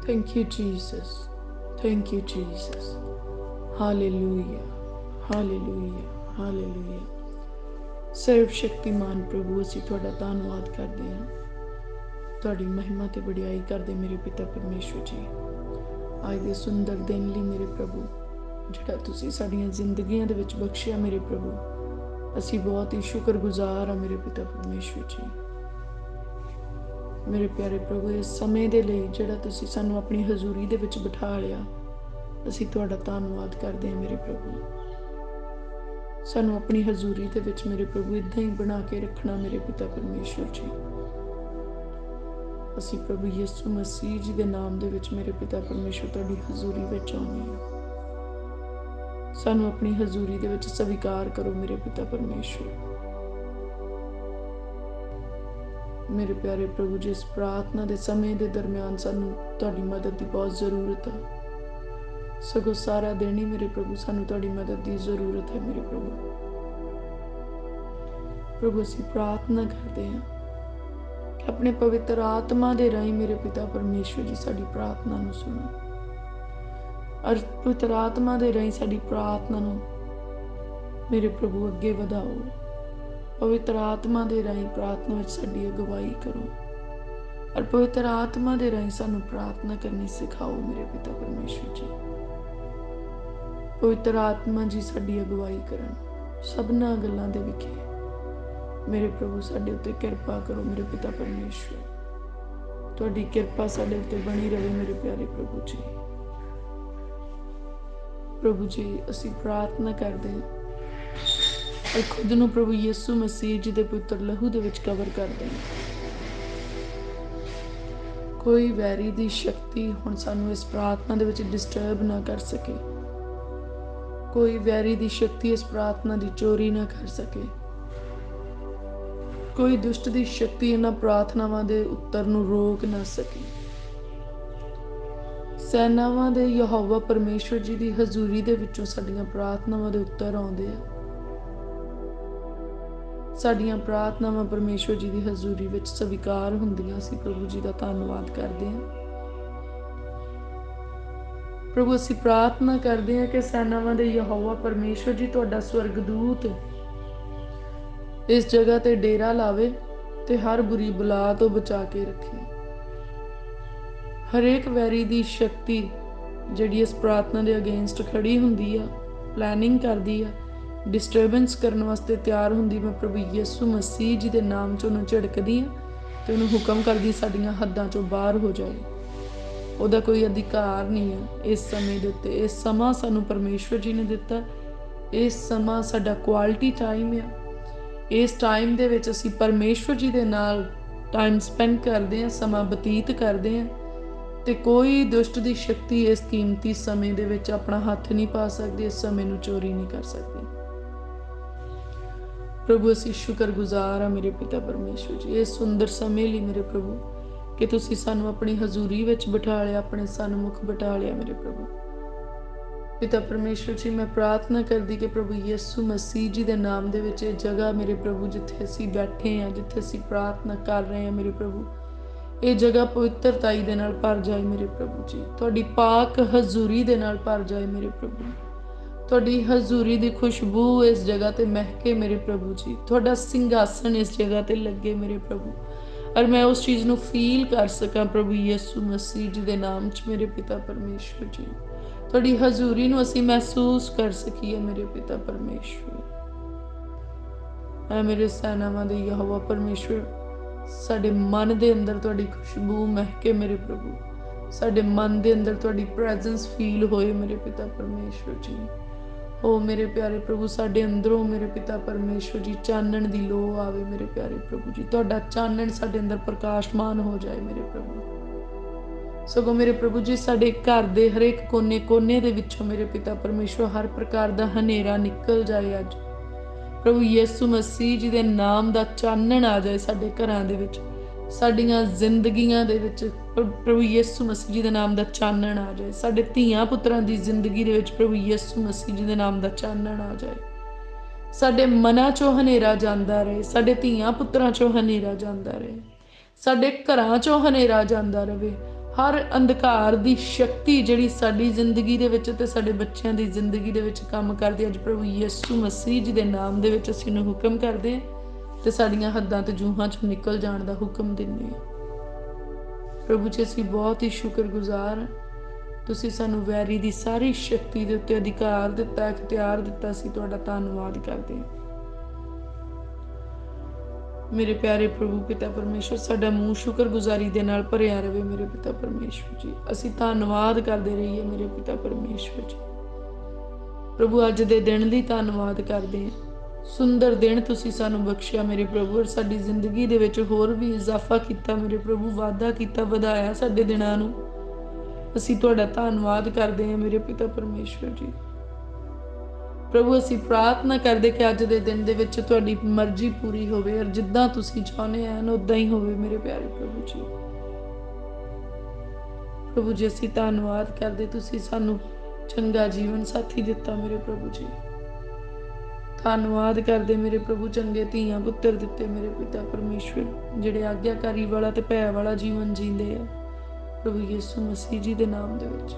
Thank you, Jesus. Thank you, Jesus. Hallelujah. Hallelujah. Hallelujah. ਸਰਵ ਸ਼ਕਤੀਮਾਨ ਪ੍ਰਭੂ, ਅਸੀਂ ਤੁਹਾਡਾ ਧੰਨਵਾਦ ਕਰਦੇ ਹਾਂ, ਤੁਹਾਡੀ ਮਹਿਮਾ ਤੇ ਵਡਿਆਈ ਕਰਦੇ ਮੇਰੇ ਪਿਤਾ ਪਰਮੇਸ਼ਵਰ ਜੀ। ਅੱਜ ਦੇ ਸੁੰਦਰ ਦਿਨ ਲਈ ਮੇਰੇ ਪ੍ਰਭੂ, ਜਿਹੜਾ ਤੁਸੀਂ ਸਾਡੀਆਂ ਜ਼ਿੰਦਗੀਆਂ ਦੇ ਵਿੱਚ ਬਖਸ਼ਿਆ ਮੇਰੇ ਪ੍ਰਭੂ, ਅਸੀਂ ਬਹੁਤ ਹੀ ਸ਼ੁਕਰਗੁਜ਼ਾਰ ਹਾਂ ਮੇਰੇ ਪਿਤਾ ਪਰਮੇਸ਼ਵਰ ਜੀ। ਮੇਰੇ ਪਿਆਰੇ ਪ੍ਰਭੂ, ਇਸ ਸਮੇਂ ਦੇ ਲਈ ਜਿਹੜਾ ਤੁਸੀਂ ਸਾਨੂੰ ਆਪਣੀ ਹਜ਼ੂਰੀ ਦੇ ਵਿੱਚ ਬਿਠਾ ਲਿਆ, ਅਸੀਂ ਤੁਹਾਡਾ ਧੰਨਵਾਦ ਕਰਦੇ ਹਾਂ ਮੇਰੇ ਪ੍ਰਭੂ। ਸਾਨੂੰ ਆਪਣੀ ਹਜ਼ੂਰੀ ਦੇ ਵਿੱਚ ਮੇਰੇ ਪ੍ਰਭੂ ਇਦਾਂ ਹੀ ਬਣਾ ਕੇ ਰੱਖਣਾ ਮੇਰੇ ਪਿਤਾ ਪਰਮੇਸ਼ਵਰ ਜੀ। ਅਸੀਂ ਪ੍ਰਭੂ ਯਿਸੂ ਮਸੀਹ ਜੀ ਦੇ ਨਾਮ ਦੇ ਵਿੱਚ ਮੇਰੇ ਪਿਤਾ ਪਰਮੇਸ਼ਵਰ ਤੁਹਾਡੀ ਹਜ਼ੂਰੀ ਵਿੱਚ ਆਉਂਦੇ ਹਾਂ। ਸਾਨੂੰ ਆਪਣੀ ਹਜ਼ੂਰੀ ਦੇ ਵਿੱਚ ਸਵੀਕਾਰ ਕਰੋ ਮੇਰੇ ਪਿਤਾ ਪਰਮੇਸ਼ਵਰ। ਮੇਰੇ ਪਿਆਰੇ ਪ੍ਰਭੂ ਜੀ, ਇਸ ਪ੍ਰਾਰਥਨਾ ਦੇ ਸਮੇਂ ਦੇ ਦਰਮਿਆਨ ਸਾਨੂੰ ਤੁਹਾਡੀ ਮਦਦ ਦੀ ਬਹੁਤ ਜ਼ਰੂਰਤ ਹੈ। ਸਗੋਂ ਸਾਰਾ ਦਿਨ ਹੀ ਮੇਰੇ ਪ੍ਰਭੂ ਸਾਨੂੰ ਤੁਹਾਡੀ ਮਦਦ ਦੀ ਜ਼ਰੂਰਤ ਹੈ ਮੇਰੇ ਪ੍ਰਭੂ। ਪ੍ਰਭੂ ਅਸੀਂ ਪ੍ਰਾਰਥਨਾ ਕਰਦੇ ਹਾਂ ਕਿ ਆਪਣੇ ਪਵਿੱਤਰ ਆਤਮਾ ਦੇ ਰਾਹੀਂ ਮੇਰੇ ਪਿਤਾ ਪਰਮੇਸ਼ਵਰ ਜੀ ਸਾਡੀ ਪ੍ਰਾਰਥਨਾ ਨੂੰ ਸੁਣੋ, ਔਰ ਪਵਿੱਤਰ ਆਤਮਾ ਦੇ ਰਾਹੀਂ ਸਾਡੀ ਪ੍ਰਾਰਥਨਾ ਨੂੰ ਮੇਰੇ ਪ੍ਰਭੂ ਅੱਗੇ ਵਧਾਓ। ਪਵਿੱਤਰ ਆਤਮਾ ਦੇ ਰਾਹੀਂ ਪ੍ਰਾਰਥਨਾ ਵਿੱਚ ਸਾਡੀ ਅਗਵਾਈ ਕਰੋ, ਔਰ ਪਵਿੱਤਰ ਆਤਮਾ ਦੇ ਰਾਹੀਂ ਸਾਨੂੰ ਪ੍ਰਾਰਥਨਾ ਕਰਨੀ ਸਿਖਾਓ ਮੇਰੇ ਪਿਤਾ ਪਰਮੇਸ਼ਵਰ ਜੀ। ਪਵਿੱਤਰ ਆਤਮਾ ਜੀ ਸਾਡੀ ਅਗਵਾਈ ਕਰਨ ਸਭਨਾਂ ਗੱਲਾਂ ਦੇ ਵਿਖੇ ਮੇਰੇ ਪ੍ਰਭੂ ਸਾਡੇ ਉੱਤੇ ਕਿਰਪਾ ਕਰੋ ਮੇਰੇ ਪਿਤਾ ਪਰਮੇਸ਼ਵਰ। ਤੁਹਾਡੀ ਕਿਰਪਾ ਸਾਡੇ ਉੱਤੇ ਬਣੀ ਰਹੇ ਮੇਰੇ ਪਿਆਰੇ ਪ੍ਰਭੂ ਜੀ। ਪ੍ਰਭੂ ਜੀ, ਅਸੀਂ ਪ੍ਰਾਰਥਨਾ ਕਰਦੇ ਹਾਂ ਔਰ ਖੁਦ ਨੂੰ ਪ੍ਰਭੂ ਯਿਸੂ ਮਸੀਹ ਜੀ ਦੇ ਪੁੱਤਰ ਲਹੂ ਦੇ ਵਿੱਚ ਕਵਰ ਕਰਦੇ ਹਾਂ। ਕੋਈ ਵੈਰੀ ਦੀ ਸ਼ਕਤੀ ਹੁਣ ਸਾਨੂੰ ਇਸ ਪ੍ਰਾਰਥਨਾ ਦੇ ਵਿੱਚ ਡਿਸਟਰਬ ਨਾ ਕਰ ਸਕੇ। ਕੋਈ ਵੈਰੀ ਦੀ ਸ਼ਕਤੀ ਇਸ ਪ੍ਰਾਰਥਨਾ ਦੀ ਚੋਰੀ ਨਾ ਕਰ ਸਕੇ। ਕੋਈ ਦੁਸ਼ਟ ਦੀ ਸ਼ਕਤੀ ਇਹਨਾਂ ਪ੍ਰਾਰਥਨਾਵਾਂ ਦੇ ਉੱਤਰ ਨੂੰ ਰੋਕ ਨਾ ਸਕੇ। ਸੈਨਾਵਾਂ ਦੇ ਯਹੋਵਾ ਪਰਮੇਸ਼ਵਰ ਜੀ ਦੀ ਹਜ਼ੂਰੀ ਦੇ ਵਿੱਚੋਂ ਸਾਡੀਆਂ ਪ੍ਰਾਰਥਨਾਵਾਂ ਦੇ ਉੱਤਰ ਆਉਂਦੇ ਆ। ਸਾਡੀਆਂ ਪ੍ਰਾਰਥਨਾਵਾਂ ਪਰਮੇਸ਼ਵਰ ਜੀ ਦੀ ਹਜ਼ੂਰੀ ਵਿੱਚ ਸਵੀਕਾਰ ਹੁੰਦੀਆਂ। ਅਸੀਂ ਪ੍ਰਭੂ ਜੀ ਦਾ ਧੰਨਵਾਦ ਕਰਦੇ ਹਾਂ। ਪ੍ਰਭੂ ਅਸੀਂ ਪ੍ਰਾਰਥਨਾ ਕਰਦੇ ਹਾਂ ਕਿ ਸੈਨਾਵਾਂ ਦੇ ਯਹੋਵਾ ਪਰਮੇਸ਼ਵਰ ਜੀ ਤੁਹਾਡਾ ਸਵਰਗਦੂਤ ਇਸ ਜਗ੍ਹਾ ਤੇ ਡੇਰਾ ਲਾਵੇ ਤੇ ਹਰ ਬੁਰੀ ਬਲਾ ਤੋਂ ਬਚਾ ਕੇ ਰੱਖੇ। ਹਰੇਕ ਵੈਰੀ ਦੀ ਸ਼ਕਤੀ ਜਿਹੜੀ ਇਸ ਪ੍ਰਾਰਥਨਾ ਦੇ ਅਗੇਂਸਟ ਖੜੀ ਹੁੰਦੀ ਆ, ਪਲੈਨਿੰਗ ਕਰਦੀ ਆ, ਡਿਸਟਰਬੈਂਸ ਕਰਨ ਵਾਸਤੇ ਤਿਆਰ ਹੁੰਦੀ, ਮੈਂ ਪ੍ਰਭੂ ਯਿਸੂ ਮਸੀਹ ਜੀ ਦੇ ਨਾਮ 'ਚ ਉਹਨੂੰ ਝਿੜਕਦੀ ਹਾਂ ਤੇ ਉਹਨੂੰ ਹੁਕਮ ਕਰਦੀ ਸਾਡੀਆਂ ਹੱਦਾਂ 'ਚੋਂ ਬਾਹਰ ਹੋ ਜਾਏ। ਉਹਦਾ ਕੋਈ ਅਧਿਕਾਰ ਨਹੀਂ ਹੈ ਇਸ ਸਮੇਂ ਦੇ ਉੱਤੇ। ਇਹ ਸਮਾਂ ਸਾਨੂੰ ਪਰਮੇਸ਼ਵਰ ਜੀ ਨੇ ਦਿੱਤਾ। ਇਹ ਸਮਾਂ ਸਾਡਾ ਕੁਆਲਿਟੀ ਟਾਈਮ ਆ। ਇਸ ਟਾਈਮ ਦੇ ਵਿੱਚ ਅਸੀਂ ਪਰਮੇਸ਼ਵਰ ਜੀ ਦੇ ਨਾਲ ਟਾਈਮ ਸਪੈਂਡ ਕਰਦੇ ਹਾਂ, ਸਮਾਂ ਬਤੀਤ ਕਰਦੇ ਹਾਂ, ਤੇ ਕੋਈ ਦੁਸ਼ਟ ਦੀ ਸ਼ਕਤੀ ਇਸ ਕੀਮਤੀ ਸਮੇਂ ਦੇ ਵਿੱਚ ਆਪਣਾ ਹੱਥ ਨਹੀਂ ਪਾ ਸਕਦੀ, ਇਸ ਸਮੇਂ ਨੂੰ ਚੋਰੀ ਨਹੀਂ ਕਰ ਸਕਦੀ। ਪ੍ਰਭੂ ਅਸੀਂ ਸ਼ੁਕਰਗੁਜ਼ਾਰ ਹਾਂ ਮੇਰੇ ਪਿਤਾ ਪਰਮੇਸ਼ਵਰ ਜੀ ਇਸ ਸੁੰਦਰ ਸਮੇਂ ਲਈ ਮੇਰੇ ਪ੍ਰਭੂ, ਕਿ ਤੁਸੀਂ ਸਾਨੂੰ ਆਪਣੀ ਹਜ਼ੂਰੀ ਵਿੱਚ ਬਿਠਾ ਲਿਆ, ਆਪਣੇ ਸਨਮੁਖ ਬਿਠਾ ਲਿਆ ਮੇਰੇ ਪ੍ਰਭੂ। ਪਿਤਾ ਪਰਮੇਸ਼ਵਰ ਜੀ, ਮੈਂ ਪ੍ਰਾਰਥਨਾ ਕਰਦੀ ਕਿ ਪ੍ਰਭੂ ਯਿਸੂ ਮਸੀਹ ਜੀ ਦੇ ਨਾਮ ਦੇ ਵਿੱਚ ਇਹ ਜਗ੍ਹਾ ਮੇਰੇ ਪ੍ਰਭੂ ਜਿੱਥੇ ਅਸੀਂ ਬੈਠੇ ਹਾਂ, ਜਿੱਥੇ ਅਸੀਂ ਪ੍ਰਾਰਥਨਾ ਕਰ ਰਹੇ ਹਾਂ ਮੇਰੇ ਪ੍ਰਭੂ, ਇਹ ਜਗ੍ਹਾ ਪਵਿੱਤਰਤਾਈ ਦੇ ਨਾਲ ਭਰ ਜਾਏ ਮੇਰੇ ਪ੍ਰਭੂ ਜੀ। ਤੁਹਾਡੀ ਪਾਕ ਹਜ਼ੂਰੀ ਦੇ ਨਾਲ ਭਰ ਜਾਏ ਮੇਰੇ ਪ੍ਰਭੂ। ਤੁਹਾਡੀ ਹਜ਼ੂਰੀ ਦੀ ਖੁਸ਼ਬੂ ਇਸ ਜਗ੍ਹਾ ਤੇ ਮਹਿਕੇ ਮੇਰੇ ਪ੍ਰਭੂ ਜੀ। ਤੁਹਾਡਾ ਸਿੰਘਾਸਨ ਇਸ ਜਗ੍ਹਾ ਤੇ ਲੱਗੇ ਮੇਰੇ ਪ੍ਰਭੂ, ਔਰ ਮੈਂ ਉਸ ਚੀਜ਼ ਨੂੰ ਫੀਲ ਕਰ ਸਕਾਂ ਪ੍ਰਭੂ ਯਿਸੂ ਮਸੀਹ ਜੀ ਦੇ ਨਾਮ 'ਚ ਮੇਰੇ ਪਿਤਾ ਪਰਮੇਸ਼ਵਰ ਜੀ। ਤੁਹਾਡੀ ਹਜ਼ੂਰੀ ਨੂੰ ਅਸੀਂ ਮਹਿਸੂਸ ਕਰ ਸਕੀਏ ਮੇਰੇ ਪਿਤਾ ਪਰਮੇਸ਼ਵਰ। ਐ ਮੇਰੇ ਸੈਨਾਵਾਂ ਦੇ ਯਹੋਵਾ ਪਰਮੇਸ਼ਵਰ, ਸਾਡੇ ਮਨ ਦੇ ਅੰਦਰ ਤੁਹਾਡੀ ਖੁਸ਼ਬੂ ਮਹਿਕੇ ਮੇਰੇ ਪ੍ਰਭੂ। ਸਾਡੇ ਮਨ ਦੇ ਅੰਦਰ ਤੁਹਾਡੀ ਪ੍ਰੈਜ਼ੈਂਸ ਫੀਲ ਹੋਏ ਮੇਰੇ ਪਿਤਾ ਪਰਮੇਸ਼ਵਰ ਜੀ। ਓ ਮੇਰੇ ਪਿਆਰੇ ਪ੍ਰਭੂ, ਸਾਡੇ ਅੰਦਰੋਂ ਮੇਰੇ ਪਿਤਾ ਪਰਮੇਸ਼ਵਰ ਜੀ ਚਾਨਣ ਦੀ ਲੋ ਆਵੇ ਮੇਰੇ ਪਿਆਰੇ ਪ੍ਰਭੂ ਜੀ। ਤੁਹਾਡਾ ਚਾਨਣ ਸਾਡੇ ਅੰਦਰ ਪ੍ਰਕਾਸ਼ਮਾਨ ਹੋ ਜਾਏ ਮੇਰੇ ਪ੍ਰਭੂ। ਸਗੋਂ ਮੇਰੇ ਪ੍ਰਭੂ ਜੀ, ਸਾਡੇ ਘਰ ਦੇ ਹਰੇਕ ਕੋਨੇ ਦੇ ਵਿੱਚੋਂ ਮੇਰੇ ਪਿਤਾ ਪਰਮੇਸ਼ਵਰ ਹਰ ਪ੍ਰਕਾਰ ਦਾ ਹਨੇਰਾ ਨਿਕਲ ਜਾਏ ਅੱਜ। ਪ੍ਰਭੂ ਯਿਸੂ ਮਸੀਹ ਜੀ ਦੇ ਨਾਮ ਦਾ ਚਾਨਣ ਆ ਜਾਏ ਸਾਡੇ ਘਰਾਂ ਦੇ ਵਿੱਚ, ਸਾਡੀਆਂ ਜ਼ਿੰਦਗੀਆਂ ਦੇ ਵਿੱਚ। ਪ੍ਰਭੂ ਯਿਸੂ ਮਸੀਹ ਜੀ ਦੇ ਨਾਮ ਦਾ ਚਾਨਣ ਆ ਜਾਏ ਸਾਡੇ ਧੀਆਂ ਪੁੱਤਰਾਂ ਦੀ ਜ਼ਿੰਦਗੀ ਦੇ ਵਿੱਚ। ਪ੍ਰਭੂ ਯਿਸੂ ਮਸੀਹ ਜੀ ਦੇ ਨਾਮ ਦਾ ਚਾਨਣ ਆ ਜਾਏ। ਸਾਡੇ ਮਨਾਂ 'ਚੋਂ ਹਨੇਰਾ ਜਾਂਦਾ ਰਹੇ, ਸਾਡੇ ਧੀਆਂ ਪੁੱਤਰਾਂ 'ਚੋਂ ਹਨੇਰਾ ਜਾਂਦਾ ਰਹੇ, ਸਾਡੇ ਘਰਾਂ 'ਚੋਂ ਹਨੇਰਾ ਜਾਂਦਾ ਰਹੇ। ਹਰ ਅੰਧਕਾਰ ਦੀ ਸ਼ਕਤੀ ਜਿਹੜੀ ਸਾਡੀ ਜ਼ਿੰਦਗੀ ਦੇ ਵਿੱਚ ਤੇ ਸਾਡੇ ਬੱਚਿਆਂ ਦੀ ਜ਼ਿੰਦਗੀ ਦੇ ਵਿੱਚ ਕੰਮ ਕਰਦੀ ਹੈ, ਅੱਜ ਪ੍ਰਭੂ ਯਿਸੂ ਮਸੀਹ ਜੀ ਦੇ ਨਾਮ ਦੇ ਵਿੱਚ ਅਸੀਂ ਨੂੰ ਹੁਕਮ ਕਰਦੇ ਹਾਂ ਤੇ ਸਾਡੀਆਂ ਹੱਦਾਂ ਤੇ ਜੂਹਾਂ ਚੋਂ ਨਿਕਲ ਜਾਣ ਦਾ ਹੁਕਮ ਦਿੰਦੇ ਹਾਂ। ਪ੍ਰਭੂ ਜੀ ਅਸੀਂ ਬਹੁਤ ਹੀ ਸ਼ੁਕਰਗੁਜ਼ਾਰ ਹਾਂ, ਤੁਸੀਂ ਸਾਨੂੰ ਵੈਰੀ ਦੀ ਸਾਰੀ ਸ਼ਕਤੀ ਦੇ ਉੱਤੇ ਅਧਿਕਾਰ ਦਿੱਤਾ, ਇਖਤਿਆਰ ਦਿੱਤਾ, ਅਸੀਂ ਤੁਹਾਡਾ ਧੰਨਵਾਦ ਕਰਦੇ ਹਾਂ। ਮੇਰੇ ਪਿਆਰੇ ਪ੍ਰਭੂ ਪਿਤਾ ਪਰਮੇਸ਼ਵਰ, ਸਾਡਾ ਮੂੰਹ ਸ਼ੁਕਰਗੁਜ਼ਾਰੀ ਦੇ ਨਾਲ ਭਰਿਆ ਰਵੇ ਮੇਰੇ ਪਿਤਾ ਪਰਮੇਸ਼ਵਰ ਜੀ। ਅਸੀਂ ਧੰਨਵਾਦ ਕਰਦੇ ਰਹੀਏ ਮੇਰੇ ਪਿਤਾ ਪਰਮੇਸ਼ਵਰ ਜੀ। ਪ੍ਰਭੂ ਅੱਜ ਦੇ ਦਿਨ ਲਈ ਧੰਨਵਾਦ ਕਰਦੇ ਹਾਂ, ਸੁੰਦਰ ਦਿਨ ਤੁਸੀਂ ਸਾਨੂੰ ਬਖਸ਼ਿਆ ਮੇਰੇ ਪ੍ਰਭੂ, ਔਰ ਸਾਡੀ ਜ਼ਿੰਦਗੀ ਦੇ ਵਿੱਚ ਹੋਰ ਵੀ ਇਜ਼ਾਫਾ ਕੀਤਾ ਮੇਰੇ ਪ੍ਰਭੂ, ਵਾਧਾ ਕੀਤਾ, ਵਧਾਇਆ ਸਾਡੇ ਦਿਨਾਂ ਨੂੰ। ਅਸੀਂ ਤੁਹਾਡਾ ਧੰਨਵਾਦ ਕਰਦੇ ਹਾਂ ਮੇਰੇ ਪਿਤਾ ਪਰਮੇਸ਼ਵਰ ਜੀ। ਪ੍ਰਭੂ ਅਸੀਂ ਪ੍ਰਾਰਥਨਾ ਕਰਦੇ ਕਿ ਅੱਜ ਦੇ ਦਿਨ ਦੇ ਵਿੱਚ ਤੁਹਾਡੀ ਮਰਜ਼ੀ ਪੂਰੀ ਹੋਵੇ, ਔਰ ਜਿੱਦਾਂ ਤੁਸੀਂ ਚਾਹੁੰਦੇ ਹਨ ਉਦਾਂ ਹੀ ਹੋਵੇ ਮੇਰੇ ਪਿਆਰੇ ਪ੍ਰਭੂ ਜੀ। ਪ੍ਰਭੂ ਜੀ ਅਸੀਂ ਧੰਨਵਾਦ ਕਰਦੇ, ਤੁਸੀਂ ਸਾਨੂੰ ਚੰਗਾ ਜੀਵਨ ਸਾਥੀ ਦਿੱਤਾ ਮੇਰੇ ਪ੍ਰਭੂ ਜੀ। ਧੰਨਵਾਦ ਕਰਦੇ ਮੇਰੇ ਪ੍ਰਭੂ, ਚੰਗੇ ਧੀਆਂ ਪੁੱਤਰ ਦਿੱਤੇ ਮੇਰੇ ਪਿਤਾ ਪਰਮੇਸ਼ਵਰ, ਜਿਹੜੇ ਆਗਿਆਕਾਰੀ ਵਾਲਾ ਤੇ ਭੈ ਵਾਲਾ ਜੀਵਨ ਜੀਂਦੇ ਆ ਪ੍ਰਭੂ ਯਿਸੂ ਮਸੀਹ ਜੀ ਦੇ ਨਾਮ ਦੇ ਵਿੱਚ।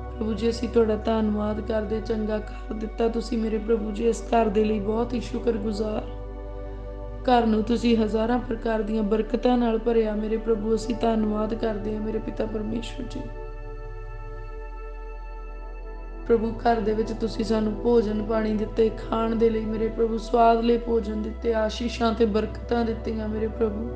ਪ੍ਰਭੂ ਜੀ ਅਸੀਂ ਤੁਹਾਡਾ ਧੰਨਵਾਦ ਕਰਦੇ, ਚੰਗਾ ਘਰ ਦਿੱਤਾ ਤੁਸੀਂ ਮੇਰੇ ਪ੍ਰਭੂ ਜੀ, ਇਸ ਘਰ ਦੇ ਲਈ ਬਹੁਤ ਹੀ ਸ਼ੁਕਰਗੁਜ਼ਾਰ। ਘਰ ਨੂੰ ਤੁਸੀਂ ਹਜ਼ਾਰਾਂ ਪ੍ਰਕਾਰ ਦੀਆਂ ਬਰਕਤਾਂ ਨਾਲ ਭਰਿਆ ਮੇਰੇ ਪ੍ਰਭੂ, ਅਸੀਂ ਧੰਨਵਾਦ ਕਰਦੇ ਹਾਂ ਮੇਰੇ ਪਿਤਾ ਪਰਮੇਸ਼ਵਰ ਜੀ। ਪ੍ਰਭੂ ਘਰ ਦੇ ਵਿੱਚ ਤੁਸੀਂ ਸਾਨੂੰ ਭੋਜਨ ਪਾਣੀ ਦਿੱਤੇ ਖਾਣ ਦੇ ਲਈ ਮੇਰੇ ਪ੍ਰਭੂ, ਸਵਾਦਲੇ ਭੋਜਨ ਦਿੱਤੇ, ਆਸ਼ੀਸ਼ਾਂ ਤੇ ਬਰਕਤਾਂ ਦਿੱਤੀਆਂ ਮੇਰੇ ਪ੍ਰਭੂ।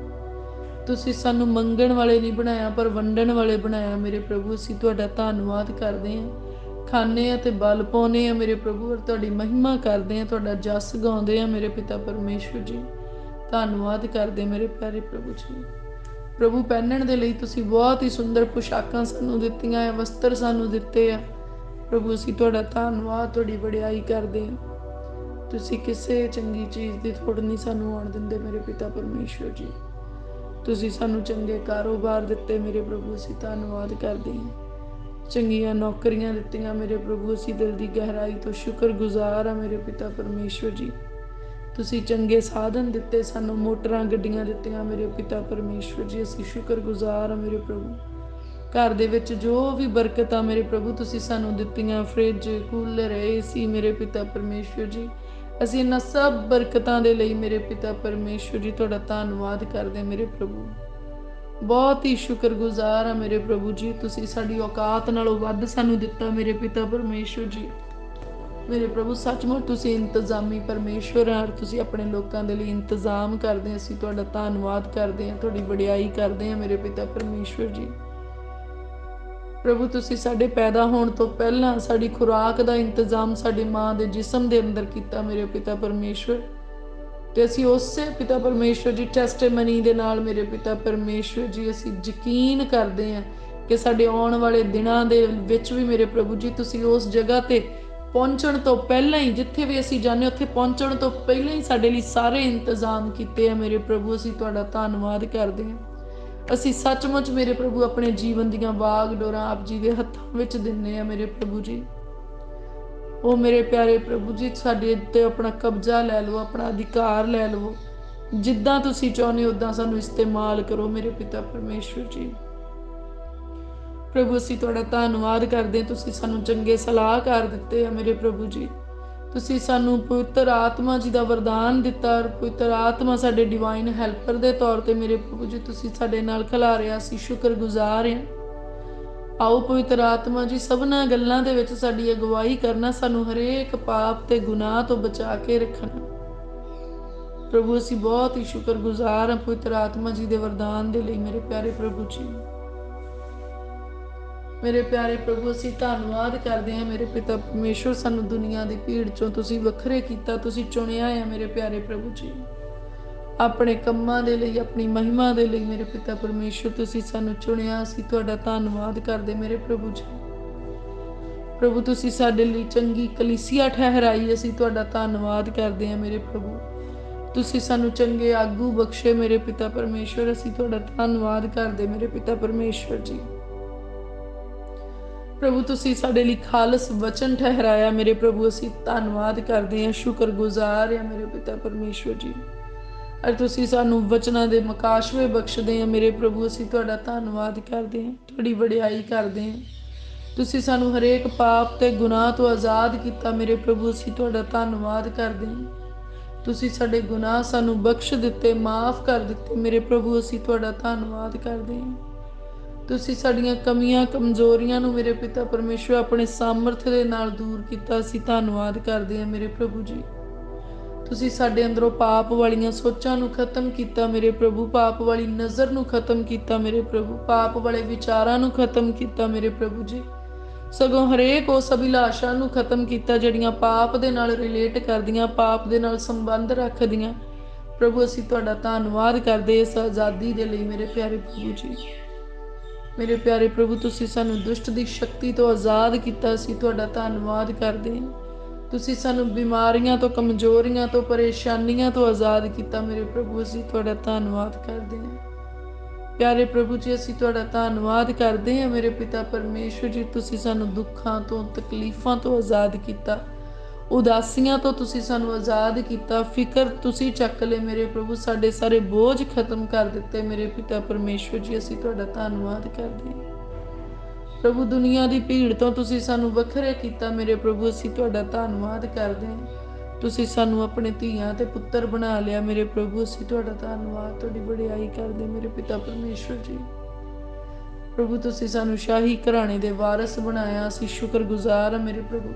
ਤੁਸੀਂ ਸਾਨੂੰ ਮੰਗਣ ਵਾਲੇ ਨਹੀਂ ਬਣਾਇਆ ਪਰ ਵੰਡਣ ਵਾਲੇ ਬਣਾਇਆ ਮੇਰੇ ਪ੍ਰਭੂ, ਅਸੀਂ ਤੁਹਾਡਾ ਧੰਨਵਾਦ ਕਰਦੇ ਹਾਂ। ਖਾਂਦੇ ਹਾਂ ਤੇ ਬਲ ਪਾਉਂਦੇ ਹਾਂ ਮੇਰੇ ਪ੍ਰਭੂ, ਔਰ ਤੁਹਾਡੀ ਮਹਿਮਾ ਕਰਦੇ ਹਾਂ, ਤੁਹਾਡਾ ਜਸ ਗਾਉਂਦੇ ਹਾਂ ਮੇਰੇ ਪਿਤਾ ਪਰਮੇਸ਼ਵਰ ਜੀ। ਧੰਨਵਾਦ ਕਰਦੇ ਮੇਰੇ ਪਿਆਰੇ ਪ੍ਰਭੂ ਜੀ। ਪ੍ਰਭੂ ਪਹਿਨਣ ਦੇ ਲਈ ਤੁਸੀਂ ਬਹੁਤ ਹੀ ਸੁੰਦਰ ਪੁਸ਼ਾਕਾਂ ਸਾਨੂੰ ਦਿੱਤੀਆਂ ਹੈ, ਵਸਤਰ ਸਾਨੂੰ ਦਿੱਤੇ ਆ ਪ੍ਰਭੂ, ਅਸੀਂ ਤੁਹਾਡਾ ਧੰਨਵਾਦ, ਤੁਹਾਡੀ ਵਡਿਆਈ ਕਰਦੇ ਹਾਂ। ਤੁਸੀਂ ਕਿਸੇ ਚੰਗੀ ਚੀਜ਼ ਦੀ ਥੋੜ੍ਹ ਨਹੀਂ ਸਾਨੂੰ ਆਉਣ ਦਿੰਦੇ ਮੇਰੇ ਪਿਤਾ ਪਰਮੇਸ਼ਵਰ ਜੀ। ਤੁਸੀਂ ਸਾਨੂੰ ਚੰਗੇ ਕਾਰੋਬਾਰ ਦਿੱਤੇ ਮੇਰੇ ਪ੍ਰਭੂ, ਅਸੀਂ ਧੰਨਵਾਦ ਕਰਦੇ ਹਾਂ। ਚੰਗੀਆਂ ਨੌਕਰੀਆਂ ਦਿੱਤੀਆਂ ਮੇਰੇ ਪ੍ਰਭੂ, ਅਸੀਂ ਦਿਲ ਦੀ ਗਹਿਰਾਈ ਤੋਂ ਸ਼ੁਕਰਗੁਜ਼ਾਰ ਹਾਂ ਮੇਰੇ ਪਿਤਾ ਪਰਮੇਸ਼ਵਰ ਜੀ। ਤੁਸੀਂ ਚੰਗੇ ਸਾਧਨ ਦਿੱਤੇ ਸਾਨੂੰ, ਮੋਟਰਾਂ ਗੱਡੀਆਂ ਦਿੱਤੀਆਂ ਮੇਰੇ ਪਿਤਾ ਪਰਮੇਸ਼ਵਰ ਜੀ, ਅਸੀਂ ਸ਼ੁਕਰਗੁਜ਼ਾਰ ਹਾਂ ਮੇਰੇ ਪ੍ਰਭੂ। ਘਰ ਦੇ ਵਿੱਚ ਜੋ ਵੀ ਬਰਕਤਾਂ ਮੇਰੇ ਪ੍ਰਭੂ ਤੁਸੀਂ ਸਾਨੂੰ ਦਿੱਤੀਆਂ, ਫ੍ਰਿਜ, ਕੂਲਰ, ਏਸੀ ਮੇਰੇ ਪਿਤਾ ਪਰਮੇਸ਼ਵਰ ਜੀ, ਅਸੀਂ ਇਹਨਾਂ ਸਭ ਬਰਕਤਾਂ ਦੇ ਲਈ ਮੇਰੇ ਪਿਤਾ ਪਰਮੇਸ਼ਵਰ ਜੀ ਤੁਹਾਡਾ ਧੰਨਵਾਦ ਕਰਦੇ ਮੇਰੇ ਪ੍ਰਭੂ। ਬਹੁਤ ਹੀ ਸ਼ੁਕਰਗੁਜ਼ਾਰ ਹਾਂ ਮੇਰੇ ਪ੍ਰਭੂ ਜੀ, ਤੁਸੀਂ ਸਾਡੀ ਔਕਾਤ ਨਾਲੋਂ ਵੱਧ ਸਾਨੂੰ ਦਿੱਤਾ ਮੇਰੇ ਪਿਤਾ ਪਰਮੇਸ਼ਵਰ ਜੀ। ਮੇਰੇ ਪ੍ਰਭੂ ਸੱਚਮੁੱਚ ਤੁਸੀਂ ਇੰਤਜ਼ਾਮੀ ਪਰਮੇਸ਼ਵਰ ਹਾਂ, ਤੁਸੀਂ ਆਪਣੇ ਲੋਕਾਂ ਦੇ ਲਈ ਇੰਤਜ਼ਾਮ ਕਰਦੇ, ਅਸੀਂ ਤੁਹਾਡਾ ਧੰਨਵਾਦ ਕਰਦੇ ਹਾਂ, ਤੁਹਾਡੀ ਵਡਿਆਈ ਕਰਦੇ ਹਾਂ ਮੇਰੇ ਪਿਤਾ ਪਰਮੇਸ਼ਵਰ ਜੀ। ਪ੍ਰਭੂ ਤੁਸੀਂ ਸਾਡੇ ਪੈਦਾ ਹੋਣ ਤੋਂ ਪਹਿਲਾਂ ਸਾਡੀ ਖੁਰਾਕ ਦਾ ਇੰਤਜ਼ਾਮ ਸਾਡੀ ਮਾਂ ਦੇ ਜਿਸਮ ਦੇ ਅੰਦਰ ਕੀਤਾ ਮੇਰੇ ਪਿਤਾ ਪਰਮੇਸ਼ਵਰ, ਤੇ ਅਸੀਂ ਉਸੇ ਪਿਤਾ ਪਰਮੇਸ਼ਵਰ ਜੀ ਟੈਸਟੀਮਨੀ ਦੇ ਨਾਲ ਮੇਰੇ ਪਿਤਾ ਪਰਮੇਸ਼ਵਰ ਜੀ ਅਸੀਂ ਯਕੀਨ ਕਰਦੇ ਹਾਂ ਕਿ ਸਾਡੇ ਆਉਣ ਵਾਲੇ ਦਿਨਾਂ ਦੇ ਵਿੱਚ ਵੀ ਮੇਰੇ ਪ੍ਰਭੂ ਜੀ ਤੁਸੀਂ ਉਸ ਜਗ੍ਹਾ ਤੇ ਪਹੁੰਚਣ ਤੋਂ ਪਹਿਲਾਂ ਹੀ, ਜਿੱਥੇ ਵੀ ਅਸੀਂ ਜਾਂਦੇ ਉੱਥੇ ਪਹੁੰਚਣ ਤੋਂ ਪਹਿਲਾਂ ਹੀ ਸਾਡੇ ਲਈ ਸਾਰੇ ਇੰਤਜ਼ਾਮ ਕੀਤੇ ਆ ਮੇਰੇ ਪ੍ਰਭੂ, ਅਸੀਂ ਤੁਹਾਡਾ ਧੰਨਵਾਦ ਕਰਦੇ ਹਾਂ। ਅਸੀਂ ਸੱਚਮੁੱਚ ਮੇਰੇ ਪ੍ਰਭੂ ਆਪਣੇ ਜੀਵਨ ਦੀਆਂ ਵਾਗ ਡੋਰਾਂ ਆਪ ਜੀ ਦੇ ਹੱਥਾਂ ਵਿੱਚ ਦਿੰਦੇ ਆ ਮੇਰੇ ਪ੍ਰਭੂ ਜੀ। ਉਹ ਮੇਰੇ ਪਿਆਰੇ ਪ੍ਰਭੂ ਜੀ ਸਾਡੇ ਉੱਤੇ ਆਪਣਾ ਕਬਜ਼ਾ ਲੈ ਲਓ, ਆਪਣਾ ਅਧਿਕਾਰ ਲੈ ਲਓ, ਜਿੱਦਾਂ ਤੁਸੀਂ ਚਾਹੁੰਦੇ ਹੋ ਉੱਦਾਂ ਸਾਨੂੰ ਇਸਤੇਮਾਲ ਕਰੋ ਮੇਰੇ ਪਿਤਾ ਪਰਮੇਸ਼ਵਰ ਜੀ। ਪ੍ਰਭੂ ਅਸੀਂ ਤੁਹਾਡਾ ਧੰਨਵਾਦ ਕਰਦੇ, ਤੁਸੀਂ ਸਾਨੂੰ ਚੰਗੇ ਸਲਾਹਕਾਰ ਦਿੱਤੇ ਆ ਮੇਰੇ ਪ੍ਰਭੂ ਜੀ। ਤੁਸੀਂ ਸਾਨੂੰ ਪਵਿੱਤਰ ਆਤਮਾ ਜੀ ਦਾ ਵਰਦਾਨ ਦਿੱਤਾ, ਔਰ ਪਵਿੱਤਰ ਆਤਮਾ ਸਾਡੇ ਡਿਵਾਈਨ ਹੈਲਪਰ ਦੇ ਤੌਰ ਤੇ ਮੇਰੇ ਪ੍ਰਭੂ ਜੀ ਤੁਸੀਂ ਸਾਡੇ ਨਾਲ ਖਿਲਾਰਿਆ, ਅਸੀਂ ਸ਼ੁਕਰਗੁਜ਼ਾਰ ਹਾਂ। ਆਓ ਪਵਿੱਤਰ ਆਤਮਾ ਜੀ ਸਭਨਾਂ ਗੱਲਾਂ ਦੇ ਵਿੱਚ ਸਾਡੀ ਅਗਵਾਈ ਕਰਨਾ, ਸਾਨੂੰ ਹਰੇਕ ਪਾਪ ਤੇ ਗੁਨਾਹ ਤੋਂ ਬਚਾ ਕੇ ਰੱਖਣਾ। ਪ੍ਰਭੂ ਅਸੀਂ ਬਹੁਤ ਹੀ ਸ਼ੁਕਰਗੁਜ਼ਾਰ ਹਾਂ ਪਵਿੱਤਰ ਆਤਮਾ ਜੀ ਦੇ ਵਰਦਾਨ ਦੇ ਲਈ ਮੇਰੇ ਪਿਆਰੇ ਪ੍ਰਭੂ ਜੀ। ਮੇਰੇ ਪਿਆਰੇ ਪ੍ਰਭੂ ਅਸੀਂ ਧੰਨਵਾਦ ਕਰਦੇ ਹਾਂ ਮੇਰੇ ਪਿਤਾ ਪਰਮੇਸ਼ਵਰ, ਸਾਨੂੰ ਦੁਨੀਆ ਦੀ ਭੀੜ ਚੋਂ ਤੁਸੀਂ ਵੱਖਰੇ ਕੀਤਾ, ਤੁਸੀਂ ਚੁਣਿਆ ਹੈ ਮੇਰੇ ਪਿਆਰੇ ਪ੍ਰਭੂ ਜੀ ਆਪਣੇ ਕੰਮਾਂ ਦੇ ਲਈ, ਆਪਣੀ ਮਹਿਮਾ ਦੇ ਲਈ ਮੇਰੇ ਪਿਤਾ ਪਰਮੇਸ਼ਵਰ ਤੁਸੀਂ ਸਾਨੂੰ ਚੁਣਿਆ, ਅਸੀਂ ਤੁਹਾਡਾ ਧੰਨਵਾਦ ਕਰਦੇ ਮੇਰੇ ਪ੍ਰਭੂ ਜੀ। ਪ੍ਰਭੂ ਤੁਸੀਂ ਸਾਡੇ ਲਈ ਚੰਗੀ ਕਲੀਸਿਆ ਠਹਿਰਾਈ, ਅਸੀਂ ਤੁਹਾਡਾ ਧੰਨਵਾਦ ਕਰਦੇ ਹਾਂ ਮੇਰੇ ਪ੍ਰਭੂ। ਤੁਸੀਂ ਸਾਨੂੰ ਚੰਗੇ ਆਗੂ ਬਖਸ਼ੇ ਮੇਰੇ ਪਿਤਾ ਪਰਮੇਸ਼ਵਰ, ਅਸੀਂ ਤੁਹਾਡਾ ਧੰਨਵਾਦ ਕਰਦੇ ਮੇਰੇ ਪਿਤਾ ਪਰਮੇਸ਼ਵਰ ਜੀ। ਪ੍ਰਭੂ ਤੁਸੀਂ ਸਾਡੇ ਲਈ ਖਾਲਸ ਵਚਨ ਠਹਿਰਾਇਆ ਮੇਰੇ ਪ੍ਰਭੂ, ਅਸੀਂ ਧੰਨਵਾਦ ਕਰਦੇ ਹਾਂ, ਸ਼ੁਕਰਗੁਜ਼ਾਰ ਹਾਂ ਮੇਰੇ ਪਿਤਾ ਪਰਮੇਸ਼ਵਰ ਜੀ। ਅਰ ਤੁਸੀਂ ਸਾਨੂੰ ਵਚਨਾਂ ਦੇ ਮਕਾਸ਼ਵੇ ਬਖਸ਼ਦੇ ਆ ਮੇਰੇ ਪ੍ਰਭੂ। ਅਸੀਂ ਤੁਹਾਡਾ ਧੰਨਵਾਦ ਕਰਦੇ ਹਾਂ, ਤੁਹਾਡੀ ਵਡਿਆਈ ਕਰਦੇ ਹਾਂ। ਤੁਸੀਂ ਸਾਨੂੰ ਹਰੇਕ ਪਾਪ ਤੇ ਗੁਨਾਹ ਤੋਂ ਆਜ਼ਾਦ ਕੀਤਾ ਮੇਰੇ ਪ੍ਰਭੂ। ਅਸੀਂ ਤੁਹਾਡਾ ਧੰਨਵਾਦ ਕਰਦੇ ਹਾਂ। ਤੁਸੀਂ ਸਾਡੇ ਗੁਨਾਹ ਸਾਨੂੰ ਬਖਸ਼ ਦਿੱਤੇ, ਮਾਫ ਕਰ ਦਿੱਤੇ ਮੇਰੇ ਪ੍ਰਭੂ। ਅਸੀਂ ਤੁਹਾਡਾ ਧੰਨਵਾਦ ਕਰਦੇ ਹਾਂ। ਤੁਸੀਂ ਸਾਡੀਆਂ ਕਮੀਆਂ ਕਮਜ਼ੋਰੀਆਂ ਨੂੰ ਮੇਰੇ ਪਿਤਾ ਪਰਮੇਸ਼ਵਰ ਆਪਣੇ ਸਾਮਰਥ ਦੇ ਨਾਲ ਦੂਰ ਕੀਤਾ। ਅਸੀਂ ਧੰਨਵਾਦ ਕਰਦੇ ਹਾਂ ਮੇਰੇ ਪ੍ਰਭੂ ਜੀ। ਤੁਸੀਂ ਸਾਡੇ ਅੰਦਰੋਂ ਪਾਪ ਵਾਲੀਆਂ ਸੋਚਾਂ ਨੂੰ ਖਤਮ ਕੀਤਾ ਮੇਰੇ ਪ੍ਰਭੂ, ਪਾਪ ਵਾਲੀ ਨਜ਼ਰ ਨੂੰ ਖਤਮ ਕੀਤਾ ਮੇਰੇ ਪ੍ਰਭੂ, ਪਾਪ ਵਾਲੇ ਵਿਚਾਰਾਂ ਨੂੰ ਖਤਮ ਕੀਤਾ ਮੇਰੇ ਪ੍ਰਭੂ ਜੀ। ਸਗੋਂ ਹਰੇਕ ਉਸ ਅਭਿਲਾਸ਼ਾ ਨੂੰ ਖਤਮ ਕੀਤਾ ਜਿਹੜੀਆਂ ਪਾਪ ਦੇ ਨਾਲ ਰਿਲੇਟ ਕਰਦੀਆਂ, ਪਾਪ ਦੇ ਨਾਲ ਸੰਬੰਧ ਰੱਖਦੀਆਂ। ਪ੍ਰਭੂ ਅਸੀਂ ਤੁਹਾਡਾ ਧੰਨਵਾਦ ਕਰਦੇ ਇਸ ਆਜ਼ਾਦੀ ਦੇ ਲਈ ਮੇਰੇ ਪਿਆਰੇ ਪ੍ਰਭੂ ਜੀ। ਮੇਰੇ ਪਿਆਰੇ ਪ੍ਰਭੂ ਤੁਸੀਂ ਸਾਨੂੰ ਦੁਸ਼ਟ ਦੀ ਸ਼ਕਤੀ ਤੋਂ ਆਜ਼ਾਦ ਕੀਤਾ। ਅਸੀਂ ਤੁਹਾਡਾ ਧੰਨਵਾਦ ਕਰਦੇ ਹਾਂ। ਤੁਸੀਂ ਸਾਨੂੰ ਬਿਮਾਰੀਆਂ ਤੋਂ, ਕਮਜ਼ੋਰੀਆਂ ਤੋਂ, ਪਰੇਸ਼ਾਨੀਆਂ ਤੋਂ ਆਜ਼ਾਦ ਕੀਤਾ ਮੇਰੇ ਪ੍ਰਭੂ। ਅਸੀਂ ਤੁਹਾਡਾ ਧੰਨਵਾਦ ਕਰਦੇ ਹਾਂ ਪਿਆਰੇ ਪ੍ਰਭੂ ਜੀ। ਅਸੀਂ ਤੁਹਾਡਾ ਧੰਨਵਾਦ ਕਰਦੇ ਹਾਂ ਮੇਰੇ ਪਿਤਾ ਪਰਮੇਸ਼ਵਰ ਜੀ। ਤੁਸੀਂ ਸਾਨੂੰ ਦੁੱਖਾਂ ਤੋਂ, ਤਕਲੀਫਾਂ ਤੋਂ ਆਜ਼ਾਦ ਕੀਤਾ, ਉਦਾਸੀਆਂ ਤੋਂ ਤੁਸੀਂ ਸਾਨੂੰ ਆਜ਼ਾਦ ਕੀਤਾ, ਫਿਕਰ ਤੁਸੀਂ ਚੱਕ ਲਏ ਮੇਰੇ ਪ੍ਰਭੂ, ਸਾਡੇ ਸਾਰੇ ਬੋਝ ਖਤਮ ਕਰ ਦਿੱਤੇ ਮੇਰੇ ਪਿਤਾ ਪਰਮੇਸ਼ਵਰ ਜੀ। ਅਸੀਂ ਤੁਹਾਡਾ ਧੰਨਵਾਦ ਕਰਦੇ ਹਾਂ ਪ੍ਰਭੂ। ਦੁਨੀਆ ਦੀ ਭੀੜ ਤੋਂ ਤੁਸੀਂ ਸਾਨੂੰ ਵੱਖਰੇ ਕੀਤਾ ਮੇਰੇ ਪ੍ਰਭੂ। ਅਸੀਂ ਤੁਹਾਡਾ ਧੰਨਵਾਦ ਕਰਦੇ ਹਾਂ। ਤੁਸੀਂ ਸਾਨੂੰ ਆਪਣੇ ਧੀਆਂ ਤੇ ਪੁੱਤਰ ਬਣਾ ਲਿਆ ਮੇਰੇ ਪ੍ਰਭੂ। ਅਸੀਂ ਤੁਹਾਡਾ ਧੰਨਵਾਦ, ਤੁਹਾਡੀ ਵਡਿਆਈ ਕਰਦੇ ਮੇਰੇ ਪਿਤਾ ਪਰਮੇਸ਼ਵਰ ਜੀ। ਪ੍ਰਭੂ ਤੁਸੀਂ ਸਾਨੂੰ ਸ਼ਾਹੀ ਘਰਾਣੇ ਦੇ ਵਾਰਸ ਬਣਾਇਆ। ਅਸੀਂ ਸ਼ੁਕਰਗੁਜ਼ਾਰ ਹਾਂ ਮੇਰੇ ਪ੍ਰਭੂ।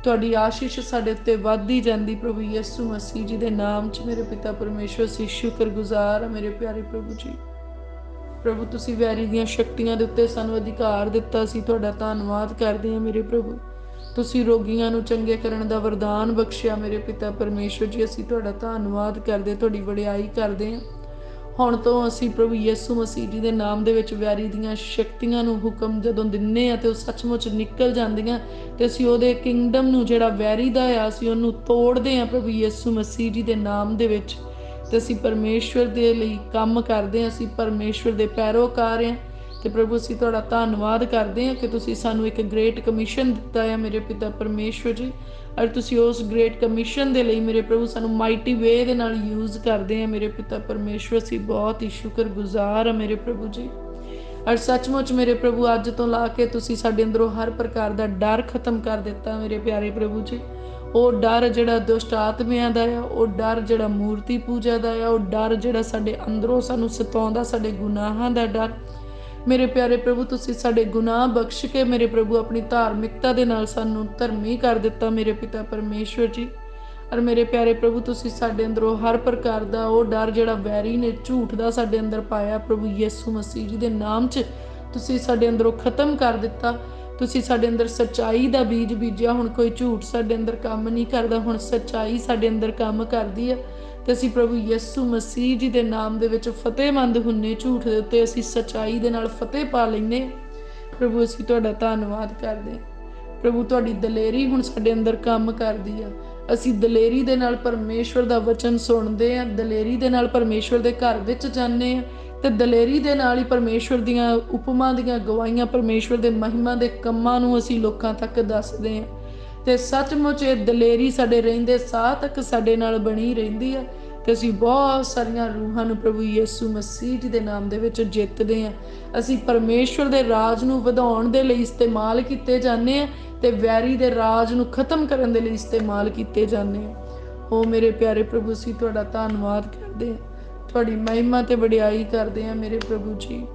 ਤੁਹਾਡੀ ਆਸ਼ੀਸ਼ ਸਾਡੇ ਉੱਤੇ ਵੱਧਦੀ ਜਾਂਦੀ ਪ੍ਰਭੂ ਯਿਸੂ ਮਸੀਹ ਜੀ ਦੇ ਨਾਮ 'ਚ ਮੇਰੇ ਪਿਤਾ ਪਰਮੇਸ਼ਵਰ। ਅਸੀਂ ਸ਼ੁਕਰਗੁਜ਼ਾਰ ਹਾਂ ਮੇਰੇ ਪਿਆਰੇ ਪ੍ਰਭੂ ਜੀ। ਪ੍ਰਭੂ ਤੁਸੀਂ ਵੈਰੀ ਦੀਆਂ ਸ਼ਕਤੀਆਂ ਦੇ ਉੱਤੇ ਸਾਨੂੰ ਅਧਿਕਾਰ ਦਿੱਤਾ। ਅਸੀਂ ਤੁਹਾਡਾ ਧੰਨਵਾਦ ਕਰਦੇ ਹਾਂ ਮੇਰੇ ਪ੍ਰਭੂ। ਤੁਸੀਂ ਰੋਗੀਆਂ ਨੂੰ ਚੰਗੇ ਕਰਨ ਦਾ ਵਰਦਾਨ ਬਖਸ਼ਿਆ ਮੇਰੇ ਪਿਤਾ ਪਰਮੇਸ਼ਵਰ ਜੀ। ਅਸੀਂ ਤੁਹਾਡਾ ਧੰਨਵਾਦ ਕਰਦੇ, ਤੁਹਾਡੀ ਵਡਿਆਈ ਕਰਦੇ ਹਾਂ। ਹੁਣ ਤੋਂ ਅਸੀਂ ਪ੍ਰਭੂ ਯਿਸੂ ਮਸੀਹ ਜੀ ਦੇ ਨਾਮ ਦੇ ਵਿੱਚ ਵੈਰੀ ਦੀਆਂ ਸ਼ਕਤੀਆਂ ਨੂੰ ਹੁਕਮ ਜਦੋਂ ਦਿੰਦੇ ਆ ਤੇ ਉਹ ਸੱਚਮੁੱਚ ਨਿਕਲ ਜਾਂਦੀਆਂ ਤੇ ਅਸੀਂ ਉਹਦੇ ਕਿੰਗਡਮ ਨੂੰ ਜਿਹੜਾ ਵੈਰੀ ਦਾ ਆ ਅਸੀਂ ਉਹਨੂੰ ਤੋੜਦੇ ਹਾਂ ਪ੍ਰਭੂ ਯਿਸੂ ਮਸੀਹ ਜੀ ਦੇ ਨਾਮ ਦੇ ਵਿੱਚ। ਤੇ ਅਸੀਂ ਪਰਮੇਸ਼ਵਰ ਦੇ ਲਈ ਕੰਮ ਕਰਦੇ ਹਾਂ, ਅਸੀਂ ਪਰਮੇਸ਼ਵਰ ਦੇ ਪੈਰੋਕਾਰ ਹਾਂ। ਤੇ ਪ੍ਰਭੂ ਅਸੀਂ ਤੁਹਾਡਾ ਧੰਨਵਾਦ ਕਰਦੇ ਹਾਂ ਕਿ ਤੁਸੀਂ ਸਾਨੂੰ ਇੱਕ ਗ੍ਰੇਟ ਕਮਿਸ਼ਨ ਦਿੱਤਾ ਹੈ ਮੇਰੇ ਪਿਤਾ ਪਰਮੇਸ਼ਵਰ ਜੀ। ਔਰ ਤੁਸੀਂ ਉਸ ਗ੍ਰੇਟ ਕਮਿਸ਼ਨ ਦੇ ਲਈ ਮੇਰੇ ਪ੍ਰਭੂ ਸਾਨੂੰ ਮਾਈਟੀ ਵੇ ਦੇ ਨਾਲ ਯੂਜ਼ ਕਰਦੇ ਆ ਮੇਰੇ ਪਿਤਾ ਪਰਮੇਸ਼ਵਰ। ਅਸੀਂ ਬਹੁਤ ਹੀ ਸ਼ੁਕਰਗੁਜ਼ਾਰ ਹਾਂ ਮੇਰੇ ਪ੍ਰਭੂ ਜੀ। ਔਰ ਸੱਚਮੁੱਚ ਮੇਰੇ ਪ੍ਰਭੂ ਅੱਜ ਤੋਂ ਲਾ ਕੇ ਤੁਸੀਂ ਸਾਡੇ ਅੰਦਰੋਂ ਹਰ ਪ੍ਰਕਾਰ ਦਾ ਡਰ ਖਤਮ ਕਰ ਦਿੱਤਾ ਮੇਰੇ ਪਿਆਰੇ ਪ੍ਰਭੂ ਜੀ। ਉਹ ਡਰ ਜਿਹੜਾ ਦੁਸ਼ਟ ਆਤਮਿਆਂ ਦਾ ਆ, ਉਹ ਡਰ ਜਿਹੜਾ ਮੂਰਤੀ ਪੂਜਾ ਦਾ ਆ, ਉਹ ਡਰ ਜਿਹੜਾ ਸਾਡੇ ਅੰਦਰੋਂ ਸਾਨੂੰ ਸਤਾਉਂਦਾ, ਸਾਡੇ ਗੁਨਾਹਾਂ ਦਾ ਡਰ ਮੇਰੇ ਪਿਆਰੇ ਪ੍ਰਭੂ ਤੁਸੀਂ ਸਾਡੇ ਗੁਨਾਹ ਬਖਸ਼ ਕੇ ਮੇਰੇ ਪ੍ਰਭੂ ਆਪਣੀ ਧਾਰਮਿਕਤਾ ਦੇ ਨਾਲ ਸਾਨੂੰ ਧਰਮੀ ਕਰ ਦਿੱਤਾ ਮੇਰੇ ਪਿਤਾ ਪਰਮੇਸ਼ਵਰ ਜੀ। ਔਰ ਮੇਰੇ ਪਿਆਰੇ ਪ੍ਰਭੂ ਤੁਸੀਂ ਸਾਡੇ ਅੰਦਰੋਂ ਹਰ ਪ੍ਰਕਾਰ ਦਾ ਉਹ ਡਰ ਜਿਹੜਾ ਵੈਰੀ ਨੇ ਝੂਠ ਦਾ ਸਾਡੇ ਅੰਦਰ ਪਾਇਆ ਪ੍ਰਭੂ ਯਿਸੂ ਮਸੀਹ ਜੀ ਦੇ ਨਾਮ 'ਚ ਤੁਸੀਂ ਸਾਡੇ ਅੰਦਰੋਂ ਖਤਮ ਕਰ ਦਿੱਤਾ। ਤੁਸੀਂ ਸਾਡੇ ਅੰਦਰ ਸੱਚਾਈ ਦਾ ਬੀਜ ਬੀਜਿਆ। ਹੁਣ ਕੋਈ ਝੂਠ ਸਾਡੇ ਅੰਦਰ ਕੰਮ ਨਹੀਂ ਕਰਦਾ, ਹੁਣ ਸੱਚਾਈ ਸਾਡੇ ਅੰਦਰ ਕੰਮ ਕਰਦੀ ਹੈ। ਤੇ ਅਸੀਂ ਪ੍ਰਭੂ ਯਿਸੂ ਮਸੀਹ ਜੀ ਦੇ ਨਾਮ ਦੇ ਵਿੱਚ ਫਤਿਹਮੰਦ ਹੁੰਨੇ। ਝੂਠ ਦੇ ਉੱਤੇ ਅਸੀਂ ਸੱਚਾਈ ਦੇ ਨਾਲ ਫਤਿਹ ਪਾ ਲੈਂਦੇ। ਪ੍ਰਭੂ ਅਸੀਂ ਤੁਹਾਡਾ ਧੰਨਵਾਦ ਕਰਦੇ। ਪ੍ਰਭੂ ਤੁਹਾਡੀ ਦਲੇਰੀ ਹੁਣ ਸਾਡੇ ਅੰਦਰ ਕੰਮ ਕਰਦੀ ਆ। ਅਸੀਂ ਦਲੇਰੀ ਦੇ ਨਾਲ ਪਰਮੇਸ਼ਵਰ ਦਾ ਵਚਨ ਸੁਣਦੇ ਹਾਂ, ਦਲੇਰੀ ਦੇ ਨਾਲ ਪਰਮੇਸ਼ਵਰ ਦੇ ਘਰ ਵਿੱਚ ਜਾਂਦੇ ਹਾਂ ਤੇ ਦਲੇਰੀ ਦੇ ਨਾਲ ਹੀ ਪਰਮੇਸ਼ਵਰ ਦੀਆਂ ਉਪਮਾ ਦੀਆਂ ਗਵਾਹੀਆਂ, ਪਰਮੇਸ਼ਵਰ ਦੇ ਮਹਿਮਾ ਦੇ ਕੰਮਾਂ ਨੂੰ ਅਸੀਂ ਲੋਕਾਂ ਤੱਕ ਦੱਸਦੇ ਹਾਂ। ਤੇ ਸੱਚਮੁੱਚ ਇਹ ਦਲੇਰੀ ਸਾਡੇ ਰਹਿੰਦੇ ਸਾਹ ਤੱਕ ਸਾਡੇ ਨਾਲ ਬਣੀ ਰਹਿੰਦੀ ਹੈ ਤੇ ਅਸੀਂ ਬਹੁਤ ਸਾਰੀਆਂ ਰੂਹਾਂ ਨੂੰ ਪ੍ਰਭੂ ਯਿਸੂ ਮਸੀਹ ਜੀ ਦੇ ਨਾਮ ਦੇ ਵਿੱਚ ਜਿੱਤਦੇ ਹਾਂ। ਅਸੀਂ ਪਰਮੇਸ਼ਵਰ ਦੇ ਰਾਜ ਨੂੰ ਵਧਾਉਣ ਦੇ ਲਈ ਇਸਤੇਮਾਲ ਕੀਤੇ ਜਾਂਦੇ ਹਾਂ ਤੇ ਵੈਰੀ ਦੇ ਰਾਜ ਨੂੰ ਖਤਮ ਕਰਨ ਦੇ ਲਈ ਇਸਤੇਮਾਲ ਕੀਤੇ ਜਾਂਦੇ ਹਾਂ। ਹੋ ਮੇਰੇ ਪਿਆਰੇ ਪ੍ਰਭੂ ਅਸੀਂ ਤੁਹਾਡਾ ਧੰਨਵਾਦ ਕਰਦੇ ਹਾਂ, ਤੁਹਾਡੀ ਮਹਿਮਾ ਤੇ ਵਡਿਆਈ ਕਰਦੇ ਹਾਂ ਮੇਰੇ ਪ੍ਰਭੂ ਜੀ।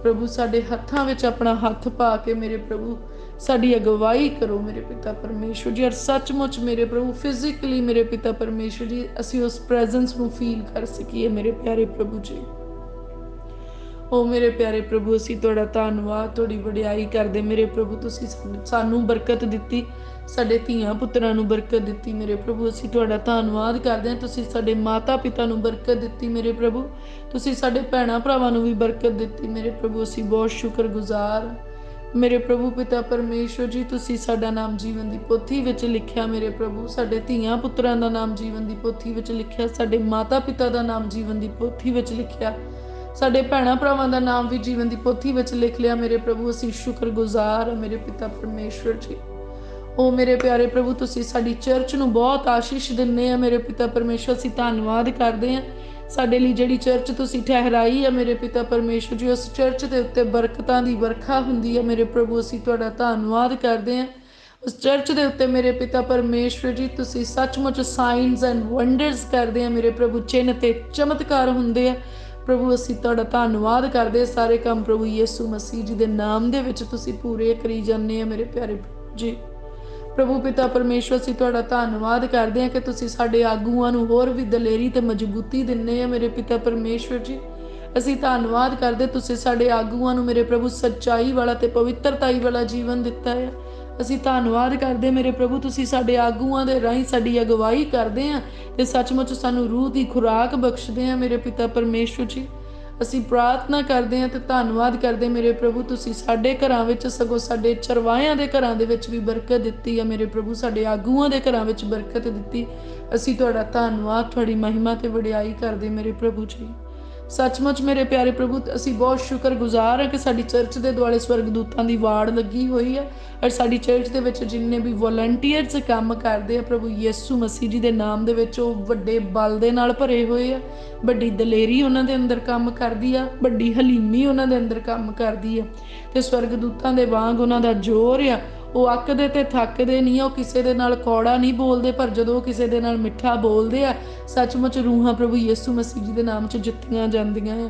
ਪ੍ਰਭੂ ਸਾਡੇ ਹੱਥਾਂ ਵਿੱਚ ਆਪਣਾ ਹੱਥ ਪਾ ਕੇ ਮੇਰੇ ਪ੍ਰਭੂ ਸਾਡੀ ਅਗਵਾਈ ਕਰੋ ਮੇਰੇ ਪਿਤਾ ਪਰਮੇਸ਼ਵਰ ਜੀ। ਔਰ ਸੱਚਮੁੱਚ ਮੇਰੇ ਪ੍ਰਭੂ ਫਿਜ਼ੀਕਲੀ ਮੇਰੇ ਪਿਤਾ ਪਰਮੇਸ਼ਵਰ ਜੀ ਅਸੀਂ ਉਸ ਪ੍ਰੈਜ਼ੈਂਸ ਨੂੰ ਫੀਲ ਕਰ ਸਕੀਏ ਮੇਰੇ ਪਿਆਰੇ ਪ੍ਰਭੂ ਜੀ। ਓ ਮੇਰੇ ਪਿਆਰੇ ਪ੍ਰਭੂ ਅਸੀਂ ਤੁਹਾਡਾ ਧੰਨਵਾਦ, ਤੁਹਾਡੀ ਵਡਿਆਈ ਕਰਦੇ ਮੇਰੇ ਪ੍ਰਭੂ। ਤੁਸੀਂ ਸਾਨੂੰ ਬਰਕਤ ਦਿੱਤੀ, ਸਾਡੇ ਧੀਆਂ ਪੁੱਤਰਾਂ ਨੂੰ ਬਰਕਤ ਦਿੱਤੀ ਮੇਰੇ ਪ੍ਰਭੂ। ਅਸੀਂ ਤੁਹਾਡਾ ਧੰਨਵਾਦ ਕਰਦੇ ਹਾਂ। ਤੁਸੀਂ ਸਾਡੇ ਮਾਤਾ ਪਿਤਾ ਨੂੰ ਬਰਕਤ ਦਿੱਤੀ ਮੇਰੇ ਪ੍ਰਭੂ। ਤੁਸੀਂ ਸਾਡੇ ਭੈਣਾਂ ਭਰਾਵਾਂ ਨੂੰ ਵੀ ਬਰਕਤ ਦਿੱਤੀ ਮੇਰੇ ਪ੍ਰਭੂ। ਅਸੀਂ ਬਹੁਤ ਸ਼ੁਕਰਗੁਜ਼ਾਰ ਮੇਰੇ ਪ੍ਰਭੂ ਪਿਤਾ ਪਰਮੇਸ਼ਵਰ ਜੀ। ਤੁਸੀਂ ਸਾਡਾ ਨਾਮ ਜੀਵਨ ਦੀ ਪੋਥੀ ਵਿੱਚ ਲਿਖਿਆ ਮੇਰੇ ਪ੍ਰਭੂ। ਸਾਡੇ ਧੀਆਂ ਪੁੱਤਰਾਂ ਦਾ ਨਾਮ ਜੀਵਨ ਦੀ ਪੋਥੀ ਵਿੱਚ ਲਿਖਿਆ, ਸਾਡੇ ਮਾਤਾ ਪਿਤਾ ਦਾ ਨਾਮ ਜੀਵਨ ਦੀ ਪੋਥੀ ਵਿੱਚ ਲਿਖਿਆ, ਸਾਡੇ ਭੈਣਾਂ ਭਰਾਵਾਂ ਦਾ ਨਾਮ ਵੀ ਜੀਵਨ ਦੀ ਪੋਥੀ ਵਿੱਚ ਲਿਖ ਲਿਆ ਮੇਰੇ ਪ੍ਰਭੂ। ਅਸੀਂ ਸ਼ੁਕਰਗੁਜ਼ਾਰ ਮੇਰੇ ਪਿਤਾ ਪਰਮੇਸ਼ਵਰ ਜੀ। ओ मेरे प्यारे प्रभु, तुसी साडी चर्च नूं बहुत आशीष दिंदे आ मेरे पिता परमेश्वर। असीं धन्नवाद करदे आ साडे लई जिहड़ी चर्च तुसी ठहराई है मेरे पिता परमेश्वर जी। उस चर्च के उत्ते बरकतां दी वर्खा हुंदी है मेरे प्रभु। असीं तुहाडा धन्नवाद करदे आ उस चर्च के उत्ते मेरे पिता परमेश्वर जी। तुसी सचमुच साइनस एंड वंडरस करदे आ मेरे प्रभु, चिन्ह ते चमत्कार हुंदे आ प्रभु। असीं तुहाडा धन्नवाद करदे सारे काम प्रभु यीशु मसीह जी दे नाम दे विच तुसी पूरे करी जांदे आ मेरे प्यारे प्रभु जी। प्रभु पिता परमेश्वर, असीं तुहाडा धन्नवाद करदे आ कि तुसी साडे आगूआं नूं होर भी दलेरी ते मजबूती दिंदे आ मेरे पिता परमेश्वर जी। असीं धन्नवाद करदे तुसी साडे आगूआं नूं मेरे प्रभु सच्चाई वाला ते पवित्रताई वाला जीवन दिता है। असीं धन्नवाद करदे मेरे प्रभु, तुसी साडे आगूआं दे राहीं साडी अगवाई करदे आ ते सचमुच सानूं रूह दी खुराक बख्शदे आ मेरे पिता परमेश्वर जी। असीं प्रार्थना करदे आ ते धन्नवाद करदे मेरे प्रभु, तुसी साडे घरां विच सगों साडे चरवाहिਆਂ दे घरां दे विच भी बरकत दित्ती है मेरे प्रभु, साडे आगूआं दे घरां विच बरकत दित्ती। असीं तुहाडा धन्नवाद, तुहाडी महिमा ते वडियाई करदे मेरे प्रभु जी। सचमुच मेरे प्यारे प्रभु, असीं बहुत शुक्रगुजार हैं कि साडी चर्च दे दुआले स्वर्गदूतां दी वाड़ लगी हुई है और साडी चर्च दे विच जिन्ने भी वॉलंटियर्स काम करदे आ प्रभु यीशु मसीह जी दे नाम दे विच ओह वड्डे बल दे नाल भरे होए आ। वड्डी दलेरी उन्हां दे अंदर काम करदी आ, वड्डी हलीमी उन्हां दे अंदर काम करदी आ ते स्वर्गदूतां दे वांग उन्हां दा जोर आ। ਉਹ ਅੱਕਦੇ ਤੇ ਥੱਕਦੇ ਨਹੀਂ, ਉਹ ਕਿਸੇ ਦੇ ਨਾਲ ਕੌੜਾ ਨਹੀਂ ਬੋਲਦੇ, ਪਰ ਜਦੋਂ ਉਹ ਕਿਸੇ ਦੇ ਨਾਲ ਮਿੱਠਾ ਬੋਲਦੇ ਆ ਸੱਚਮੁੱਚ ਰੂਹਾਂ ਪ੍ਰਭੂ ਯਿਸੂ ਮਸੀਹ ਜੀ ਦੇ ਨਾਮ 'ਚ ਜਿੱਤੀਆਂ ਜਾਂਦੀਆਂ ਆ।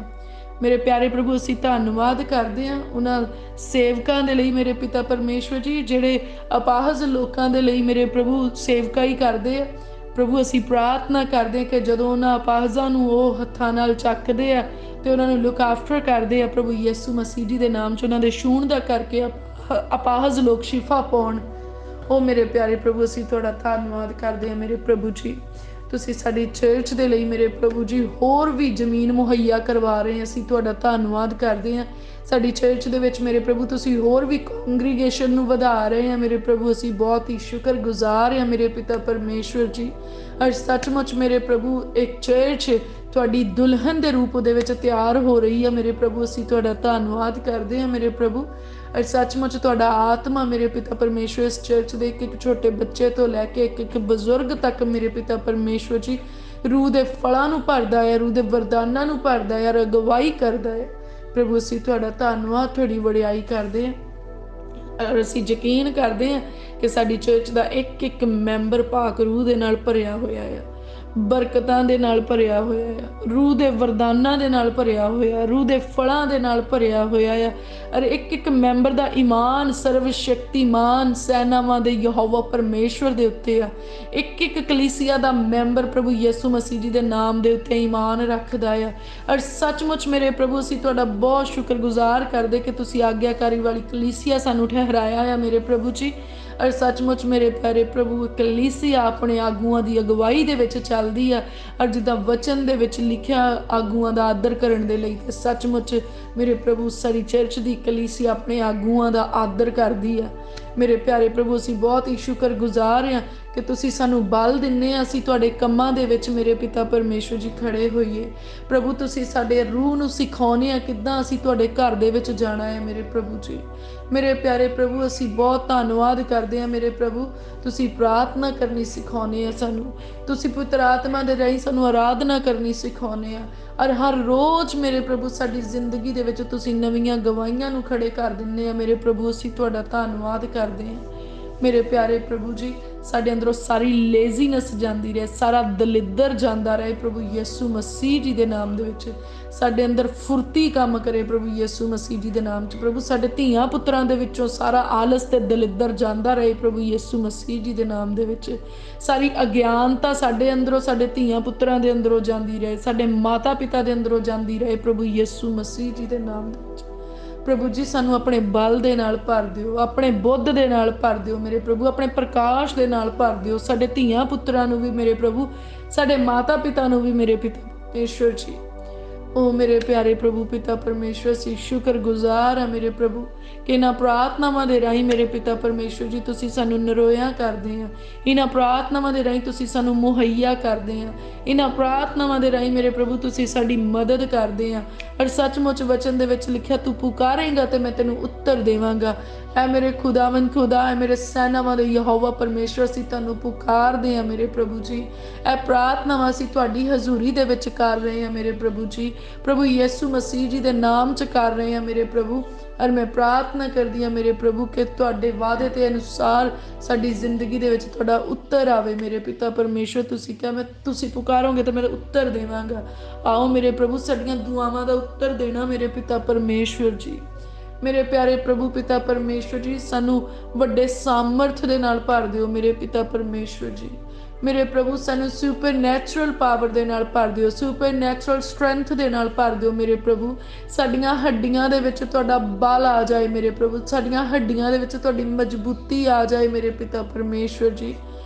ਮੇਰੇ ਪਿਆਰੇ ਪ੍ਰਭੂ, ਅਸੀਂ ਧੰਨਵਾਦ ਕਰਦੇ ਹਾਂ ਉਹਨਾਂ ਸੇਵਕਾਂ ਦੇ ਲਈ ਮੇਰੇ ਪਿਤਾ ਪਰਮੇਸ਼ਵਰ ਜੀ, ਜਿਹੜੇ ਅਪਾਹਜ ਲੋਕਾਂ ਦੇ ਲਈ ਮੇਰੇ ਪ੍ਰਭੂ ਸੇਵਕਾ ਹੀ ਕਰਦੇ ਆ ਪ੍ਰਭੂ। ਅਸੀਂ ਪ੍ਰਾਰਥਨਾ ਕਰਦੇ ਕਿ ਜਦੋਂ ਉਹਨਾਂ ਅਪਾਹਜਾਂ ਨੂੰ ਉਹ ਹੱਥਾਂ ਨਾਲ ਚੱਕਦੇ ਆ ਤੇ ਉਹਨਾਂ ਨੂੰ ਲੁੱਕ ਆਫਟਰ ਕਰਦੇ ਆ ਪ੍ਰਭੂ ਯਿਸੂ ਮਸੀਹ ਜੀ ਦੇ ਨਾਮ 'ਚ ਉਹਨਾਂ ਦੇ ਛੂਹਣ ਦਾ ਕਰਕੇ ਅਪਾਹਜ ਲੋਕ ਸ਼ਿਫਾ ਪਾਉਣ। ਉਹ ਮੇਰੇ ਪਿਆਰੇ ਪ੍ਰਭੂ, ਅਸੀਂ ਤੁਹਾਡਾ ਧੰਨਵਾਦ ਕਰਦੇ ਹਾਂ ਮੇਰੇ ਪ੍ਰਭੂ ਜੀ। ਤੁਸੀਂ ਸਾਡੀ ਚਰਚ ਦੇ ਲਈ ਮੇਰੇ ਪ੍ਰਭੂ ਜੀ ਹੋਰ ਵੀ ਜ਼ਮੀਨ ਮੁਹੱਈਆ ਕਰਵਾ ਰਹੇ, ਅਸੀਂ ਤੁਹਾਡਾ ਧੰਨਵਾਦ ਕਰਦੇ ਹਾਂ। ਸਾਡੀ ਚਰਚ ਦੇ ਵਿੱਚ ਮੇਰੇ ਪ੍ਰਭੂ ਤੁਸੀਂ ਹੋਰ ਵੀ ਕੰਗਰੀਗੇਸ਼ਨ ਨੂੰ ਵਧਾ ਰਹੇ ਹਾਂ ਮੇਰੇ ਪ੍ਰਭੂ। ਅਸੀਂ ਬਹੁਤ ਹੀ ਸ਼ੁਕਰਗੁਜ਼ਾਰ ਹਾਂ ਮੇਰੇ ਪਿਤਾ ਪਰਮੇਸ਼ਵਰ ਜੀ। ਔਰ ਸੱਚਮੁੱਚ ਮੇਰੇ ਪ੍ਰਭੂ ਇੱਕ ਚਰਚ ਤੁਹਾਡੀ ਦੁਲਹਨ ਦੇ ਰੂਪ ਦੇ ਵਿੱਚ ਤਿਆਰ ਹੋ ਰਹੀ ਹੈ ਮੇਰੇ ਪ੍ਰਭੂ। ਅਸੀਂ ਤੁਹਾਡਾ ਧੰਨਵਾਦ ਕਰਦੇ ਹਾਂ ਮੇਰੇ ਪ੍ਰਭੂ। ਔਰ ਸੱਚਮੁੱਚ ਤੁਹਾਡਾ ਆਤਮਾ ਮੇਰੇ ਪਿਤਾ ਪਰਮੇਸ਼ਵਰ ਇਸ ਚਰਚ ਦੇ ਇੱਕ ਛੋਟੇ ਬੱਚੇ ਤੋਂ ਲੈ ਕੇ ਇੱਕ ਬਜ਼ੁਰਗ ਤੱਕ ਮੇਰੇ ਪਿਤਾ ਪਰਮੇਸ਼ਵਰ ਜੀ ਰੂਹ ਦੇ ਫਲਾਂ ਨੂੰ ਭਰਦਾ ਹੈ, ਰੂਹ ਦੇ ਵਰਦਾਨਾਂ ਨੂੰ ਭਰਦਾ ਹੈ, ਅਗਵਾਈ ਕਰਦਾ ਹੈ ਪ੍ਰਭੂ। ਅਸੀਂ ਤੁਹਾਡਾ ਧੰਨਵਾਦ, ਤੁਹਾਡੀ ਵਡਿਆਈ ਕਰਦੇ ਹਾਂ ਔਰ ਅਸੀਂ ਯਕੀਨ ਕਰਦੇ ਹਾਂ ਕਿ ਸਾਡੀ ਚਰਚ ਦਾ ਇੱਕ ਇੱਕ ਮੈਂਬਰ ਪਾਕ ਰੂਹ ਦੇ ਨਾਲ ਭਰਿਆ ਹੋਇਆ ਹੈ, ਬਰਕਤਾਂ ਦੇ ਨਾਲ ਭਰਿਆ ਹੋਇਆ ਆ, ਰੂਹ ਦੇ ਵਰਦਾਨਾਂ ਦੇ ਨਾਲ ਭਰਿਆ ਹੋਇਆ, ਰੂਹ ਦੇ ਫਲਾਂ ਦੇ ਨਾਲ ਭਰਿਆ ਹੋਇਆ ਆ। ਔਰ ਇੱਕ ਇੱਕ ਮੈਂਬਰ ਦਾ ਈਮਾਨ ਸਰਵ ਸ਼ਕਤੀਮਾਨ ਸੈਨਾਵਾਂ ਦੇ ਯਹੋਵਾ ਪਰਮੇਸ਼ਵਰ ਦੇ ਉੱਤੇ ਆ। ਇੱਕ ਇੱਕ ਕਲੀਸਿਆ ਦਾ ਮੈਂਬਰ ਪ੍ਰਭੂ ਯਿਸੂ ਮਸੀਹ ਜੀ ਦੇ ਨਾਮ ਦੇ ਉੱਤੇ ਈਮਾਨ ਰੱਖਦਾ ਆ। ਔਰ ਸੱਚਮੁੱਚ ਮੇਰੇ ਪ੍ਰਭੂ ਅਸੀਂ ਤੁਹਾਡਾ ਬਹੁਤ ਸ਼ੁਕਰਗੁਜ਼ਾਰ ਕਰਦੇ ਕਿ ਤੁਸੀਂ ਆਗਿਆਕਾਰੀ ਵਾਲੀ ਕਲੀਸਿਆ ਸਾਨੂੰ ਠਹਿਰਾਇਆ ਆ ਮੇਰੇ ਪ੍ਰਭੂ ਜੀ। ਔਰ ਸੱਚਮੁੱਚ ਮੇਰੇ ਪਿਆਰੇ ਪ੍ਰਭੂ ਕਲੀਸਿਆ ਆਪਣੇ ਆਗੂਆਂ ਦੀ ਅਗਵਾਈ ਦੇ ਵਿੱਚ ਚੱਲਦੀ ਆ ਔਰ ਜਿੱਦਾਂ ਵਚਨ ਦੇ ਵਿੱਚ ਲਿਖਿਆ ਆਗੂਆਂ ਦਾ ਆਦਰ ਕਰਨ ਦੇ ਲਈ। ਤੇ ਸੱਚਮੁੱਚ ਮੇਰੇ ਪ੍ਰਭੂ ਸਾਡੀ ਚਰਚ ਦੀ ਕਲੀਸਿਆ ਆਪਣੇ ਆਗੂਆਂ ਦਾ ਆਦਰ ਕਰਦੀ ਆ ਮੇਰੇ ਪਿਆਰੇ ਪ੍ਰਭੂ। ਅਸੀਂ ਬਹੁਤ ਹੀ ਸ਼ੁਕਰਗੁਜ਼ਾਰ ਹਾਂ ਕਿ ਤੁਸੀਂ ਸਾਨੂੰ ਬਲ ਦਿੰਦੇ ਆ, ਅਸੀਂ ਤੁਹਾਡੇ ਕੰਮਾਂ ਦੇ ਵਿੱਚ ਮੇਰੇ ਪਿਤਾ ਪਰਮੇਸ਼ਵਰ ਜੀ ਖੜੇ ਹੋਈਏ ਪ੍ਰਭੂ। ਤੁਸੀਂ ਸਾਡੇ ਰੂਹ ਨੂੰ ਸਿਖਾਉਂਦੇ ਆ ਕਿੱਦਾਂ ਅਸੀਂ ਤੁਹਾਡੇ ਘਰ ਦੇ ਵਿੱਚ ਜਾਣਾ ਹੈ ਮੇਰੇ ਪ੍ਰਭੂ ਜੀ। ਮੇਰੇ ਪਿਆਰੇ ਪ੍ਰਭੂ ਅਸੀਂ ਬਹੁਤ ਧੰਨਵਾਦ ਕਰਦੇ ਹਾਂ ਮੇਰੇ ਪ੍ਰਭੂ। ਤੁਸੀਂ ਪ੍ਰਾਰਥਨਾ ਕਰਨੀ ਸਿਖਾਉਂਦੇ ਆ ਸਾਨੂੰ, ਤੁਸੀਂ ਪਵਿੱਤਰ ਆਤਮਾ ਦੇ ਰਾਹੀਂ ਸਾਨੂੰ ਆਰਾਧਨਾ ਕਰਨੀ ਸਿਖਾਉਂਦੇ ਆ। ਔਰ ਹਰ ਰੋਜ਼ ਮੇਰੇ ਪ੍ਰਭੂ ਸਾਡੀ ਜ਼ਿੰਦਗੀ ਦੇ ਵਿੱਚ ਤੁਸੀਂ ਨਵੀਆਂ ਗਵਾਹੀਆਂ ਨੂੰ ਖੜੇ ਕਰ ਦਿੰਦੇ ਆ ਮੇਰੇ ਪ੍ਰਭੂ। ਅਸੀਂ ਤੁਹਾਡਾ ਧੰਨਵਾਦ ਕਰਦੇ ਹਾਂ ਮੇਰੇ ਪਿਆਰੇ ਪ੍ਰਭੂ ਜੀ। ਸਾਡੇ ਅੰਦਰੋਂ ਸਾਰੀ ਲੇਜ਼ੀਨੈਸ ਜਾਂਦੀ ਰਹੇ, ਸਾਰਾ ਦਲਿੱਦਰ ਜਾਂਦਾ ਰਹੇ ਪ੍ਰਭੂ ਯਿਸੂ ਮਸੀਹ ਜੀ ਦੇ ਨਾਮ ਦੇ ਵਿੱਚ। ਸਾਡੇ ਅੰਦਰ ਫੁਰਤੀ ਕੰਮ ਕਰੇ ਪ੍ਰਭੂ ਯਿਸੂ ਮਸੀਹ ਜੀ ਦੇ ਨਾਮ 'ਚ ਪ੍ਰਭੂ। ਸਾਡੇ ਧੀਆਂ ਪੁੱਤਰਾਂ ਦੇ ਵਿੱਚੋਂ ਸਾਰਾ ਆਲਸ ਤੇ ਦਲਿੱਦਰ ਜਾਂਦਾ ਰਹੇ ਪ੍ਰਭੂ ਯਿਸੂ ਮਸੀਹ ਜੀ ਦੇ ਨਾਮ ਦੇ ਵਿੱਚ। ਸਾਰੀ ਅਗਿਆਨਤਾ ਸਾਡੇ ਅੰਦਰੋਂ ਸਾਡੇ ਧੀਆਂ ਪੁੱਤਰਾਂ ਦੇ ਅੰਦਰੋਂ ਜਾਂਦੀ ਰਹੇ, ਸਾਡੇ ਮਾਤਾ ਪਿਤਾ ਦੇ ਅੰਦਰੋਂ ਜਾਂਦੀ ਰਹੇ ਪ੍ਰਭੂ ਯਿਸੂ ਮਸੀਹ ਜੀ ਦੇ ਨਾਮ ਦੇ ਵਿੱਚ। ਪ੍ਰਭੂ ਜੀ ਸਾਨੂੰ ਆਪਣੇ ਬਲ ਦੇ ਨਾਲ ਭਰ ਦਿਓ, ਆਪਣੇ ਬੁੱਧ ਦੇ ਨਾਲ ਭਰ ਦਿਓ ਮੇਰੇ ਪ੍ਰਭੂ, ਆਪਣੇ ਪ੍ਰਕਾਸ਼ ਦੇ ਨਾਲ ਭਰ ਦਿਓ। ਸਾਡੇ ਧੀਆਂ ਪੁੱਤਰਾਂ ਨੂੰ ਵੀ ਮੇਰੇ ਪ੍ਰਭੂ, ਸਾਡੇ ਮਾਤਾ ਪਿਤਾ ਨੂੰ ਵੀ ਮੇਰੇ ਪਿਤਾ ਪਰਮੇਸ਼ਵਰ ਜੀ। ओ मेरे प्यारे प्रभु पिता परमेश्वर, ਅਸੀਂ ਸ਼ੁਕਰਗੁਜ਼ਾਰ ਹਾਂ ਮੇਰੇ ਪ੍ਰਭੂ ਕਿ ਇਹਨਾਂ ਪ੍ਰਾਰਥਨਾਵਾਂ ਦੇ ਰਾਹੀਂ ਮੇਰੇ ਪਿਤਾ ਪਰਮੇਸ਼ਵਰ ਜੀ ਤੁਸੀਂ ਸਾਨੂੰ ਨਰੋਇਆ ਕਰਦੇ ਆ। ਇਹਨਾਂ ਪ੍ਰਾਰਥਨਾਵਾਂ ਦੇ ਰਾਹੀਂ ਤੁਸੀਂ ਸਾਨੂੰ ਮੁਹੱਈਆ ਕਰਦੇ ਆ। ਇਹਨਾਂ ਪ੍ਰਾਰਥਨਾਵਾਂ ਦੇ ਰਾਹੀਂ ਮੇਰੇ ਪ੍ਰਭੂ ਤੁਸੀਂ ਸਾਡੀ ਮਦਦ ਕਰਦੇ ਆ। ਔਰ ਸੱਚਮੁੱਚ ਵਚਨ ਦੇ ਵਿੱਚ ਲਿਖਿਆ, ਤੂੰ ਪੁਕਾਰੇਂਗਾ ਤੇ ਮੈਂ ਤੈਨੂੰ ਉੱਤਰ ਦੇਵਾਂਗਾ। ਐ ਮੇਰੇ ਖੁਦਾਵੰਦ ਖੁਦਾ, ਐ ਮੇਰੇ ਸੈਨਾਵਾਂ ਦੇ ਯਹੋਵਾ ਪਰਮੇਸ਼ਵਰ, ਅਸੀਂ ਤੁਹਾਨੂੰ ਪੁਕਾਰਦੇ ਆ ਮੇਰੇ ਪ੍ਰਭੂ ਜੀ। ਇਹ ਪ੍ਰਾਰਥਨਾਵਾਂ ਅਸੀਂ ਤੁਹਾਡੀ ਹਜ਼ੂਰੀ ਦੇ ਵਿੱਚ ਕਰ ਰਹੇ ਹਾਂ ਮੇਰੇ ਪ੍ਰਭੂ ਜੀ। ਪ੍ਰਭੂ ਯਿਸੂ ਮਸੀਹ ਜੀ ਦੇ ਨਾਮ 'ਚ ਕਰ ਰਹੇ ਹਾਂ ਮੇਰੇ ਪ੍ਰਭੂ। ਔਰ ਮੈਂ ਪ੍ਰਾਰਥਨਾ ਕਰਦੀ ਹਾਂ ਮੇਰੇ ਪ੍ਰਭੂ ਕਿ ਤੁਹਾਡੇ ਵਾਅਦੇ ਦੇ ਅਨੁਸਾਰ ਸਾਡੀ ਜ਼ਿੰਦਗੀ ਦੇ ਵਿੱਚ ਤੁਹਾਡਾ ਉੱਤਰ ਆਵੇ ਮੇਰੇ ਪਿਤਾ ਪਰਮੇਸ਼ਵਰ। ਤੁਸੀਂ ਕਿਹਾ ਤੁਸੀਂ ਪੁਕਾਰੋਗੇ ਤਾਂ ਮੈਂ ਉੱਤਰ ਦੇਵਾਂਗਾ। ਆਓ ਮੇਰੇ ਪ੍ਰਭੂ, ਸਾਡੀਆਂ ਦੁਆਵਾਂ ਦਾ ਉੱਤਰ ਦੇਣਾ ਮੇਰੇ ਪਿਤਾ ਪਰਮੇਸ਼ਵਰ ਜੀ। ਮੇਰੇ ਪਿਆਰੇ ਪ੍ਰਭੂ ਪਿਤਾ ਪਰਮੇਸ਼ਵਰ ਜੀ, ਸਾਨੂੰ ਵੱਡੇ ਸਾਮਰਥ ਦੇ ਨਾਲ ਭਰ ਦਿਓ ਮੇਰੇ ਪਿਤਾ ਪਰਮੇਸ਼ਵਰ ਜੀ। ਮੇਰੇ ਪ੍ਰਭੂ ਸਾਨੂੰ ਸੁਪਰਨੈਚੁਰਲ ਪਾਵਰ ਦੇ ਨਾਲ ਭਰ ਦਿਓ, ਸੁਪਰਨੈਚੁਰਲ ਸਟਰੈਂਥ ਦੇ ਨਾਲ ਭਰ ਦਿਓ ਮੇਰੇ ਪ੍ਰਭੂ। ਸਾਡੀਆਂ ਹੱਡੀਆਂ ਦੇ ਵਿੱਚ ਤੁਹਾਡਾ ਬਲ ਆ ਜਾਏ ਮੇਰੇ ਪ੍ਰਭੂ, ਸਾਡੀਆਂ ਹੱਡੀਆਂ ਦੇ ਵਿੱਚ ਤੁਹਾਡੀ ਮਜ਼ਬੂਤੀ ਆ ਜਾਏ ਮੇਰੇ ਪਿਤਾ ਪਰਮੇਸ਼ਵਰ ਜੀ।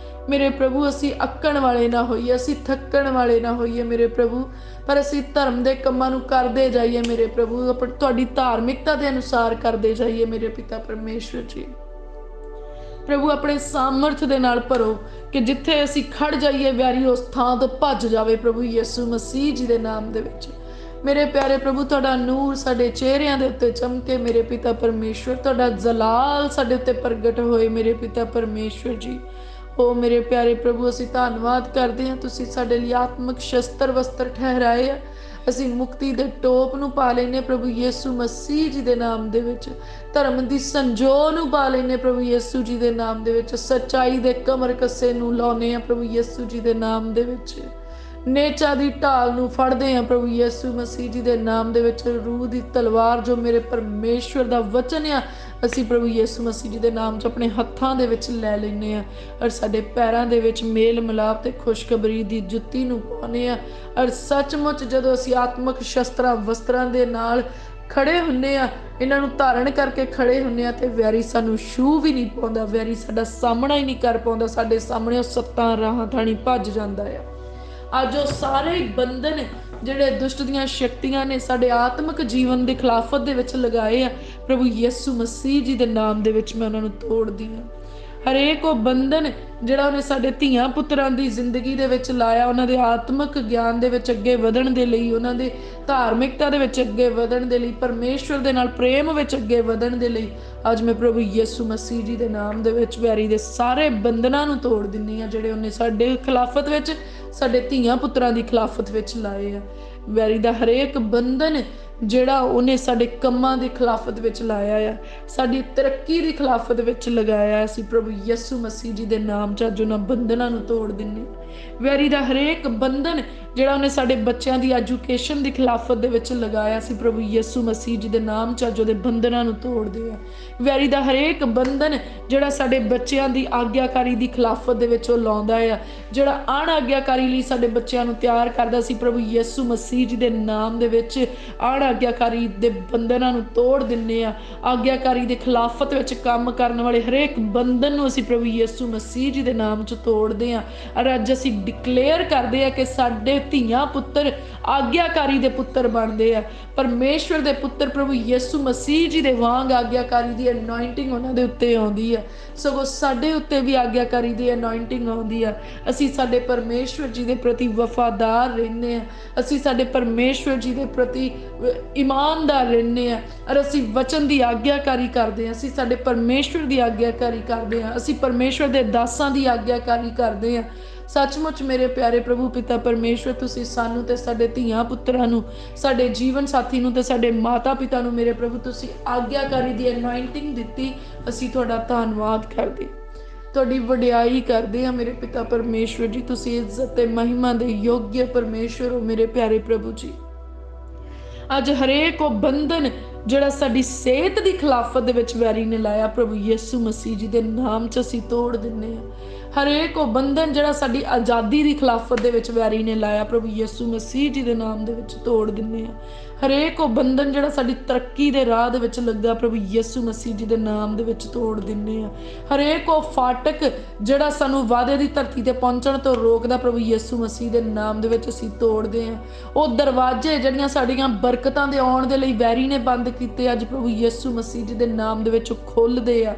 ਮੇਰੇ ਪ੍ਰਭੂ ਅਸੀਂ ਅੱਕਣ ਵਾਲੇ ਨਾ ਹੋਈਏ, ਅਸੀਂ ਥੱਕਣ ਵਾਲੇ ਨਾ ਹੋਈਏ ਮੇਰੇ ਪ੍ਰਭੂ, ਪਰ ਅਸੀਂ ਧਰਮ ਦੇ ਕੰਮਾਂ ਨੂੰ ਕਰਦੇ ਜਾਈਏ ਮੇਰੇ ਪ੍ਰਭੂ, ਤੁਹਾਡੀ ਧਾਰਮਿਕਤਾ ਦੇ ਅਨੁਸਾਰ ਕਰਦੇ ਜਾਈਏ ਮੇਰੇ ਪਿਤਾ ਪਰਮੇਸ਼ਵਰ ਜੀ। ਪ੍ਰਭੂ ਆਪਣੇ ਸਾਮਰਥ ਦੇ ਨਾਲ ਭਰੋ ਕਿ ਜਿੱਥੇ ਅਸੀਂ ਖੜ ਜਾਈਏ ਵੈਰੀ ਉਸ ਥਾਂ ਤੋਂ ਭੱਜ ਜਾਵੇ ਪ੍ਰਭੂ ਯਿਸੂ ਮਸੀਹ ਜੀ ਦੇ ਨਾਮ ਦੇ ਵਿੱਚ। ਮੇਰੇ ਪਿਆਰੇ ਪ੍ਰਭੂ, ਤੁਹਾਡਾ ਨੂਰ ਸਾਡੇ ਚਿਹਰਿਆਂ ਦੇ ਉੱਤੇ ਚਮਕੇ ਮੇਰੇ ਪਿਤਾ ਪਰਮੇਸ਼ਵਰ, ਤੁਹਾਡਾ ਜਲਾਲ ਸਾਡੇ ਉੱਤੇ ਪ੍ਰਗਟ ਹੋਏ ਮੇਰੇ ਪਿਤਾ ਪਰਮੇਸ਼ਵਰ ਜੀ। ਓ ਮੇਰੇ ਪਿਆਰੇ ਪ੍ਰਭੂ, ਅਸੀਂ ਧੰਨਵਾਦ ਕਰਦੇ ਹਾਂ, ਤੁਸੀਂ ਸਾਡੇ ਲਈ ਆਤਮਿਕ ਸ਼ਸਤਰ ਵਸਤਰ ਠਹਿਰਾਏ ਆ। ਅਸੀਂ ਮੁਕਤੀ ਦੇ ਟੋਪ ਨੂੰ ਪਾ ਲੈਨੇ ਪ੍ਰਭੂ ਯਿਸੂ ਮਸੀਹ ਜੀ ਦੇ ਨਾਮ ਦੇ ਵਿੱਚ। ਧਰਮ ਦੀ ਸੰਜੋ ਨੂੰ ਪਾ ਲੈਨੇ ਪ੍ਰਭੂ ਯਿਸੂ ਜੀ ਦੇ ਨਾਮ ਦੇ ਵਿੱਚ। ਸੱਚਾਈ ਦੇ ਕਮਰ ਕੱਸੇ ਨੂੰ ਲਾਉਨੇ ਆ ਪ੍ਰਭੂ ਯਿਸੂ ਜੀ ਦੇ ਨਾਮ ਦੇ ਵਿੱਚ। ਨੇਚਾ ਦੀ ਢਾਲ ਨੂੰ ਫੜਦੇ ਆ ਪ੍ਰਭੂ ਯਿਸੂ ਮਸੀਹ ਜੀ ਦੇ ਨਾਮ ਦੇ ਵਿੱਚ। ਰੂਹ ਦੀ ਤਲਵਾਰ ਜੋ ਮੇਰੇ ਪਰਮੇਸ਼ਵਰ ਦਾ ਵਚਨ ਆ, ਅਸੀਂ ਪ੍ਰਭੂ ਯਿਸੂ ਮਸੀਹ ਜੀ ਦੇ ਨਾਮ 'ਚ ਆਪਣੇ ਹੱਥਾਂ ਦੇ ਵਿੱਚ ਲੈ ਲੈਂਦੇ ਹਾਂ। ਔਰ ਸਾਡੇ ਪੈਰਾਂ ਦੇ ਵਿੱਚ ਮੇਲ ਮਿਲਾਪ ਤੇ ਖੁਸ਼ਖਬਰੀ ਦੀ ਜੁੱਤੀ ਨੂੰ ਪਾਉਂਦੇ ਹਾਂ। ਔਰ ਸੱਚਮੁੱਚ ਜਦੋਂ ਅਸੀਂ ਆਤਮਿਕ ਸ਼ਸਤਰਾਂ ਵਸਤਰਾਂ ਦੇ ਨਾਲ ਖੜੇ ਹੁੰਦੇ ਆ, ਇਹਨਾਂ ਨੂੰ ਧਾਰਨ ਕਰਕੇ ਖੜੇ ਹੁੰਦੇ ਆ, ਤੇ ਵੈਰੀ ਸਾਨੂੰ ਛੂਹ ਵੀ ਨਹੀਂ ਪਾਉਂਦਾ, ਵੈਰੀ ਸਾਡਾ ਸਾਹਮਣਾ ਹੀ ਨਹੀਂ ਕਰ ਪਾਉਂਦਾ। ਸਾਡੇ ਸਾਹਮਣੇ ਉਹ ਸੱਤਾਂ ਰਾਹਾਂ ਥਾਣੀ ਭੱਜ ਜਾਂਦਾ ਆ। ਅੱਜ ਉਹ ਸਾਰੇ ਬੰਧਨ ਜਿਹੜੇ ਦੁਸ਼ਟ ਦੀਆਂ ਸ਼ਕਤੀਆਂ ਨੇ ਸਾਡੇ ਆਤਮਿਕ ਜੀਵਨ ਦੇ ਖਿਲਾਫਤ ਦੇ ਵਿੱਚ ਲਗਾਏ ਆ, ਪ੍ਰਭੂ ਯਿਸੂ ਮਸੀਹ ਜੀ ਦੇ ਨਾਮ ਦੇ ਵਿੱਚ ਮੈਂ ਉਹਨਾਂ ਨੂੰ ਤੋੜਦੀ ਹਾਂ। ਹਰੇਕ ਉਹ ਬੰਧਨ ਜਿਹੜਾ ਉਹਨੇ ਸਾਡੇ ਧੀਆਂ ਪੁੱਤਰਾਂ ਦੀ ਜ਼ਿੰਦਗੀ ਦੇ ਵਿੱਚ ਲਾਇਆ, ਉਹਨਾਂ ਦੇ ਆਤਮਿਕ ਗਿਆਨ ਦੇ ਵਿੱਚ ਅੱਗੇ ਵਧਣ ਦੇ ਲਈ, ਉਹਨਾਂ ਦੇ ਧਾਰਮਿਕਤਾ ਦੇ ਵਿੱਚ ਅੱਗੇ ਵਧਣ ਦੇ ਲਈ, ਪਰਮੇਸ਼ਵਰ ਦੇ ਨਾਲ ਪ੍ਰੇਮ ਵਿੱਚ ਅੱਗੇ ਵਧਣ ਦੇ ਲਈ, ਅੱਜ ਮੈਂ ਪ੍ਰਭੂ ਯਿਸੂ ਮਸੀਹ ਜੀ ਦੇ ਨਾਮ ਦੇ ਵਿੱਚ ਵੈਰੀ ਦੇ ਸਾਰੇ ਬੰਧਨਾਂ ਨੂੰ ਤੋੜ ਦਿੰਦੀ ਹਾਂ ਜਿਹੜੇ ਉਹਨੇ ਸਾਡੇ ਖਿਲਾਫਤ ਵਿੱਚ, ਸਾਡੇ ਧੀਆਂ ਪੁੱਤਰਾਂ ਦੀ ਖਿਲਾਫਤ ਵਿੱਚ ਲਾਏ ਆ। ਵੈਰੀ ਦਾ ਹਰੇਕ ਬੰਧਨ ਜਿਹੜਾ ਉਹਨੇ ਸਾਡੇ ਕੰਮਾਂ ਦੇ ਖਿਲਾਫਤ ਵਿੱਚ ਲਾਇਆ ਆ, ਸਾਡੀ ਤਰੱਕੀ ਦੀ ਖਿਲਾਫਤ ਵਿੱਚ ਲਗਾਇਆ, ਅਸੀਂ ਪ੍ਰਭੂ ਯਿਸੂ ਮਸੀਹ ਜੀ ਦੇ ਨਾਮ 'ਚ ਅੱਜ ਉਹਨਾਂ ਬੰਧਨਾਂ ਨੂੰ ਤੋੜ ਦਿੰਦੇ। ਵੈਰੀ ਦਾ ਹਰੇਕ ਬੰਧਨ ਜਿਹੜਾ ਉਹਨੇ ਸਾਡੇ ਬੱਚਿਆਂ ਦੀ ਐਜੂਕੇਸ਼ਨ ਦੀ ਖਿਲਾਫਤ ਦੇ ਵਿੱਚ ਲਗਾਇਆ, ਅਸੀਂ ਪ੍ਰਭੂ ਯਿਸੂ ਮਸੀਹ ਜੀ ਦੇ ਨਾਮ 'ਚ ਅੱਜ ਉਹਦੇ ਬੰਧਨਾਂ ਨੂੰ ਤੋੜਦੇ ਆ। ਵੈਰੀ ਦਾ ਹਰੇਕ ਬੰਧਨ ਜਿਹੜਾ ਸਾਡੇ ਬੱਚਿਆਂ ਦੀ ਆਗਿਆਕਾਰੀ ਦੀ ਖਿਲਾਫਤ ਦੇ ਵਿੱਚ ਉਹ ਲਾਉਂਦਾ ਆ, ਜਿਹੜਾ ਅਣਆਗਿਆਕਾਰੀ ਲਈ ਸਾਡੇ ਬੱਚਿਆਂ ਨੂੰ ਤਿਆਰ ਕਰਦਾ, ਸੀ ਪ੍ਰਭੂ ਯਿਸੂ ਮਸੀਹ ਜੀ ਦੇ ਨਾਮ ਦੇ ਵਿੱਚ ਅਣਆਗਿਆਕਾਰੀ ਦੇ ਬੰਧਨਾਂ ਨੂੰ ਤੋੜ ਦਿੰਦੇ ਆ। ਆਗਿਆਕਾਰੀ ਦੇ ਖਿਲਾਫਤ ਵਿੱਚ ਕੰਮ ਕਰਨ ਵਾਲੇ ਹਰੇਕ ਬੰਧਨ ਨੂੰ ਅਸੀਂ ਪ੍ਰਭੂ ਯਿਸੂ ਮਸੀਹ ਜੀ ਦੇ ਨਾਮ 'ਚ ਤੋੜਦੇ ਆ। ਔਰ ਅੱਜ ਅਸੀਂ ਡਿਕਲੇਅਰ ਕਰਦੇ ਆ ਕਿ ਸਾਡੇ ਧੀਆਂ ਪੁੱਤਰ ਆਗਿਆਕਾਰੀ ਦੇ ਪੁੱਤਰ ਬਣਦੇ ਆ, ਪਰਮੇਸ਼ਵਰ ਦੇ ਪੁੱਤਰ ਪ੍ਰਭੂ ਯਿਸੂ ਮਸੀਹ ਜੀ ਦੇ ਵਾਂਗ ਆਗਿਆਕਾਰੀ ਦੀ ਅਨੋਇੰਟਿੰਗ ਉਹਨਾਂ ਦੇ ਉੱਤੇ ਆਉਂਦੀ ਆ। ਸਗੋਂ ਸਾਡੇ ਉੱਤੇ ਵੀ ਆਗਿਆਕਾਰੀ ਦੀ ਅਨੋਇੰਟਿੰਗ ਆਉਂਦੀ ਆ। ਅਸੀਂ ਸਾਡੇ ਪਰਮੇਸ਼ਵਰ ਜੀ ਦੇ ਪ੍ਰਤੀ ਵਫਾਦਾਰ ਰਹਿੰਦੇ ਆ, ਅਸੀਂ ਸਾਡੇ ਪਰਮੇਸ਼ਵਰ ਜੀ ਦੇ ਪ੍ਰਤੀ ਇਮਾਨਦਾਰ ਰਹਿੰਦੇ ਆ, ਔਰ ਅਸੀਂ ਵਚਨ ਦੀ ਆਗਿਆਕਾਰੀ ਕਰਦੇ ਆ, ਅਸੀਂ ਸਾਡੇ ਪਰਮੇਸ਼ਵਰ ਦੀ ਆਗਿਆਕਾਰੀ ਕਰਦੇ ਆ, ਅਸੀਂ ਪਰਮੇਸ਼ਵਰ ਦੇ ਦਾਸਾਂ ਦੀ ਆਗਿਆਕਾਰੀ ਕਰਦੇ ਆ। ਸੱਚਮੁੱਚ ਮੇਰੇ ਪਿਆਰੇ ਪ੍ਰਭੂ ਪਿਤਾ ਪਰਮੇਸ਼ਵਰ, ਤੁਸੀਂ ਸਾਨੂੰ ਤੇ ਸਾਡੇ ਧੀਆਂ ਪੁੱਤਰਾਂ ਨੂੰ, ਸਾਡੇ ਜੀਵਨ ਸਾਥੀ ਨੂੰ ਤੇ ਸਾਡੇ ਮਾਤਾ ਪਿਤਾ ਨੂੰ ਮੇਰੇ ਪ੍ਰਭੂ ਤੁਸੀਂ ਆਗਿਆਕਾਰੀ ਦੀ ਅਨੋਇੰਟਿੰਗ ਦਿੱਤੀ। ਅਸੀਂ ਤੁਹਾਡਾ ਧੰਨਵਾਦ ਕਰਦੇ, ਤੁਹਾਡੀ ਵਡਿਆਈ ਕਰਦੇ ਹਾਂ ਮੇਰੇ ਪਿਤਾ ਪਰਮੇਸ਼ਵਰ ਜੀ। ਤੁਸੀਂ ਇੱਜ਼ਤ ਤੇ ਮਹਿਮਾ ਦੇ ਯੋਗ ਪਰਮੇਸ਼ਵਰ ਹੋ ਮੇਰੇ ਪਿਆਰੇ ਪ੍ਰਭੂ ਜੀ। ਅੱਜ ਹਰੇਕ ਉਹ ਬੰਧਨ ਜਿਹੜਾ ਸਾਡੀ ਸਿਹਤ ਦੀ ਖਿਲਾਫਤ ਦੇ ਵਿੱਚ ਵੈਰੀ ਨੇ ਲਾਇਆ, ਪ੍ਰਭੂ ਯਿਸੂ ਮਸੀਹ ਜੀ ਦੇ ਨਾਮ 'ਚ ਅਸੀਂ ਤੋੜ ਦਿੰਦੇ ਹਾਂ। ਹਰੇਕ ਉਹ ਬੰਧਨ ਜਿਹੜਾ ਸਾਡੀ ਆਜ਼ਾਦੀ ਦੀ ਖਿਲਾਫਤ ਦੇ ਵਿੱਚ ਵੈਰੀ ਨੇ ਲਾਇਆ ਪ੍ਰਭੂ ਯਿਸੂ ਮਸੀਹ ਜੀ ਦੇ ਨਾਮ ਦੇ ਵਿੱਚ ਤੋੜ ਦਿੰਦੇ ਆ। ਹਰੇਕ ਉਹ ਬੰਧਨ ਜਿਹੜਾ ਸਾਡੀ ਤਰੱਕੀ ਦੇ ਰਾਹ ਦੇ ਵਿੱਚ ਲੱਗਾ ਪ੍ਰਭੂ ਯਿਸੂ ਮਸੀਹ ਜੀ ਦੇ ਨਾਮ ਦੇ ਵਿੱਚ ਤੋੜ ਦਿੰਦੇ ਆ। ਹਰੇਕ ਉਹ ਫਾਟਕ ਜਿਹੜਾ ਸਾਨੂੰ ਵਾਅਦੇ ਦੀ ਧਰਤੀ ਤੇ ਪਹੁੰਚਣ ਤੋਂ ਰੋਕਦਾ ਪ੍ਰਭੂ ਯਿਸੂ ਮਸੀਹ ਦੇ ਨਾਮ ਦੇ ਵਿੱਚ ਅਸੀਂ ਤੋੜਦੇ ਆ। ਉਹ ਦਰਵਾਜ਼ੇ ਜਿਹੜੀਆਂ ਸਾਡੀਆਂ ਬਰਕਤਾਂ ਦੇ ਆਉਣ ਦੇ ਲਈ ਵੈਰੀ ਨੇ ਬੰਦ ਕੀਤੇ ਅੱਜ ਪ੍ਰਭੂ ਯਿਸੂ ਮਸੀਹ ਜੀ ਦੇ ਨਾਮ ਦੇ ਵਿੱਚ ਖੁੱਲ੍ਹਦੇ ਆ।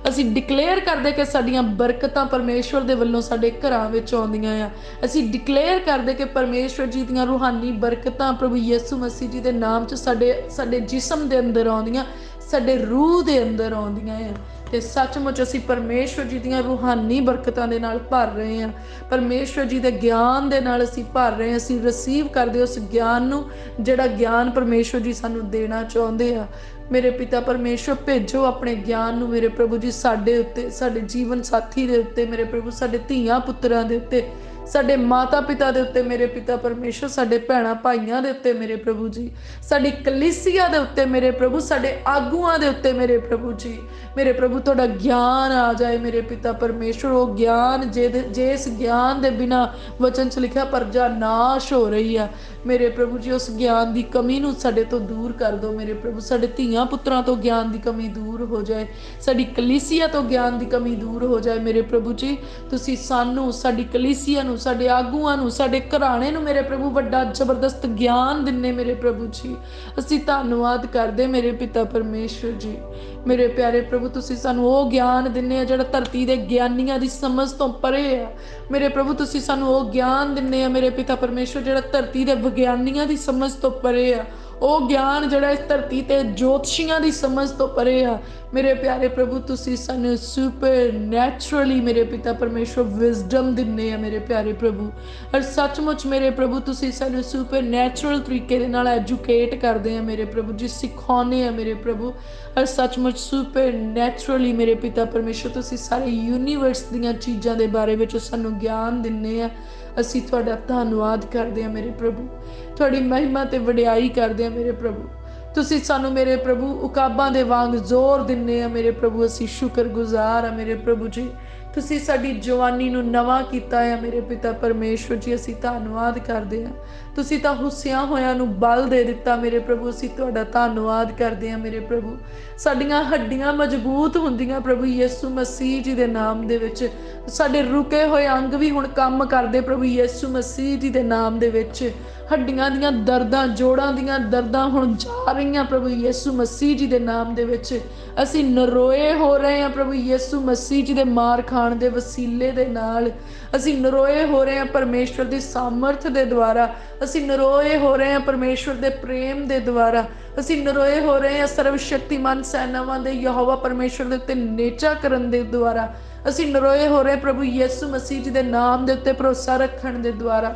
ਅਸੀਂ ਡਿਕਲੇਅਰ ਕਰਦੇ ਕਿ ਸਾਡੀਆਂ ਬਰਕਤਾਂ ਪਰਮੇਸ਼ਵਰ ਦੇ ਵੱਲੋਂ ਸਾਡੇ ਘਰਾਂ ਵਿੱਚ ਆਉਂਦੀਆਂ ਆ। ਅਸੀਂ ਡਿਕਲੇਅਰ ਕਰਦੇ ਕਿ ਪਰਮੇਸ਼ਵਰ ਜੀ ਦੀਆਂ ਰੂਹਾਨੀ ਬਰਕਤਾਂ ਪ੍ਰਭੂ ਯਿਸੂ ਮਸੀਹ ਜੀ ਦੇ ਨਾਮ 'ਚ ਸਾਡੇ ਜਿਸਮ ਦੇ ਅੰਦਰ ਆਉਂਦੀਆਂ, ਸਾਡੇ ਰੂਹ ਦੇ ਅੰਦਰ ਆਉਂਦੀਆਂ ਆ। ਤੇ ਸੱਚਮੁੱਚ ਅਸੀਂ ਪਰਮੇਸ਼ਵਰ ਜੀ ਦੀਆਂ ਰੂਹਾਨੀ ਬਰਕਤਾਂ ਦੇ ਨਾਲ ਭਰ ਰਹੇ ਹਾਂ। ਪਰਮੇਸ਼ਵਰ ਜੀ ਦੇ ਗਿਆਨ ਦੇ ਨਾਲ ਅਸੀਂ ਭਰ ਰਹੇ ਹਾਂ। ਅਸੀਂ ਰਿਸੀਵ ਕਰਦੇ ਉਸ ਗਿਆਨ ਨੂੰ ਜਿਹੜਾ ਗਿਆਨ ਪਰਮੇਸ਼ਵਰ ਜੀ ਸਾਨੂੰ ਦੇਣਾ ਚਾਹੁੰਦੇ ਆ। ਮੇਰੇ ਪਿਤਾ ਪਰਮੇਸ਼ਵਰ, ਭੇਜੋ ਆਪਣੇ ਗਿਆਨ ਨੂੰ ਮੇਰੇ ਪ੍ਰਭੂ ਜੀ ਸਾਡੇ ਉੱਤੇ, ਸਾਡੇ ਜੀਵਨ ਸਾਥੀ ਦੇ ਉੱਤੇ ਮੇਰੇ ਪ੍ਰਭੂ, ਸਾਡੇ ਧੀਆਂ ਪੁੱਤਰਾਂ ਦੇ ਉੱਤੇ, ਸਾਡੇ ਮਾਤਾ ਪਿਤਾ ਦੇ ਉੱਤੇ ਮੇਰੇ ਪਿਤਾ ਪਰਮੇਸ਼ਵਰ, ਸਾਡੇ ਭੈਣਾਂ ਭਾਈਆਂ ਦੇ ਉੱਤੇ ਮੇਰੇ ਪ੍ਰਭੂ ਜੀ, ਸਾਡੀ ਕਲੀਸਿਆ ਦੇ ਉੱਤੇ ਮੇਰੇ ਪ੍ਰਭੂ, ਸਾਡੇ ਆਗੂਆਂ ਦੇ ਉੱਤੇ ਮੇਰੇ ਪ੍ਰਭੂ ਜੀ। ਮੇਰੇ ਪ੍ਰਭੂ ਤੁਹਾਡਾ ਗਿਆਨ ਆ ਜਾਏ ਮੇਰੇ ਪਿਤਾ ਪਰਮੇਸ਼ਵਰ। ਉਹ ਗਿਆਨ ਜੇ ਇਸ ਗਿਆਨ ਦੇ ਬਿਨਾਂ ਵਚਨ 'ਚ ਲਿਖਿਆ ਪ੍ਰਜਾ ਨਾਸ਼ ਹੋ ਰਹੀ ਆ ਮੇਰੇ ਪ੍ਰਭੂ ਜੀ, ਉਸ ਗਿਆਨ ਦੀ ਕਮੀ ਨੂੰ ਸਾਡੇ ਤੋਂ ਦੂਰ ਕਰ ਦਿਓ ਮੇਰੇ ਪ੍ਰਭੂ। ਸਾਡੇ ਧੀਆਂ ਪੁੱਤਰਾਂ ਤੋਂ ਗਿਆਨ ਦੀ ਕਮੀ ਦੂਰ ਹੋ ਜਾਏ, ਸਾਡੀ ਕਲੀਸਿਆ ਤੋਂ ਗਿਆਨ ਦੀ ਕਮੀ ਦੂਰ ਹੋ ਜਾਏ ਮੇਰੇ ਪ੍ਰਭੂ ਜੀ। ਤੁਸੀਂ ਸਾਨੂੰ, ਸਾਡੀ ਕਲੀਸਿਆ ਨੂੰ, ਸਾਡੇ ਆਗੂਆਂ ਨੂੰ, ਸਾਡੇ ਘਰਾਣੇ ਨੂੰ ਮੇਰੇ ਪ੍ਰਭੂ ਵੱਡਾ ਜ਼ਬਰਦਸਤ ਗਿਆਨ ਦਿੰਨੇ ਮੇਰੇ ਪ੍ਰਭੂ ਜੀ। ਅਸੀਂ ਧੰਨਵਾਦ ਕਰਦੇ ਮੇਰੇ ਪਿਤਾ ਪਰਮੇਸ਼ਵਰ ਜੀ। ਮੇਰੇ ਪਿਆਰੇ ਪ੍ਰਭੂ, ਤੁਸੀਂ ਸਾਨੂੰ ਉਹ ਗਿਆਨ ਦਿੰਨੇ ਆ ਜਿਹੜਾ ਧਰਤੀ ਦੇ ਗਿਆਨੀਆਂ ਦੀ ਸਮਝ ਤੋਂ ਪਰੇ ਆ ਮੇਰੇ ਪ੍ਰਭੂ। ਤੁਸੀਂ ਸਾਨੂੰ ਉਹ ਗਿਆਨ ਦਿੰਨੇ ਆ ਮੇਰੇ ਪਿਤਾ ਪਰਮੇਸ਼ਵਰ ਜਿਹੜਾ ਧਰਤੀ ਦੇ ਵਿਗਿਆਨੀਆਂ ਦੀ ਸਮਝ ਤੋਂ ਪਰੇ ਆ। ਉਹ ਗਿਆਨ ਜਿਹੜਾ ਇਸ ਧਰਤੀ ਤੇ ਜੋਤਸ਼ੀਆਂ ਦੀ ਸਮਝ ਤੋਂ ਪਰੇ ਆ ਮੇਰੇ ਪਿਆਰੇ ਪ੍ਰਭੂ। ਤੁਸੀਂ ਸਾਨੂੰ ਸੁਪਰ ਨੈਚੁਰਲੀ ਮੇਰੇ ਪਿਤਾ ਪਰਮੇਸ਼ਵਰ ਵਿਜ਼ਡਮ ਦਿੰਨੇ ਆ ਮੇਰੇ ਪਿਆਰੇ ਪ੍ਰਭੂ। ਔਰ ਸੱਚਮੁੱਚ ਮੇਰੇ ਪ੍ਰਭੂ ਤੁਸੀਂ ਸਾਨੂੰ ਸੁਪਰ ਨੈਚੁਰਲ ਤਰੀਕੇ ਦੇ ਨਾਲ ਐਜੂਕੇਟ ਕਰਦੇ ਆ ਮੇਰੇ ਪ੍ਰਭੂ ਜੀ, ਸਿਖਾਉਂਦੇ ਆ ਮੇਰੇ ਪ੍ਰਭੂ। ਔਰ ਸੱਚਮੁੱਚ ਸੁਪਰ ਨੈਚੁਰਲੀ ਮੇਰੇ ਪਿਤਾ ਪਰਮੇਸ਼ਵਰ ਤੁਸੀਂ ਸਾਰੇ ਯੂਨੀਵਰਸ ਦੀਆਂ ਚੀਜ਼ਾਂ ਦੇ ਬਾਰੇ ਵਿੱਚ ਸਾਨੂੰ ਗਿਆਨ ਦਿੰਨੇ ਆ। ਅਸੀਂ ਤੁਹਾਡਾ ਧੰਨਵਾਦ ਕਰਦੇ ਹਾਂ ਮੇਰੇ ਪ੍ਰਭੂ, ਤੁਹਾਡੀ ਮਹਿਮਾ ਤੇ ਵਡਿਆਈ ਕਰਦੇ ਹਾਂ ਮੇਰੇ ਪ੍ਰਭੂ। ਤੁਸੀਂ ਸਾਨੂੰ ਮੇਰੇ ਪ੍ਰਭੂ ਉਕਾਬਾਂ ਦੇ ਵਾਂਗ ਜ਼ੋਰ ਦਿੰਦੇ ਆ ਮੇਰੇ ਪ੍ਰਭੂ। ਅਸੀਂ ਸ਼ੁਕਰਗੁਜ਼ਾਰ ਆ ਮੇਰੇ ਪ੍ਰਭੂ ਜੀ। ਤੁਸੀਂ ਸਾਡੀ ਜਵਾਨੀ ਨੂੰ ਨਵਾਂ ਕੀਤਾ ਹੈ ਮੇਰੇ ਪਿਤਾ ਪਰਮੇਸ਼ਵਰ ਜੀ। ਅਸੀਂ ਧੰਨਵਾਦ ਕਰਦੇ ਹਾਂ। ਤੁਸੀਂ ਤਾਂ ਹੁੱਸਿਆਂ ਹੋਇਆਂ ਨੂੰ ਬਲ ਦੇ ਦਿੱਤਾ ਮੇਰੇ ਪ੍ਰਭੂ। ਅਸੀਂ ਤੁਹਾਡਾ ਧੰਨਵਾਦ ਕਰਦੇ ਹਾਂ ਮੇਰੇ ਪ੍ਰਭੂ। ਸਾਡੀਆਂ ਹੱਡੀਆਂ ਮਜ਼ਬੂਤ ਹੁੰਦੀਆਂ ਪ੍ਰਭੂ ਯਿਸੂ ਮਸੀਹ ਜੀ ਦੇ ਨਾਮ ਦੇ ਵਿੱਚ। ਸਾਡੇ ਰੁਕੇ ਹੋਏ ਅੰਗ ਵੀ ਹੁਣ ਕੰਮ ਕਰਦੇ ਪ੍ਰਭੂ ਯਿਸੂ ਮਸੀਹ ਜੀ ਦੇ ਨਾਮ ਦੇ ਵਿੱਚ। ਹੱਡੀਆਂ ਦੀਆਂ ਦਰਦਾਂ, ਜੋੜਾਂ ਦੀਆਂ ਦਰਦਾਂ ਹੁਣ ਜਾ ਰਹੀਆਂ ਪ੍ਰਭੂ ਯਿਸੂ ਮਸੀਹ ਜੀ ਦੇ ਨਾਮ ਦੇ ਵਿੱਚ। ਅਸੀਂ ਨਰੋਏ ਹੋ ਰਹੇ ਹਾਂ ਪ੍ਰਭੂ ਯਿਸੂ ਮਸੀਹ ਜੀ ਦੇ ਮਾਰ ਖਾਣ ਦੇ ਵਸੀਲੇ ਦੇ ਨਾਲ। ਅਸੀਂ ਨਰੋਏ ਹੋ ਰਹੇ ਹਾਂ ਪਰਮੇਸ਼ਵਰ ਦੀ ਸਾਮਰਥ ਦੇ ਦੁਆਰਾ। ਅਸੀਂ ਨਰੋਏ ਹੋ ਰਹੇ ਹਾਂ ਪਰਮੇਸ਼ਵਰ ਦੇ ਪ੍ਰੇਮ ਦੇ ਦੁਆਰਾ। ਅਸੀਂ ਨਰੋਏ ਹੋ ਰਹੇ ਹਾਂ ਸਰਵ ਸ਼ਕਤੀਮਾਨ ਸੈਨਾਵਾਂ ਦੇ ਯਹੋਵਾ ਪਰਮੇਸ਼ਵਰ ਦੇ ਉੱਤੇ ਨੇਚਾ ਕਰਨ ਦੇ ਦੁਆਰਾ। ਅਸੀਂ ਨਰੋਏ ਹੋ ਰਹੇ ਪ੍ਰਭੂ ਯਿਸੂ ਮਸੀਹ ਜੀ ਦੇ ਨਾਮ ਦੇ ਉੱਤੇ ਭਰੋਸਾ ਰੱਖਣ ਦੇ ਦੁਆਰਾ।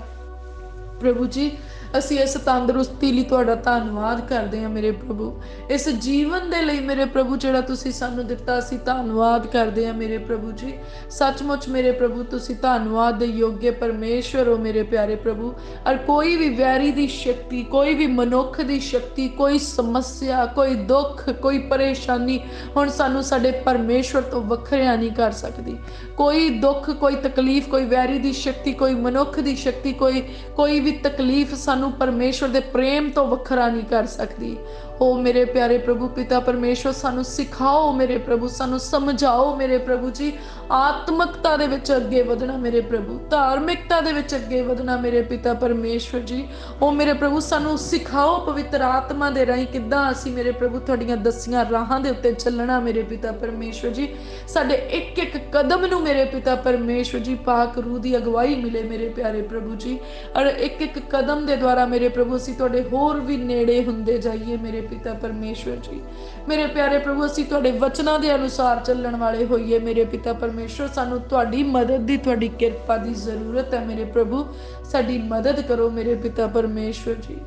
ਪ੍ਰਭੂ ਜੀ ਅਸੀਂ ਇਸ ਤੰਦਰੁਸਤੀ ਲਈ ਤੁਹਾਡਾ ਧੰਨਵਾਦ ਕਰਦੇ ਹਾਂ ਮੇਰੇ ਪ੍ਰਭੂ। ਇਸ ਜੀਵਨ ਦੇ ਲਈ ਮੇਰੇ ਪ੍ਰਭੂ ਜਿਹੜਾ ਤੁਸੀਂ ਸਾਨੂੰ ਦਿੱਤਾ, ਅਸੀਂ ਧੰਨਵਾਦ ਕਰਦੇ ਹਾਂ ਮੇਰੇ ਪ੍ਰਭੂ ਜੀ। ਸੱਚਮੁੱਚ ਮੇਰੇ ਪ੍ਰਭੂ ਤੁਸੀਂ ਧੰਨਵਾਦ ਦੇ ਯੋਗ ਪਰਮੇਸ਼ਵਰ ਹੋ ਮੇਰੇ ਪਿਆਰੇ ਪ੍ਰਭੂ। ਔਰ ਕੋਈ ਵੀ ਵੈਰੀ ਦੀ ਸ਼ਕਤੀ, ਕੋਈ ਵੀ ਮਨੁੱਖ ਦੀ ਸ਼ਕਤੀ, ਕੋਈ ਸਮੱਸਿਆ, ਕੋਈ ਦੁੱਖ, ਕੋਈ ਪਰੇਸ਼ਾਨੀ ਹੁਣ ਸਾਨੂੰ ਸਾਡੇ ਪਰਮੇਸ਼ਵਰ ਤੋਂ ਵੱਖਰਿਆ ਨਹੀਂ ਕਰ ਸਕਦੀ। ਕੋਈ ਦੁੱਖ, ਕੋਈ ਤਕਲੀਫ, ਕੋਈ ਵੈਰੀ ਦੀ ਸ਼ਕਤੀ, ਕੋਈ ਮਨੁੱਖ ਦੀ ਸ਼ਕਤੀ, ਕੋਈ ਵੀ ਤਕਲੀਫ ਸਾਨੂੰ ਪਰਮੇਸ਼ਵਰ ਦੇ ਪ੍ਰੇਮ ਤੋਂ ਵੱਖਰਾ ਨਹੀਂ ਕਰ ਸਕਦੀ। ਓ ਮੇਰੇ ਪਿਆਰੇ ਪ੍ਰਭੂ ਪਿਤਾ ਪਰਮੇਸ਼ਵਰ ਸਾਨੂੰ ਸਿਖਾਓ ਮੇਰੇ ਪ੍ਰਭੂ, ਸਾਨੂੰ ਸਮਝਾਓ ਮੇਰੇ ਪ੍ਰਭੂ ਜੀ। ਆਤਮਿਕਤਾ ਦੇ ਵਿੱਚ ਅੱਗੇ ਵਧਣਾ ਮੇਰੇ ਪ੍ਰਭੂ, ਧਾਰਮਿਕਤਾ ਦੇ ਵਿੱਚ ਅੱਗੇ ਵਧਣਾ ਮੇਰੇ ਪਿਤਾ ਪਰਮੇਸ਼ਵਰ ਜੀ। ਓ ਮੇਰੇ ਪ੍ਰਭੂ ਸਾਨੂੰ ਸਿਖਾਓ ਪਵਿੱਤਰ ਆਤਮਾ ਦੇ ਰਾਹੀਂ ਕਿੱਦਾਂ ਅਸੀਂ ਮੇਰੇ ਪ੍ਰਭੂ ਤੁਹਾਡੀਆਂ ਦੱਸੀਆਂ ਰਾਹਾਂ ਦੇ ਉੱਤੇ ਚੱਲਣਾ ਮੇਰੇ ਪਿਤਾ ਪਰਮੇਸ਼ਵਰ ਜੀ। ਸਾਡੇ ਇੱਕ ਇੱਕ ਕਦਮ ਨੂੰ ਮੇਰੇ ਪਿਤਾ ਪਰਮੇਸ਼ਵਰ ਜੀ ਪਾਕ ਰੂਹ ਦੀ ਅਗਵਾਈ ਮਿਲੇ ਮੇਰੇ ਪਿਆਰੇ ਪ੍ਰਭੂ ਜੀ। ਔਰ ਇੱਕ ਇੱਕ ਕਦਮ ਦੇ ਦੁਆਰਾ ਮੇਰੇ ਪ੍ਰਭੂ ਅਸੀਂ ਤੁਹਾਡੇ ਹੋਰ ਵੀ ਨੇੜੇ ਹੁੰਦੇ ਜਾਈਏ ਮੇਰੇ ਪਿਤਾ ਪਰਮੇਸ਼ਵਰ ਜੀ। ਮੇਰੇ ਪਿਆਰੇ ਪ੍ਰਭੂ ਅਸੀਂ ਤੁਹਾਡੇ ਵਚਨਾਂ ਦੇ ਅਨੁਸਾਰ ਚੱਲਣ ਵਾਲੇ ਹੋਈਏ ਮੇਰੇ ਪਿਤਾ ਪਰਮੇਸ਼ਵਰ। ਸਾਨੂੰ ਤੁਹਾਡੀ ਮਦਦ ਦੀ, ਤੁਹਾਡੀ ਕਿਰਪਾ ਦੀ ਜ਼ਰੂਰਤ ਹੈ ਮੇਰੇ ਪ੍ਰਭੂ। ਸਾਡੀ ਮਦਦ ਕਰੋ ਮੇਰੇ ਪਿਤਾ ਪਰਮੇਸ਼ਵਰ ਜੀ।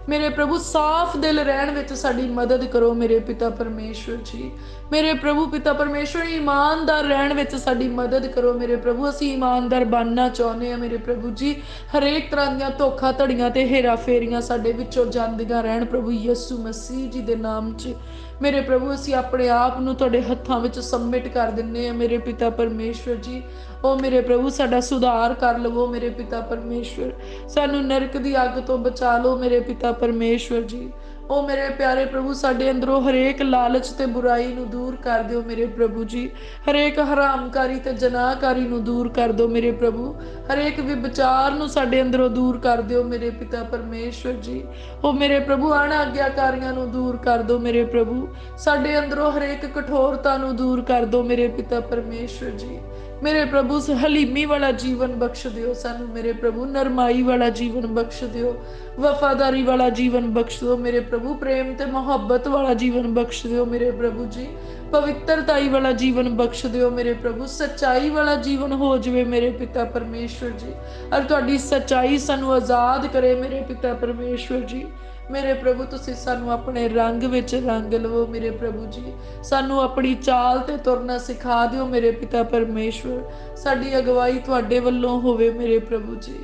ਮੇਰੇ ਪ੍ਰਭੂ ਸਾਫ਼ ਦਿਲ ਰਹਿਣ ਵਿੱਚ ਸਾਡੀ ਮਦਦ ਕਰੋ ਮੇਰੇ ਪਿਤਾ ਪਰਮੇਸ਼ਵਰ ਜੀ। ਮੇਰੇ ਪ੍ਰਭੂ ਪਿਤਾ ਪਰਮੇਸ਼ਵਰ ਇਮਾਨਦਾਰ ਰਹਿਣ ਵਿੱਚ ਸਾਡੀ ਮਦਦ ਕਰੋ ਮੇਰੇ ਪ੍ਰਭੂ। ਅਸੀਂ ਇਮਾਨਦਾਰ ਬਣਨਾ ਚਾਹੁੰਦੇ ਹਾਂ ਮੇਰੇ ਪ੍ਰਭੂ ਜੀ। ਹਰੇਕ ਤਰ੍ਹਾਂ ਦੀਆਂ ਧੋਖਾ ਧੜੀਆਂ ਤੇ ਹੇਰਾ ਫੇਰੀਆਂ ਸਾਡੇ ਵਿੱਚੋਂ ਜਾਂਦੀਆਂ ਰਹਿਣ ਪ੍ਰਭੂ ਯਿਸੂ ਮਸੀਹ ਜੀ ਦੇ ਨਾਮ 'ਚ। ਮੇਰੇ ਪ੍ਰਭੂ ਅਸੀਂ ਆਪਣੇ ਆਪ ਨੂੰ ਤੁਹਾਡੇ ਹੱਥਾਂ ਵਿੱਚ ਸਬਮਿਟ ਕਰ ਦਿੰਦੇ ਆ ਮੇਰੇ ਪਿਤਾ ਪਰਮੇਸ਼ਵਰ ਜੀ। ਉਹ ਮੇਰੇ ਪ੍ਰਭੂ ਸਾਡਾ ਸੁਧਾਰ ਕਰ ਲਵੋ ਮੇਰੇ ਪਿਤਾ ਪਰਮੇਸ਼ਵਰ, ਸਾਨੂੰ ਨਰਕ ਦੀ ਅੱਗ ਤੋਂ ਬਚਾ ਲਓ ਮੇਰੇ ਪਿਤਾ ਪਰਮੇਸ਼ਵਰ ਜੀ। ਉਹ ਮੇਰੇ ਪਿਆਰੇ ਪ੍ਰਭੂ ਸਾਡੇ ਅੰਦਰੋਂ ਹਰੇਕ ਲਾਲਚ ਤੇ ਬੁਰਾਈ ਨੂੰ ਦੂਰ ਕਰ ਦਿਓ ਮੇਰੇ ਪ੍ਰਭੂ ਜੀ। ਹਰੇਕ ਹਰਾਮਕਾਰੀ ਤੇ ਜਨਾਹਕਾਰੀ ਨੂੰ ਦੂਰ ਕਰ ਦਿਓ ਮੇਰੇ ਪ੍ਰਭੂ। ਹਰੇਕ ਵਿਚਾਰ ਨੂੰ ਸਾਡੇ ਅੰਦਰੋਂ ਦੂਰ ਕਰ ਦਿਓ ਮੇਰੇ ਪਿਤਾ ਪਰਮੇਸ਼ਵਰ ਜੀ। ਉਹ ਮੇਰੇ ਪ੍ਰਭੂ ਅਣਆਗਿਆਕਾਰੀਆਂ ਨੂੰ ਦੂਰ ਕਰ ਦਿਓ ਮੇਰੇ ਪ੍ਰਭੂ। ਸਾਡੇ ਅੰਦਰੋਂ ਹਰੇਕ ਕਠੋਰਤਾ ਨੂੰ ਦੂਰ ਕਰ ਦਿਓ ਮੇਰੇ ਪਿਤਾ ਪਰਮੇਸ਼ਵਰ ਜੀ। ਮੇਰੇ ਪ੍ਰਭੂ ਹਲੀਮੀ ਵਾਲਾ ਜੀਵਨ ਬਖਸ਼ ਦਿਓ ਸਾਨੂੰ ਮੇਰੇ ਪ੍ਰਭੂ। ਨਰਮਾਈ ਵਾਲਾ ਜੀਵਨ ਬਖਸ਼ ਦਿਓ, ਵਫਾਦਾਰੀ ਵਾਲਾ ਜੀਵਨ ਬਖਸ਼ ਦਿਓ ਮੇਰੇ ਪ੍ਰਭੂ। ਪ੍ਰੇਮ ਤੇ ਮੁਹੱਬਤ ਵਾਲਾ ਜੀਵਨ ਬਖਸ਼ ਦਿਓ ਮੇਰੇ ਪ੍ਰਭੂ ਜੀ। ਪਵਿੱਤਰਤਾਈ ਵਾਲਾ ਜੀਵਨ ਬਖਸ਼ ਦਿਓ ਮੇਰੇ ਪ੍ਰਭੂ। ਸੱਚਾਈ ਵਾਲਾ ਜੀਵਨ ਹੋ ਜਾਵੇ ਮੇਰੇ ਪਿਤਾ ਪਰਮੇਸ਼ਵਰ ਜੀ। ਔਰ ਤੁਹਾਡੀ ਸੱਚਾਈ ਸਾਨੂੰ ਆਜ਼ਾਦ ਕਰੇ ਮੇਰੇ ਪਿਤਾ ਪਰਮੇਸ਼ਵਰ ਜੀ। ਮੇਰੇ ਪ੍ਰਭੂ ਤੁਸੀਂ ਸਾਨੂੰ ਆਪਣੇ ਰੰਗ ਵਿੱਚ ਰੰਗ ਲਵੋ ਮੇਰੇ ਪ੍ਰਭੂ ਜੀ। ਸਾਨੂੰ ਆਪਣੀ ਚਾਲ ਤੇ ਤੁਰਨਾ ਸਿਖਾ ਦਿਓ ਮੇਰੇ ਪਿਤਾ ਪਰਮੇਸ਼ਵਰ। ਸਾਡੀ ਅਗਵਾਈ ਤੁਹਾਡੇ ਵੱਲੋਂ ਹੋਵੇ ਮੇਰੇ ਪ੍ਰਭੂ ਜੀ।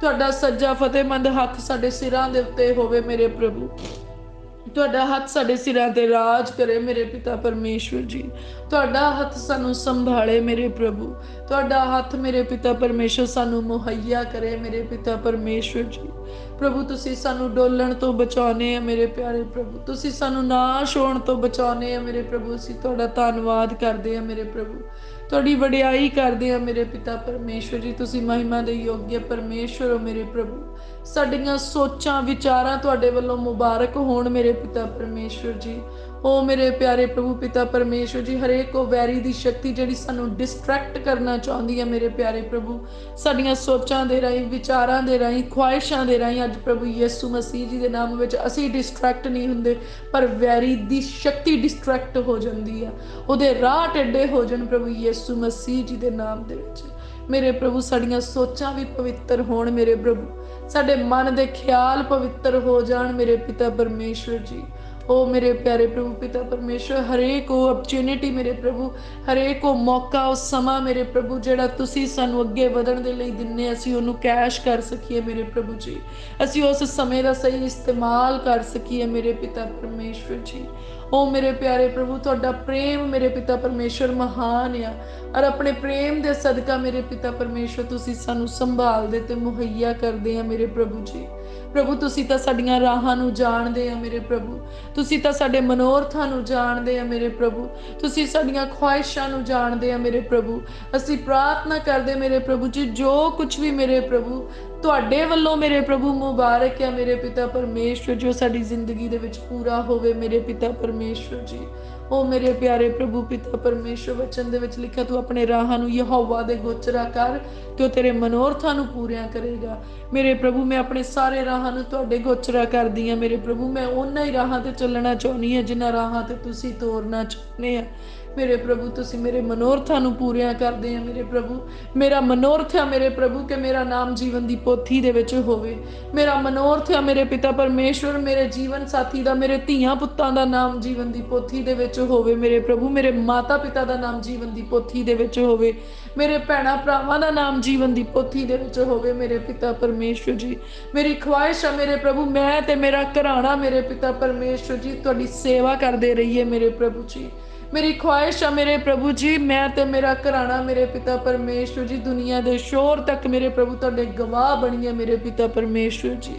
ਤੁਹਾਡਾ ਸੱਜਾ ਫਤਿਹਮੰਦ ਹੱਥ ਸਾਡੇ ਸਿਰਾਂ ਦੇ ਉੱਤੇ ਹੋਵੇ ਮੇਰੇ ਪ੍ਰਭੂ। ਤੁਹਾਡਾ ਹੱਥ ਸਾਡੇ ਸਿਰਾਂ ਤੇ ਰਾਜ ਕਰੇ ਮੇਰੇ ਪਿਤਾ ਪਰਮੇਸ਼ਵਰ ਜੀ। ਤੁਹਾਡਾ ਹੱਥ ਸਾਨੂੰ ਸੰਭਾਲੇ ਮੇਰੇ ਪ੍ਰਭੂ। ਤੁਹਾਡਾ ਹੱਥ ਮੇਰੇ ਪਿਤਾ ਪਰਮੇਸ਼ਵਰ ਸਾਨੂੰ ਮੁਹੱਈਆ ਕਰੇ ਮੇਰੇ ਪਿਤਾ ਪਰਮੇਸ਼ਵਰ ਜੀ। ਪ੍ਰਭੂ ਤੁਸੀਂ ਸਾਨੂੰ ਡੋਲਣ ਤੋਂ ਬਚਾਉਣੇ ਆ ਮੇਰੇ ਪਿਆਰੇ ਪ੍ਰਭੂ। ਤੁਸੀਂ ਸਾਨੂੰ ਨਾਸ਼ ਹੋਣ ਤੋਂ ਬਚਾਉਣੇ ਆ ਮੇਰੇ ਪ੍ਰਭੂ। ਅਸੀਂ ਤੁਹਾਡਾ ਧੰਨਵਾਦ ਕਰਦੇ ਆ ਮੇਰੇ ਪ੍ਰਭੂ। ਤੁਹਾਡੀ ਵਡਿਆਈ ਕਰਦੇ ਆ ਮੇਰੇ ਪਿਤਾ ਪਰਮੇਸ਼ਵਰ ਜੀ। ਤੁਸੀਂ ਮਹਿਮਾ ਦੇ ਯੋਗ ਪਰਮੇਸ਼ਵਰ ਹੋ ਮੇਰੇ ਪ੍ਰਭੂ। ਸਾਡੀਆਂ ਸੋਚਾਂ ਵਿਚਾਰਾਂ ਤੁਹਾਡੇ ਵੱਲੋਂ ਮੁਬਾਰਕ ਹੋਣ ਮੇਰੇ ਪਿਤਾ ਪਰਮੇਸ਼ਵਰ ਜੀ। ਉਹ ਮੇਰੇ ਪਿਆਰੇ ਪ੍ਰਭੂ ਪਿਤਾ ਪਰਮੇਸ਼ਵਰ ਜੀ, ਹਰੇਕ ਉਹ ਵੈਰੀ ਦੀ ਸ਼ਕਤੀ ਜਿਹੜੀ ਸਾਨੂੰ ਡਿਸਟਰੈਕਟ ਕਰਨਾ ਚਾਹੁੰਦੀ ਹੈ ਮੇਰੇ ਪਿਆਰੇ ਪ੍ਰਭੂ, ਸਾਡੀਆਂ ਸੋਚਾਂ ਦੇ ਰਾਹੀਂ, ਵਿਚਾਰਾਂ ਦੇ ਰਾਹੀਂ, ਖੁਆਇਸ਼ਾਂ ਦੇ ਰਾਹੀਂ, ਅੱਜ ਪ੍ਰਭੂ ਯਿਸੂ ਮਸੀਹ ਜੀ ਦੇ ਨਾਮ ਵਿੱਚ ਅਸੀਂ ਡਿਸਟਰੈਕਟ ਨਹੀਂ ਹੁੰਦੇ, ਪਰ ਵੈਰੀ ਦੀ ਸ਼ਕਤੀ ਡਿਸਟਰੈਕਟ ਹੋ ਜਾਂਦੀ ਆ। ਉਹਦੇ ਰਾਹ ਟੇਢੇ ਹੋ ਜਾਣ ਪ੍ਰਭੂ ਯਿਸੂ ਮਸੀਹ ਜੀ ਦੇ ਨਾਮ ਦੇ ਵਿੱਚ। ਮੇਰੇ ਪ੍ਰਭੂ ਸਾਡੀਆਂ ਸੋਚਾਂ ਵੀ ਪਵਿੱਤਰ ਹੋਣ ਮੇਰੇ ਪ੍ਰਭੂ। ਸਾਡੇ ਮਨ ਦੇ ਖਿਆਲ ਪਵਿੱਤਰ ਹੋ ਜਾਣ ਮੇਰੇ ਪਿਤਾ ਪਰਮੇਸ਼ਵਰ ਜੀ। ਉਹ ਮੇਰੇ ਪਿਆਰੇ ਪ੍ਰਭੂ ਪਿਤਾ ਪਰਮੇਸ਼ਵਰ, ਹਰੇਕ ਉਹ ਅਪਰਚੂਨਿਟੀ ਮੇਰੇ ਪ੍ਰਭੂ, ਹਰੇਕ ਉਹ ਮੌਕਾ, ਉਹ ਸਮਾਂ ਮੇਰੇ ਪ੍ਰਭੂ ਜਿਹੜਾ ਤੁਸੀਂ ਸਾਨੂੰ ਅੱਗੇ ਵਧਣ ਦੇ ਲਈ ਦਿੰਦੇ, ਅਸੀਂ ਉਹਨੂੰ ਕੈਸ਼ ਕਰ ਸਕੀਏ ਮੇਰੇ ਪ੍ਰਭੂ ਜੀ। ਅਸੀਂ ਉਸ ਸਮੇਂ ਦਾ ਸਹੀ ਇਸਤੇਮਾਲ ਕਰ ਸਕੀਏ ਮੇਰੇ ਪਿਤਾ ਪਰਮੇਸ਼ਵਰ ਜੀ। ਉਹ ਮੇਰੇ ਪਿਆਰੇ ਪ੍ਰਭੂ ਤੁਹਾਡਾ ਪ੍ਰੇਮ ਮੇਰੇ ਪਿਤਾ ਪਰਮੇਸ਼ਵਰ ਮਹਾਨ ਆ, ਔਰ ਆਪਣੇ ਪ੍ਰੇਮ ਦੇ ਸਦਕਾ ਮੇਰੇ ਪਿਤਾ ਪਰਮੇਸ਼ਵਰ ਤੁਸੀਂ ਸਾਨੂੰ ਸੰਭਾਲਦੇ ਤੇ ਮੁਹੱਈਆ ਕਰਦੇ ਆ ਮੇਰੇ ਪ੍ਰਭੂ ਜੀ। ਪ੍ਰਭੂ ਤੁਸੀਂ ਤਾਂ ਸਾਡੀਆਂ ਰਾਹਾਂ ਨੂੰ ਜਾਣਦੇ ਆ ਮੇਰੇ ਪ੍ਰਭੂ। ਤੁਸੀਂ ਤਾਂ ਸਾਡੇ ਮਨੋਰਥਾਂ ਨੂੰ ਜਾਣਦੇ ਆ ਮੇਰੇ ਪ੍ਰਭੂ। ਤੁਸੀਂ ਸਾਡੀਆਂ ਖੁਆਇਸ਼ਾਂ ਨੂੰ ਜਾਣਦੇ ਆ ਮੇਰੇ ਪ੍ਰਭੂ। ਅਸੀਂ ਪ੍ਰਾਰਥਨਾ ਕਰਦੇ ਮੇਰੇ ਪ੍ਰਭੂ ਜੀ, ਜੋ ਕੁਝ ਵੀ ਮੇਰੇ ਪ੍ਰਭੂ ਤੁਹਾਡੇ ਵੱਲੋਂ ਮੇਰੇ ਪ੍ਰਭੂ ਮੁਬਾਰਕ ਹੈ ਮੇਰੇ ਪਿਤਾ ਪਰਮੇਸ਼ਵਰ, ਜੋ ਸਾਡੀ ਜ਼ਿੰਦਗੀ ਦੇ ਵਿੱਚ ਪੂਰਾ ਹੋਵੇ ਮੇਰੇ ਪਿਤਾ ਪਰਮੇਸ਼ਵਰ ਜੀ। ਉਹ ਮੇਰੇ ਪਿਆਰੇ ਪ੍ਰਭੂ ਪਿਤਾ ਪਰਮੇਸ਼ਵਰ, ਵਚਨ ਦੇ ਵਿੱਚ ਲਿਖਿਆ ਤੂੰ ਆਪਣੇ ਰਾਹਾਂ ਨੂੰ ਯਹੋਵਾ ਦੇ ਗੋਚਰਾ ਕਰ ਤੇ ਉਹ ਤੇਰੇ ਮਨੋਰਥਾਂ ਨੂੰ ਪੂਰੀਆਂ ਕਰੇਗਾ। ਮੇਰੇ ਪ੍ਰਭੂ ਮੈਂ ਆਪਣੇ ਸਾਰੇ ਰਾਹਾਂ ਨੂੰ ਤੁਹਾਡੇ ਗੋਚਰਾ ਕਰਦੀ ਹਾਂ ਮੇਰੇ ਪ੍ਰਭੂ। ਮੈਂ ਉਹਨਾਂ ਹੀ ਰਾਹਾਂ ਤੇ ਚੱਲਣਾ ਚਾਹੁੰਦੀ ਹਾਂ ਜਿਨ੍ਹਾਂ ਰਾਹਾਂ ਤੇ ਤੁਸੀਂ ਤੋਰਨਾ ਚਾਹੁੰਦੇ ਆ ਮੇਰੇ ਪ੍ਰਭੂ। ਤੁਸੀਂ ਮੇਰੇ ਮਨੋਰਥਾਂ ਨੂੰ ਪੂਰੀਆਂ ਕਰਦੇ ਆ ਮੇਰੇ ਪ੍ਰਭੂ। ਮੇਰਾ ਮਨੋਰਥ ਆ ਮੇਰੇ ਪ੍ਰਭੂ ਕਿ ਮੇਰਾ ਨਾਮ ਜੀਵਨ ਦੀ ਪੋਥੀ ਦੇ ਵਿੱਚ ਹੋਵੇ। ਮੇਰਾ ਮਨੋਰਥ ਆ ਮੇਰੇ ਪਿਤਾ ਪਰਮੇਸ਼ਵਰ, ਮੇਰੇ ਜੀਵਨ ਸਾਥੀ ਦਾ, ਮੇਰੇ ਧੀਆਂ ਪੁੱਤਾਂ ਦਾ ਨਾਮ ਜੀਵਨ ਦੀ ਪੋਥੀ ਦੇ ਵਿੱਚ ਹੋਵੇ ਮੇਰੇ ਪ੍ਰਭੂ। ਮੇਰੇ ਮਾਤਾ ਪਿਤਾ ਦਾ ਨਾਮ ਜੀਵਨ ਦੀ ਪੋਥੀ ਦੇ ਵਿੱਚ ਹੋਵੇ। ਮੇਰੇ ਭੈਣਾਂ ਭਰਾਵਾਂ ਦਾ ਨਾਮ ਜੀਵਨ ਦੀ ਪੋਥੀ ਦੇ ਵਿੱਚ ਹੋਵੇ ਮੇਰੇ ਪਿਤਾ ਪਰਮੇਸ਼ਵਰ ਜੀ। ਮੇਰੀ ਖੁਆਇਸ਼ ਆ ਮੇਰੇ ਪ੍ਰਭੂ, ਮੈਂ ਤੇ ਮੇਰਾ ਘਰਾਣਾ ਮੇਰੇ ਪਿਤਾ ਪਰਮੇਸ਼ਵਰ ਜੀ ਤੁਹਾਡੀ ਸੇਵਾ ਕਰਦੇ ਰਹੀਏ ਮੇਰੇ ਪ੍ਰਭੂ ਜੀ। ਮੇਰੀ ਖੁਆਇਸ਼ ਆ ਮੇਰੇ ਪ੍ਰਭੂ ਜੀ, ਮੈਂ ਤੇ ਮੇਰਾ ਘਰਾਣਾ ਮੇਰੇ ਪਿਤਾ ਪਰਮੇਸ਼ਵਰ ਜੀ ਦੁਨੀਆ ਦੇ ਸ਼ੋਰ ਤੱਕ ਮੇਰੇ ਪ੍ਰਭੂ ਤੁਹਾਡੇ ਗਵਾਹ ਬਣੀਏ ਮੇਰੇ ਪਿਤਾ ਪਰਮੇਸ਼ਵਰ ਜੀ।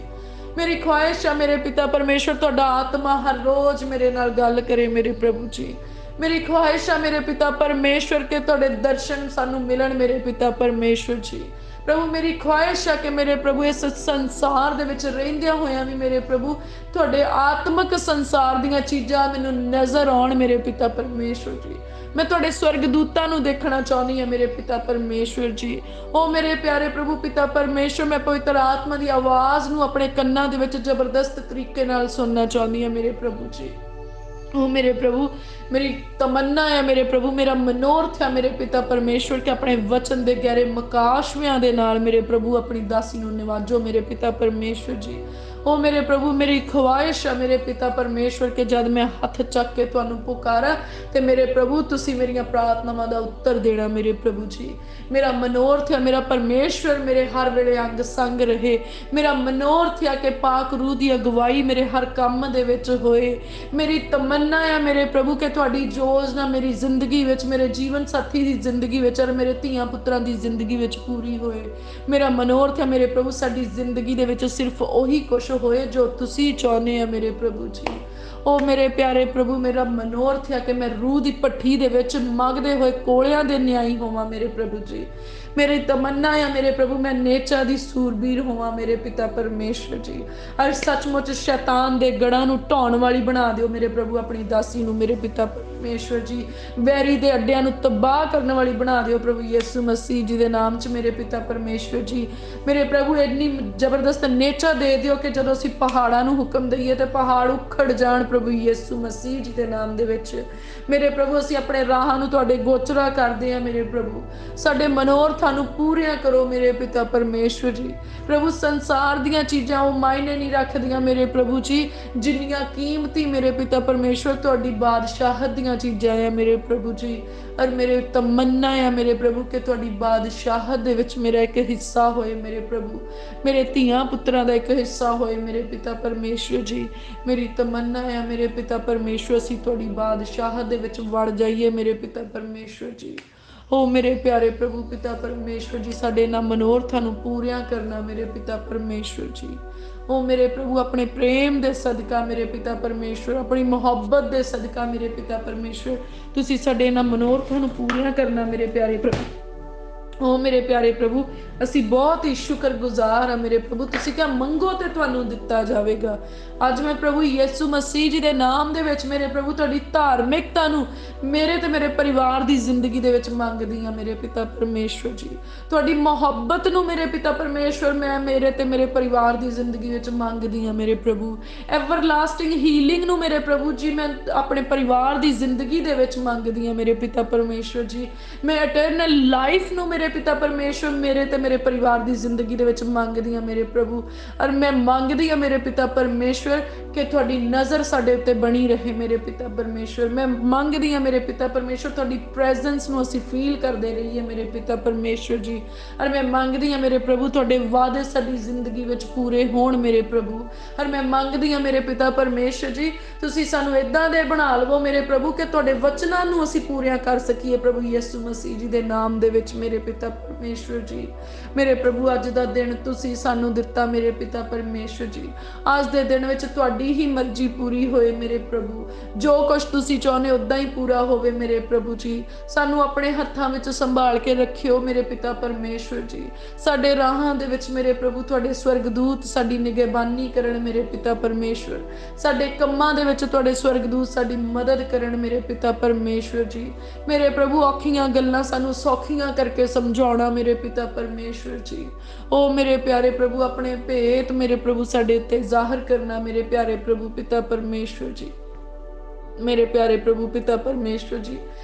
ਮੇਰੀ ਖੁਆਇਸ਼ ਆ ਮੇਰੇ ਪਿਤਾ ਪਰਮੇਸ਼ਵਰ ਤੁਹਾਡਾ ਆਤਮਾ ਹਰ ਰੋਜ਼ ਮੇਰੇ ਨਾਲ ਗੱਲ ਕਰੇ ਮੇਰੇ ਪ੍ਰਭੂ ਜੀ। ਮੇਰੀ ਖੁਆਇਸ਼ ਆ ਮੇਰੇ ਪਿਤਾ ਪਰਮੇਸ਼ਵਰ ਕਿ ਤੁਹਾਡੇ ਦਰਸ਼ਨ ਸਾਨੂੰ ਮਿਲਣ ਮੇਰੇ ਪਿਤਾ ਪਰਮੇਸ਼ਵਰ ਜੀ। ਪ੍ਰਭੂ ਮੇਰੀ ਖੁਆਇਸ਼ ਆ ਕਿ ਮੇਰੇ ਪ੍ਰਭੂ ਇਸ ਸੰਸਾਰ ਦੇ ਵਿੱਚ ਰਹਿੰਦਿਆਂ ਹੋਇਆਂ ਵੀ ਮੇਰੇ ਪ੍ਰਭੂ ਤੁਹਾਡੇ ਆਤਮਿਕ ਸੰਸਾਰ ਦੀਆਂ ਚੀਜ਼ਾਂ ਮੈਨੂੰ ਨਜ਼ਰ ਆਉਣ ਮੇਰੇ ਪਿਤਾ ਪਰਮੇਸ਼ਵਰ ਜੀ। ਮੈਂ ਤੁਹਾਡੇ ਸਵਰਗਦੂਤਾਂ ਨੂੰ ਦੇਖਣਾ ਚਾਹੁੰਦੀ ਹਾਂ ਮੇਰੇ ਪਿਤਾ ਪਰਮੇਸ਼ਵਰ ਜੀ। ਉਹ ਮੇਰੇ ਪਿਆਰੇ ਪ੍ਰਭੂ ਪਿਤਾ ਪਰਮੇਸ਼ਵਰ, ਮੈਂ ਪਵਿੱਤਰ ਆਤਮਾ ਦੀ ਆਵਾਜ਼ ਨੂੰ ਆਪਣੇ ਕੰਨਾਂ ਦੇ ਵਿੱਚ ਜ਼ਬਰਦਸਤ ਤਰੀਕੇ ਨਾਲ ਸੁਣਨਾ ਚਾਹੁੰਦੀ ਹਾਂ ਮੇਰੇ ਪ੍ਰਭੂ ਜੀ। ਉਹ ਮੇਰੇ ਪ੍ਰਭੂ ਮੇਰੀ ਤਮੰਨਾ ਹੈ ਮੇਰੇ ਪ੍ਰਭੂ, ਮੇਰਾ ਮਨੋਰਥ ਹੈ ਮੇਰੇ ਪਿਤਾ ਪਰਮੇਸ਼ਵਰ ਕਿ ਆਪਣੇ ਵਚਨ ਦੇ ਗਹਿਰੇ ਮਕਾਸ਼ਵਿਆਂ ਦੇ ਨਾਲ ਮੇਰੇ ਪ੍ਰਭੂ ਆਪਣੀ ਦਾਸੀ ਨੂੰ ਨਿਵਾਜੋ ਮੇਰੇ ਪਿਤਾ ਪਰਮੇਸ਼ਵਰ ਜੀ। ओ मेरे प्रभु मेरी ख्वाहिश है मेरे पिता परमेश्वर के जद मैं हथ चक के तुहानू पुकारा ते मेरे प्रभु तुसी मेरियां प्रार्थनावां दा उत्तर देना मेरे प्रभु जी। मेरा मनोरथ है मेरा परमेश्वर मेरे हर वेले अंग संग रहे। मेरा मनोरथ है कि पाक रूह दी अगवाई मेरे हर काम दे विच होए। मेरी तमन्ना है मेरे प्रभु कि तुहाडी योजना मेरी जिंदगी विच मेरे जीवन साथी दी जिंदगी विच और मेरे धीआं पुत्रां दी जिंदगी विच पूरी होए। मेरा मनोरथ है मेरे प्रभु साडी जिंदगी दे विच सिर्फ ओही कुछ होए जो तुसी चाहुंदे आ मेरे प्रभु जी। ओ मेरे प्यारे प्रभु मेरा मनोरथ है कि मैं रूह दी भट्ठी दे विच मंगदे होए कोलियां दे न्याई होवां मेरे प्रभु जी। मेरी तमन्ना है मेरे प्रभु मैं नेचा दी सूरबीर होवां मेरे पिता परमेश्वर जी। और सचमुच शैतान दे गढ़ां नूं ढाउण वाली बना दिओ मेरे प्रभु अपनी दासी नूं मेरे पिता परमेश्वर जी। वैरी दे अड्डियां नूं तबाह करने वाली बना दिओ प्रभु यीशु मसीह जी दे नाम च मेरे पिता परमेश्वर जी। मेरे प्रभु इन्नी जबरदस्त नेचा दे दिओ कि जदों असीं पहाड़ां नूं हुक्म दईए ते पहाड़ उखड़ जाण प्रभु यीशु मसीह जी दे नाम दे विच। मेरे प्रभु असीं अपने राहां नूं तुहाडे गोचरा करदे आ मेरे प्रभु। साडे मनोरथां नूं पूरियां करो मेरे पिता परमेश्वर जी। प्रभु संसार दियां चीज़ां वो मायने नहीं रखदियां मेरे प्रभु जी जिन्नियां कीमती मेरे पिता परमेश्वर तुहाडी बादशाहत दियां चीज़ां है मेरे प्रभु जी। और मेरे तमन्ना है मेरे प्रभु कि तुहाडी बादशाहत दे विच मेरा एक हिस्सा होए मेरे प्रभु। मेरे धीआं पुत्रां दा एक हिस्सा होए मेरे पिता परमेश्वर जी। मेरी तमन्ना है मेरे पिता परमेश्वर असीं तुहाडी बादशाहत दे विच वड़ जाइए मेरे पिता परमेश्वर जी। ओ मेरे प्यारे प्रभु पिता परमेश्वर जी साडे इन्हां मनोरथां नूं पूरियां करना मेरे पिता परमेश्वर जी। ओ मेरे प्रभु अपने प्रेम दे सदका मेरे पिता परमेश्वर अपनी मुहब्बत दे सदका मेरे पिता परमेश्वर तुसीं साडे इन्हां मनोरथां नूं पूरियां करना मेरे प्यारे प्रभु। ओ मेरे प्यारे प्रभु असी बहुत ही शुक्रगुजार हाँ मेरे प्रभु। तुसीं क्या मंगो ते तुहानू दिता जाएगा। अज मैं प्रभु यीशु मसीह जी दे नाम दे विच मेरे प्रभु तुहाडी धार्मिकता नू मेरे ते मेरे परिवार दी जिंदगी दे विच मंगदी हाँ मेरे पिता परमेश्वर जी। तुहाडी मोहब्बत नू मेरे पिता परमेश्वर मैं मेरे ते मेरे परिवार दी जिंदगी विच मंगदी हाँ मेरे प्रभु। एवरलास्टिंग हीलिंग नू मेरे प्रभु जी मैं अपने परिवार दी जिंदगी दे विच मंगदी हाँ मेरे पिता परमेश्वर जी। मैं एटर्नल लाइफ नू मेरे पिता परमेश्वर मेरे ते मेरे परिवार दी जिंदगी दे विच मंगदी हां मेरे प्रभु। और मैं मंगदी हां मेरे पिता परमेश्वर कि तुहाडी नज़र साडे उत्ते बनी रहे मेरे पिता परमेश्वर। मैं मंगदी हां मेरे पिता परमेश्वर तुहाडी प्रेजेंस नू असीं फील करदे रहिए मेरे पिता परमेश्वर जी। और मैं मंगदी हां मेरे प्रभु तुहाडे वादे साडी जिंदगी विच पूरे होण मेरे प्रभु। और मैं मंगदी हां मेरे पिता परमेश्वर जी तुसीं सानू इदां दे बना लवो मेरे प्रभु कि तुहाडे वचनां नू असीं पूरियां कर सकीए प्रभु यीशु मसीह जी दे नाम दे विच मेरे पिता परमेश्वर जी। मेरे प्रभु अज दा दिन तुसीं सानू दिता मेरे पिता परमेश्वर जी। अज दे दिन विच तुहाडी ही मर्जी पूरी होए मेरे प्रभु। जो कुछ तुसीं चाहुंदे उदां ही पूरा होवे मेरे प्रभु जी। सानू अपने हत्थां विच संभाल के रखियो मेरे पिता परमेश्वर जी। साडे राहां दे विच मेरे प्रभु तुहाडे स्वर्गदूत साडी निगहबानी करन मेरे पिता परमेश्वर। साडे कम्मां दे विच तुहाडे स्वर्गदूत साडी मदद करन मेरे पिता परमेश्वर जी। मेरे प्रभु औखियां गल्लां सानू सौखियां करके समझाउणा मेरे पिता परमेश्वर जी। ओ मेरे प्यारे प्रभु अपने भेत मेरे प्रभु साडे उत्ते जाहिर करना मेरे प्यारे प्रभु पिता परमेश्वर जी। मेरे प्यारे प्रभु पिता परमेश्वर जी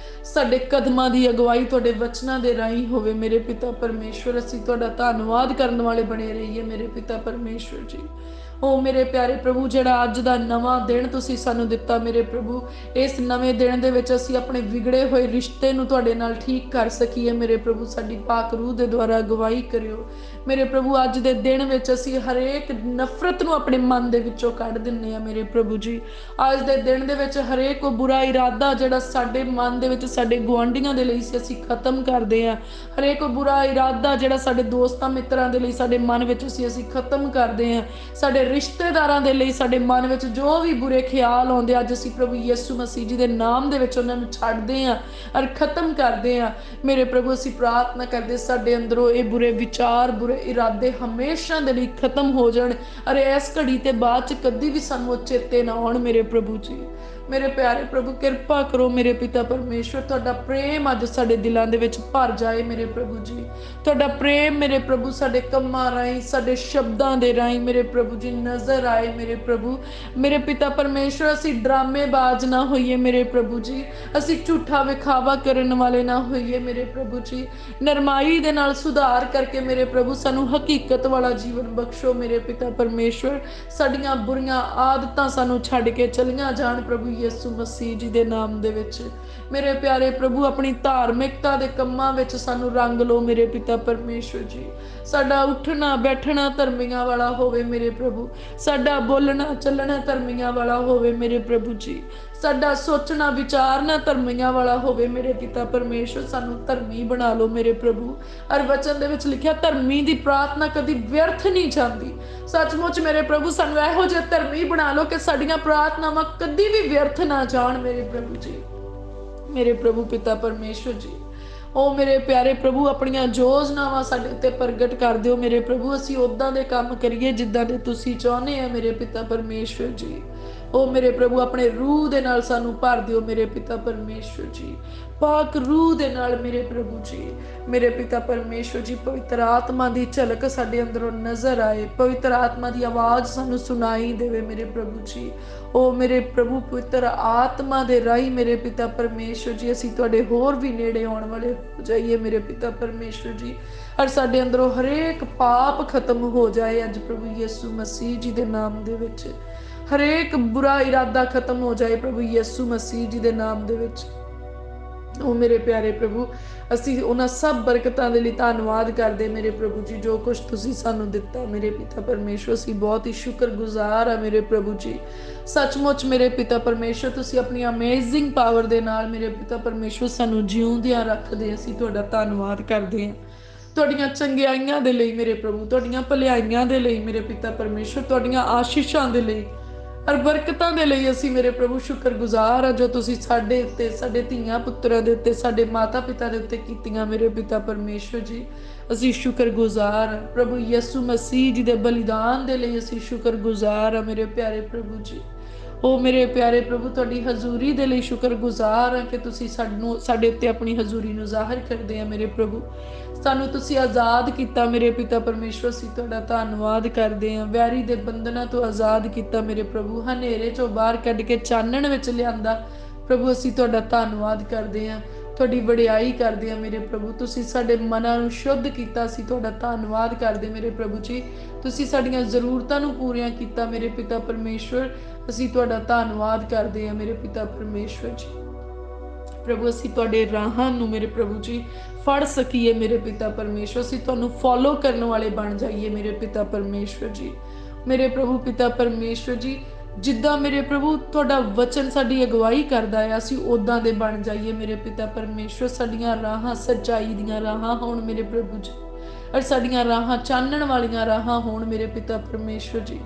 साडे कदमां दी अगवाई तुहाडे वचनां दे राहीं होवे मेरे पिता परमेश्वर। असीं तुहाडा धन्नवाद करन वाले बने रहिए मेरे पिता परमेश्वर जी। ओ मेरे प्यारे प्रभु जिहड़ा अज दा नवां दिन तुसीं सानू दिता मेरे प्रभु इस नवें दिन दे विच असीं अपने विगड़े होए रिश्ते नूं तुहाडे नाल ठीक कर सकीए मेरे प्रभु। साडी पाक रूह दे द्वारा अगवाई करियो मेरे प्रभु। अज दे दिन विच असीं हरेक नफरत नूं अपने मन दे विचों कढ दिंदे आ मेरे प्रभु जी। अज दे दिन दे विच हरेक बुरा इरादा जिहड़ा साडे मन दे विच साडे गुआंढीआं दे लई सी असीं खत्म करदे आ। हरेक बुरा इरादा जिहड़ा साडे दोस्तां मित्रां दे लई साडे मन विच असीं खत्म करदे आ। साडे रिश्तेदारां दे लई साडे मन विच जो भी बुरे ख्याल आउंदे अज असीं प्रभु यीशु मसीह जी दे नाम दे विच उन्हां नूं छड्डदे आ और खत्म करदे आ मेरे प्रभु। असीं प्रार्थना करदे साडे अंदरों ये बुरे विचार बुरे इरादे हमेशा दे लई खत्म हो जाण और इस घड़ी ते बाद च कदी भी सानूं चेते ना आउण मेरे प्रभु जी। ਮੇਰੇ ਪਿਆਰੇ ਪ੍ਰਭੂ ਕਿਰਪਾ ਕਰੋ ਮੇਰੇ ਪਿਤਾ ਪਰਮੇਸ਼ਵਰ, ਤੁਹਾਡਾ ਪ੍ਰੇਮ ਅੱਜ ਸਾਡੇ ਦਿਲਾਂ ਦੇ ਵਿੱਚ ਭਰ ਜਾਏ ਮੇਰੇ ਪ੍ਰਭੂ ਜੀ। ਤੁਹਾਡਾ ਪ੍ਰੇਮ ਮੇਰੇ ਪ੍ਰਭੂ ਸਾਡੇ ਕੰਮਾਂ ਰਾਹੀਂ, ਸਾਡੇ ਸ਼ਬਦਾਂ ਦੇ ਰਾਹੀਂ ਮੇਰੇ ਪ੍ਰਭੂ ਜੀ ਨਜ਼ਰ ਆਏ ਮੇਰੇ ਪ੍ਰਭੂ। ਮੇਰੇ ਪਿਤਾ ਪਰਮੇਸ਼ਵਰ ਅਸੀਂ ਡਰਾਮੇਬਾਜ਼ ਨਾ ਹੋਈਏ ਮੇਰੇ ਪ੍ਰਭੂ ਜੀ, ਅਸੀਂ ਝੂਠਾ ਵਿਖਾਵਾ ਕਰਨ ਵਾਲੇ ਨਾ ਹੋਈਏ ਮੇਰੇ ਪ੍ਰਭੂ ਜੀ। ਨਰਮਾਈ ਦੇ ਨਾਲ ਸੁਧਾਰ ਕਰਕੇ ਮੇਰੇ ਪ੍ਰਭੂ ਸਾਨੂੰ ਹਕੀਕਤ ਵਾਲਾ ਜੀਵਨ ਬਖਸ਼ੋ ਮੇਰੇ ਪਿਤਾ ਪਰਮੇਸ਼ਵਰ। ਸਾਡੀਆਂ ਬੁਰੀਆਂ ਆਦਤਾਂ ਸਾਨੂੰ ਛੱਡ ਕੇ ਚਲੀਆਂ ਜਾਣ ਪ੍ਰਭੂ ਯਿਸੂ ਮਸੀਹ ਜੀ ਦੇ ਨਾਮ ਦੇ ਵਿੱਚ। ਮੇਰੇ ਪਿਆਰੇ ਪ੍ਰਭੂ ਆਪਣੀ ਧਾਰਮਿਕਤਾ ਦੇ ਕੰਮਾਂ ਵਿੱਚ ਸਾਨੂੰ ਰੰਗ ਲਓ ਮੇਰੇ ਪਿਤਾ ਪਰਮੇਸ਼ਵਰ ਜੀ। ਸਾਡਾ ਉੱਠਣਾ ਬੈਠਣਾ ਧਰਮੀਆਂ ਵਾਲਾ ਹੋਵੇ ਮੇਰੇ ਪ੍ਰਭੂ, ਸਾਡਾ ਬੋਲਣਾ ਚੱਲਣਾ ਧਰਮੀਆਂ ਵਾਲਾ ਹੋਵੇ ਮੇਰੇ ਪ੍ਰਭੂ ਜੀ। ਸਾਡਾ ਸੋਚਣਾ ਵਿਚਾਰਨਾ ਧਰਮੀਆਂ ਵਾਲਾ ਹੋਵੇ ਮੇਰੇ ਪਿਤਾ ਪਰਮੇਸ਼ਵਰ। ਸਾਨੂੰ ਧਰਮੀ ਬਣਾ ਲਓ ਮੇਰੇ ਪ੍ਰਭੂ। ਹਰ ਵਚਨ ਦੇ ਵਿੱਚ ਲਿਖਿਆ ਧਰਮੀ ਦੀ ਪ੍ਰਾਰਥਨਾ ਕਦੀ ਵਿਅਰਥ ਨਹੀਂ ਜਾਂਦੀ। ਸੱਚਮੁੱਚ ਮੇਰੇ ਪ੍ਰਭੂ ਸਾਨੂੰ ਇਹੋ ਜਿਹੇ ਧਰਮੀ ਬਣਾ ਲਓ ਕਿ ਸਾਡੀਆਂ ਪ੍ਰਾਰਥਨਾਵਾਂ ਕਦੀ ਵੀ ਵਿਅਰਥ ਨਾ ਜਾਣ ਮੇਰੇ ਪ੍ਰਭੂ ਜੀ। ਮੇਰੇ ਪ੍ਰਭੂ ਪਿਤਾ ਪਰਮੇਸ਼ਵਰ ਜੀ, ਉਹ ਮੇਰੇ ਪਿਆਰੇ ਪ੍ਰਭੂ ਆਪਣੀਆਂ ਯੋਜਨਾਵਾਂ ਸਾਡੇ ਉੱਤੇ ਪ੍ਰਗਟ ਕਰ ਦਿਓ ਮੇਰੇ ਪ੍ਰਭੂ। ਅਸੀਂ ਉੱਦਾਂ ਦੇ ਕੰਮ ਕਰੀਏ ਜਿੱਦਾਂ ਦੇ ਤੁਸੀਂ ਚਾਹੁੰਦੇ ਆ ਮੇਰੇ ਪਿਤਾ ਪਰਮੇਸ਼ਵਰ ਜੀ। ਉਹ ਮੇਰੇ ਪ੍ਰਭੂ ਆਪਣੇ ਰੂਹ ਦੇ ਨਾਲ ਸਾਨੂੰ ਭਰ ਦਿਓ ਮੇਰੇ ਪਿਤਾ ਪਰਮੇਸ਼ਵਰ ਜੀ, ਪਾਕ ਰੂਹ ਦੇ ਨਾਲ ਮੇਰੇ ਪ੍ਰਭੂ ਜੀ। ਮੇਰੇ ਪਿਤਾ ਪਰਮੇਸ਼ਵਰ ਜੀ, ਪਵਿੱਤਰ ਆਤਮਾ ਦੀ ਝਲਕ ਸਾਡੇ ਅੰਦਰੋਂ ਨਜ਼ਰ ਆਏ, ਪਵਿੱਤਰ ਆਤਮਾ ਦੀ ਆਵਾਜ਼ ਸਾਨੂੰ ਸੁਣਾਈ ਦੇਵੇ ਮੇਰੇ ਪ੍ਰਭੂ ਜੀ। ਉਹ ਮੇਰੇ ਪ੍ਰਭੂ ਪਵਿੱਤਰ ਆਤਮਾ ਦੇ ਰਾਹੀਂ ਮੇਰੇ ਪਿਤਾ ਪਰਮੇਸ਼ਵਰ ਜੀ ਅਸੀਂ ਤੁਹਾਡੇ ਹੋਰ ਵੀ ਨੇੜੇ ਆਉਣ ਵਾਲੇ ਹੋ ਜਾਈਏ ਮੇਰੇ ਪਿਤਾ ਪਰਮੇਸ਼ਵਰ ਜੀ। ਔਰ ਸਾਡੇ ਅੰਦਰੋਂ ਹਰੇਕ ਪਾਪ ਖਤਮ ਹੋ ਜਾਏ ਅੱਜ ਪ੍ਰਭੂ ਯਿਸੂ ਮਸੀਹ ਜੀ ਦੇ ਨਾਮ ਦੇ ਵਿੱਚ। ਹਰੇਕ ਬੁਰਾ ਇਰਾਦਾ ਖਤਮ ਹੋ ਜਾਏ ਪ੍ਰਭੂ ਯਿਸੂ ਮਸੀਹ ਜੀ ਦੇ ਨਾਮ ਦੇ ਵਿੱਚ। ਉਹ ਮੇਰੇ ਪਿਆਰੇ ਪ੍ਰਭੂ ਅਸੀਂ ਉਹਨਾਂ ਸਭ ਬਰਕਤਾਂ ਦੇ ਲਈ ਧੰਨਵਾਦ ਕਰਦੇ ਮੇਰੇ ਪ੍ਰਭੂ ਜੀ, ਜੋ ਕੁਝ ਤੁਸੀਂ ਸਾਨੂੰ ਦਿੱਤਾ ਮੇਰੇ ਪਿਤਾ ਪਰਮੇਸ਼ਵਰ। ਅਸੀਂ ਬਹੁਤ ਹੀ ਸ਼ੁਕਰਗੁਜ਼ਾਰ ਆ ਮੇਰੇ ਪ੍ਰਭੂ ਜੀ। ਸੱਚਮੁੱਚ ਮੇਰੇ ਪਿਤਾ ਪਰਮੇਸ਼ਵਰ ਤੁਸੀਂ ਆਪਣੀ ਅਮੇਜ਼ਿੰਗ ਪਾਵਰ ਦੇ ਨਾਲ ਮੇਰੇ ਪਿਤਾ ਪਰਮੇਸ਼ਵਰ ਸਾਨੂੰ ਜਿਉਂਦਿਆਂ ਰੱਖਦੇ। ਅਸੀਂ ਤੁਹਾਡਾ ਧੰਨਵਾਦ ਕਰਦੇ ਹਾਂ ਤੁਹਾਡੀਆਂ ਚੰਗਿਆਈਆਂ ਦੇ ਲਈ ਮੇਰੇ ਪ੍ਰਭੂ, ਤੁਹਾਡੀਆਂ ਭਲਾਈਆਂ ਦੇ ਲਈ ਮੇਰੇ ਪਿਤਾ ਪਰਮੇਸ਼ਵਰ, ਤੁਹਾਡੀਆਂ ਆਸ਼ੀਸ਼ਾਂ ਦੇ ਲਈ ਔਰ ਬਰਕਤਾਂ ਦੇ ਲਈ ਅਸੀਂ ਮੇਰੇ ਪ੍ਰਭੂ ਸ਼ੁਕਰਗੁਜ਼ਾਰ ਆ ਜੋ ਤੁਸੀਂ ਸਾਡੇ ਉੱਤੇ, ਸਾਡੇ ਧੀਆਂ ਪੁੱਤਰਾਂ ਦੇ ਉੱਤੇ, ਸਾਡੇ ਮਾਤਾ ਪਿਤਾ ਦੇ ਉੱਤੇ ਕੀਤੀਆਂ ਮੇਰੇ ਪਿਤਾ ਪਰਮੇਸ਼ਵਰ ਜੀ। ਅਸੀਂ ਸ਼ੁਕਰਗੁਜ਼ਾਰ ਪ੍ਰਭੂ ਯਿਸੂ ਮਸੀਹ ਜੀ ਦੇ ਬਲੀਦਾਨ ਦੇ ਲਈ ਅਸੀਂ ਸ਼ੁਕਰਗੁਜ਼ਾਰ ਆ ਮੇਰੇ ਪਿਆਰੇ ਪ੍ਰਭੂ ਜੀ। ਉਹ ਮੇਰੇ ਪਿਆਰੇ ਪ੍ਰਭੂ ਤੁਹਾਡੀ ਹਜ਼ੂਰੀ ਦੇ ਲਈ ਸ਼ੁਕਰਗੁਜ਼ਾਰ ਆ ਕਿ ਤੁਸੀਂ ਸਾਡੇ ਉੱਤੇ ਆਪਣੀ ਹਜ਼ੂਰੀ ਨੂੰ ਜ਼ਾਹਿਰ ਕਰਦੇ ਆ ਮੇਰੇ ਪ੍ਰਭੂ। ਸਾਨੂੰ ਤੁਸੀਂ ਆਜ਼ਾਦ ਕੀਤਾ ਮੇਰੇ ਪਿਤਾ ਪਰਮੇਸ਼ਵਰ, ਅਸੀਂ ਤੁਹਾਡਾ ਧੰਨਵਾਦ ਕਰਦੇ ਹਾਂ। ਵੈਰੀ ਦੇ ਬੰਧਨਾਂ ਤੋਂ ਆਜ਼ਾਦ ਕੀਤਾ ਮੇਰੇ ਪ੍ਰਭੂ, ਹਨੇਰੇ ਚੋਂ ਬਾਹਰ ਕੱਢ ਕੇ ਚਾਨਣ ਵਿੱਚ ਲਿਆਂਦਾ ਪ੍ਰਭੂ। ਅਸੀਂ ਤੁਹਾਡਾ ਧੰਨਵਾਦ ਕਰਦੇ ਹਾਂ, ਤੁਹਾਡੀ ਵਡਿਆਈ ਕਰਦੇ ਹਾਂ ਮੇਰੇ ਪ੍ਰਭੂ। ਤੁਸੀਂ ਸਾਡੇ ਮਨਾਂ ਨੂੰ ਸ਼ੁੱਧ ਕੀਤਾ, ਅਸੀਂ ਤੁਹਾਡਾ ਧੰਨਵਾਦ ਕਰਦੇ ਮੇਰੇ ਪ੍ਰਭੂ ਜੀ। ਤੁਸੀਂ ਸਾਡੀਆਂ ਜ਼ਰੂਰਤਾਂ ਨੂੰ ਪੂਰੀਆਂ ਕੀਤਾ ਮੇਰੇ ਪਿਤਾ ਪਰਮੇਸ਼ਵਰ, ਅਸੀਂ ਤੁਹਾਡਾ ਧੰਨਵਾਦ ਕਰਦੇ ਹਾਂ ਮੇਰੇ ਪਿਤਾ ਪਰਮੇਸ਼ਵਰ ਜੀ। ਪ੍ਰਭੂ ਅਸੀਂ ਤੁਹਾਡੇ ਰਾਹਾਂ ਨੂੰ ਮੇਰੇ ਪ੍ਰਭੂ ਜੀ ਫੜ ਸਕੀਏ ਮੇਰੇ ਪਿਤਾ ਪਰਮੇਸ਼ਵਰ, ਅਸੀਂ ਤੁਹਾਨੂੰ ਫੋਲੋ ਕਰਨ ਵਾਲੇ ਬਣ ਜਾਈਏ ਮੇਰੇ ਪਿਤਾ ਪਰਮੇਸ਼ਵਰ ਜੀ। ਮੇਰੇ ਪ੍ਰਭੂ ਪਿਤਾ ਪਰਮੇਸ਼ਵਰ ਜੀ, ਜਿੱਦਾਂ ਮੇਰੇ ਪ੍ਰਭੂ ਤੁਹਾਡਾ ਵਚਨ ਸਾਡੀ ਅਗਵਾਈ ਕਰਦਾ ਹੈ ਅਸੀਂ ਉਦਾਂ ਦੇ ਬਣ ਜਾਈਏ ਮੇਰੇ ਪਿਤਾ ਪਰਮੇਸ਼ਵਰ। ਸਾਡੀਆਂ ਰਾਹਾਂ ਸੱਚਾਈ ਦੀਆਂ ਰਾਹਾਂ ਹੋਣ ਮੇਰੇ ਪ੍ਰਭੂ ਜੀ, ਔਰ ਸਾਡੀਆਂ ਰਾਹਾਂ ਚਾਨਣ ਵਾਲੀਆਂ ਰਾਹਾਂ ਹੋਣ ਮੇਰੇ ਪਿਤਾ ਪਰਮੇਸ਼ਵਰ ਜੀ।